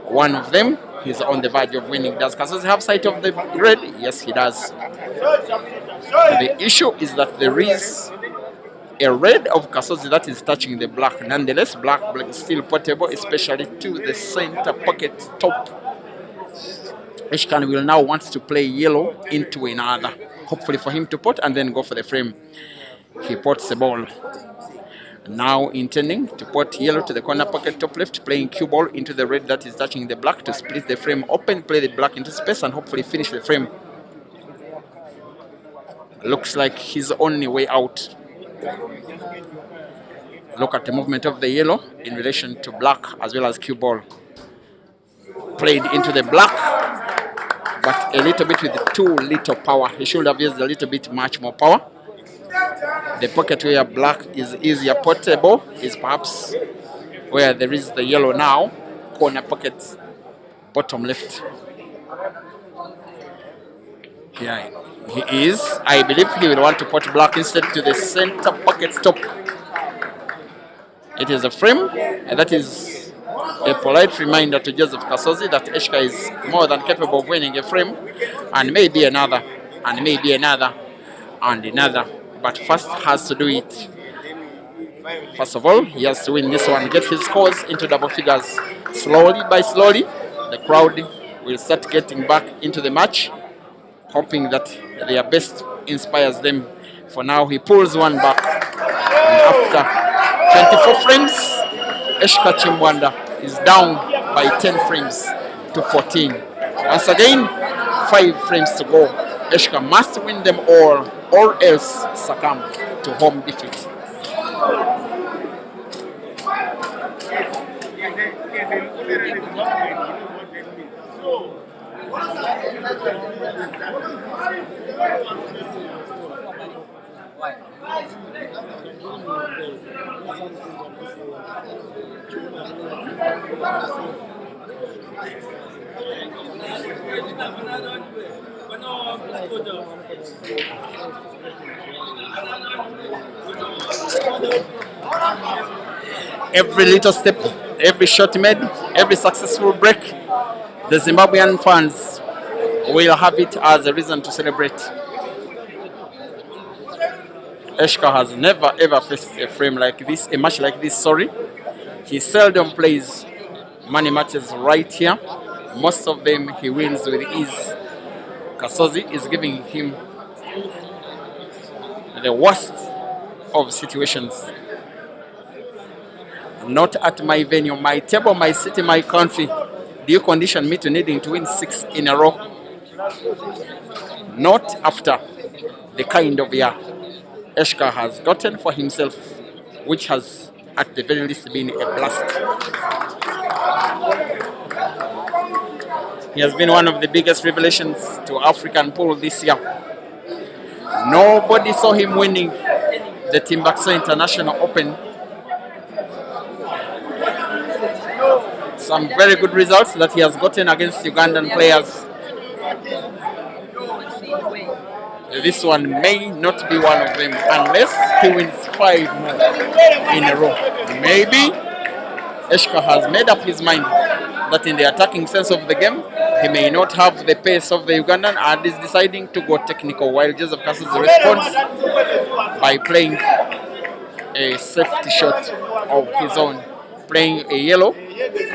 one of them is on the verge of winning. Does Kasozi have sight of the red? Yes, he does. The issue is that there is a red of Kasozi that is touching the black. Nonetheless, black is still portable, especially to the center pocket top. Eshca will now want to play yellow into another, hopefully for him to pot and then go for the frame. He pots the ball. Now intending to pot yellow to the corner pocket top left, playing cue ball into the red that is touching the black to split the frame open, play the black into space and hopefully finish the frame. Looks like his only way out. Look at the movement of the yellow in relation to black as well as cue ball. Played into the black, but a little bit with too little power. He should have used a little bit much more power. The pocket where black is easier portable is perhaps where there is the yellow now. Corner pocket, bottom left. Yeah, he is. I believe he will want to put black instead to the center pocket top. It is a frame, and that is a polite reminder to Joseph Kasozi that Eshca is more than capable of winning a frame, and maybe another, and maybe another, and another. But first has to do it. First of all, he has to win this one, get his scores into double figures. Slowly by slowly, the crowd will start getting back into the match, hoping that their best inspires them. For now, he pulls one back. And after 24 frames, Eshca Chimbwanda is down by 10 frames to 14. Once again, 5 frames to go. Eshca must win them all, or else succumb to home defeat. Every little step, every shot made, every successful break, the Zimbabwean fans will have it as a reason to celebrate. Eshca has never ever faced a frame like this, a match like this, sorry. He seldom plays money matches right here. Most of them he wins with ease. Kasozi is giving him the worst of situations. Not at my venue, my table, my city, my country. Do you condition me to needing to win 6 in a row? Not after the kind of year Eshca has gotten for himself, which has at the very least been a blast. He has been one of the biggest revelations to African pool this year. Nobody saw him winning the Timbuktu International Open. Some very good results that he has gotten against Ugandan players. This one may not be one of them unless he wins 5 more in a row. Maybe Eshca has made up his mind that in the attacking sense of the game, he may not have the pace of the Ugandan and is deciding to go technical, while Joseph Kasozi responds by playing a safety shot of his own, playing a yellow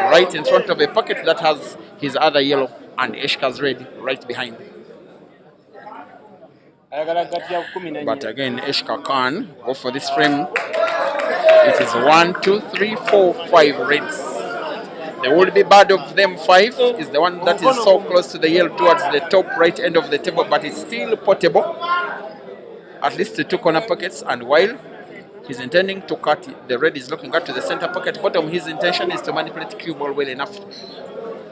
right in front of a pocket that has his other yellow and Eshca's red right behind. But again, Eshca can go for this frame. It is 1, 2, 3, 4, 5 reds. The would be bad of them 5 is the one that is so close to the yellow towards the top right end of the table, but it's still portable. At least the 2 corner pockets, and while he's intending to cut it, the red is looking at to the center pocket bottom. His intention is to manipulate cue ball well enough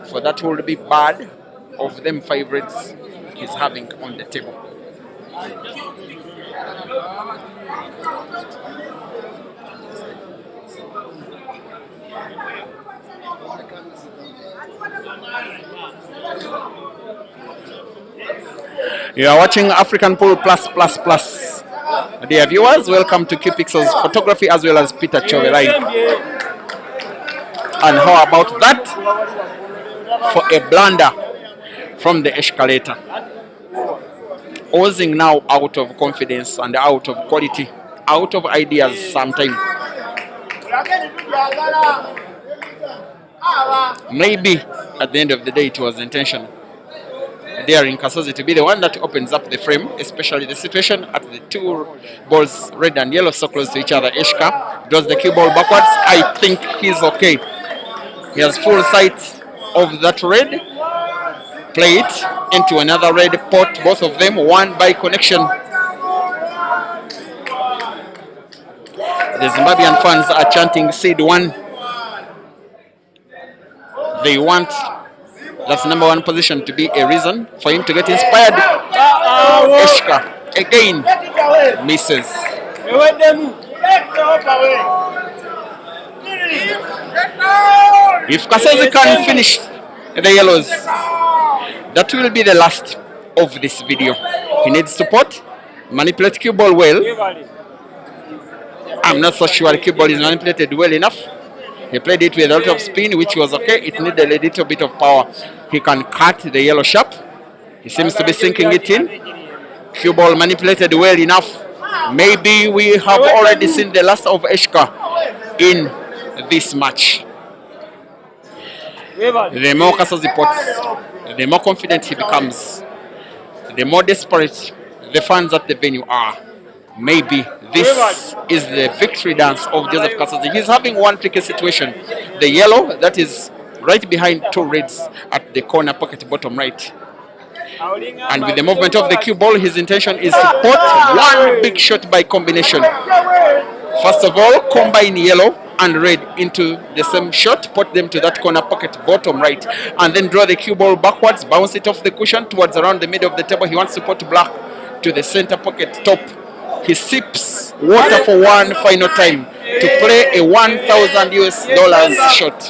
for that would be bad of them 5 reds he's having on the table. You are watching African Pool Plus. Dear viewers, welcome to Q Pixels Photography as well as Peter Chove Live. And how about that for a blunder from the escalator? Oozing now out of confidence and out of quality, out of ideas sometimes. Maybe at the end of the day it was intentional. Daring Kasozi to be the one that opens up the frame, especially the situation at the 2 balls, red and yellow, so close to each other. Eshca draws the cue ball backwards. I think he's okay. He has full sight of that red. Play it into another red pot, both of them, one by connection. The Zimbabwean fans are chanting seed 1. They want that number 1 position to be a reason for him to get inspired. Eshca again misses. If Kasozi can finish the yellows, that will be the last of this video. He needs support, manipulate cue ball well. I'm not so sure the cue ball is manipulated well enough. He played it with a lot of spin, which was okay. It needed a little bit of power. He can cut the yellow sharp. He seems to be sinking it in. Cue ball manipulated well enough. Maybe we have already seen the last of Eshca in this match. The more Kasozi pots, the more confident he becomes, the more desperate the fans at the venue are. Maybe this is the victory dance of Joseph Kasozi. He's having one tricky situation. The yellow that is right behind 2 reds at the corner pocket bottom right. And with the movement of the cue ball, his intention is to put one big shot by combination. First of all, combine yellow and red into the same shot, put them to that corner pocket bottom right, and then draw the cue ball backwards, bounce it off the cushion towards around the middle of the table. He wants to put black to the center pocket top he sips water for one final time to play a $1,000 shot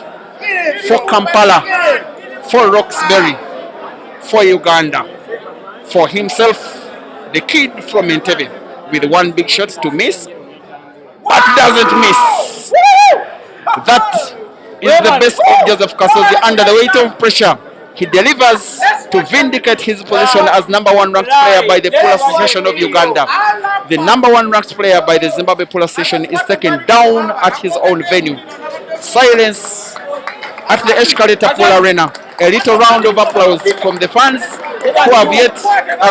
for Kampala, for Roxbury, for Uganda, for himself, the kid from Entebbe, with one big shot to miss, but doesn't miss. That is the best of Joseph Kasozi under the weight of pressure. He delivers to vindicate his position as number one ranked player by the Pool Association of Uganda. The number one ranked player by the Zimbabwe Pool Association is taken down at his own venue. Silence at the Eshca Pool Arena. A little round of applause from the fans who have yet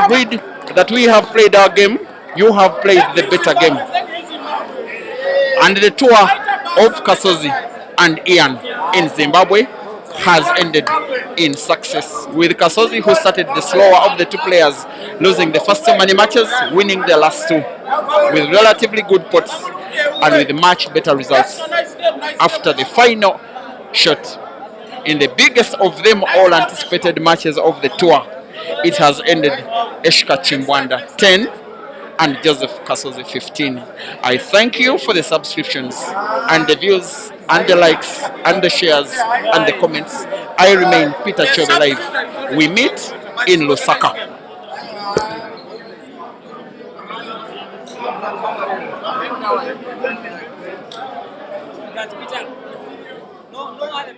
agreed that we have played our game, you have played the better game. And the tour of Kasozi and Ian in Zimbabwe has ended in success, with Kasozi, who started the slower of the two players, losing the first two money matches, winning the last two with relatively good pots and with much better results. After the final shot in the biggest of them all anticipated matches of the tour, it has ended Eshca Chimbwanda 10 and Joseph Kasozi 15. I thank you for the subscriptions and the views and the likes and the shares and the comments. I remain Peter Chobe Live. We meet in Lusaka. That's Peter. No other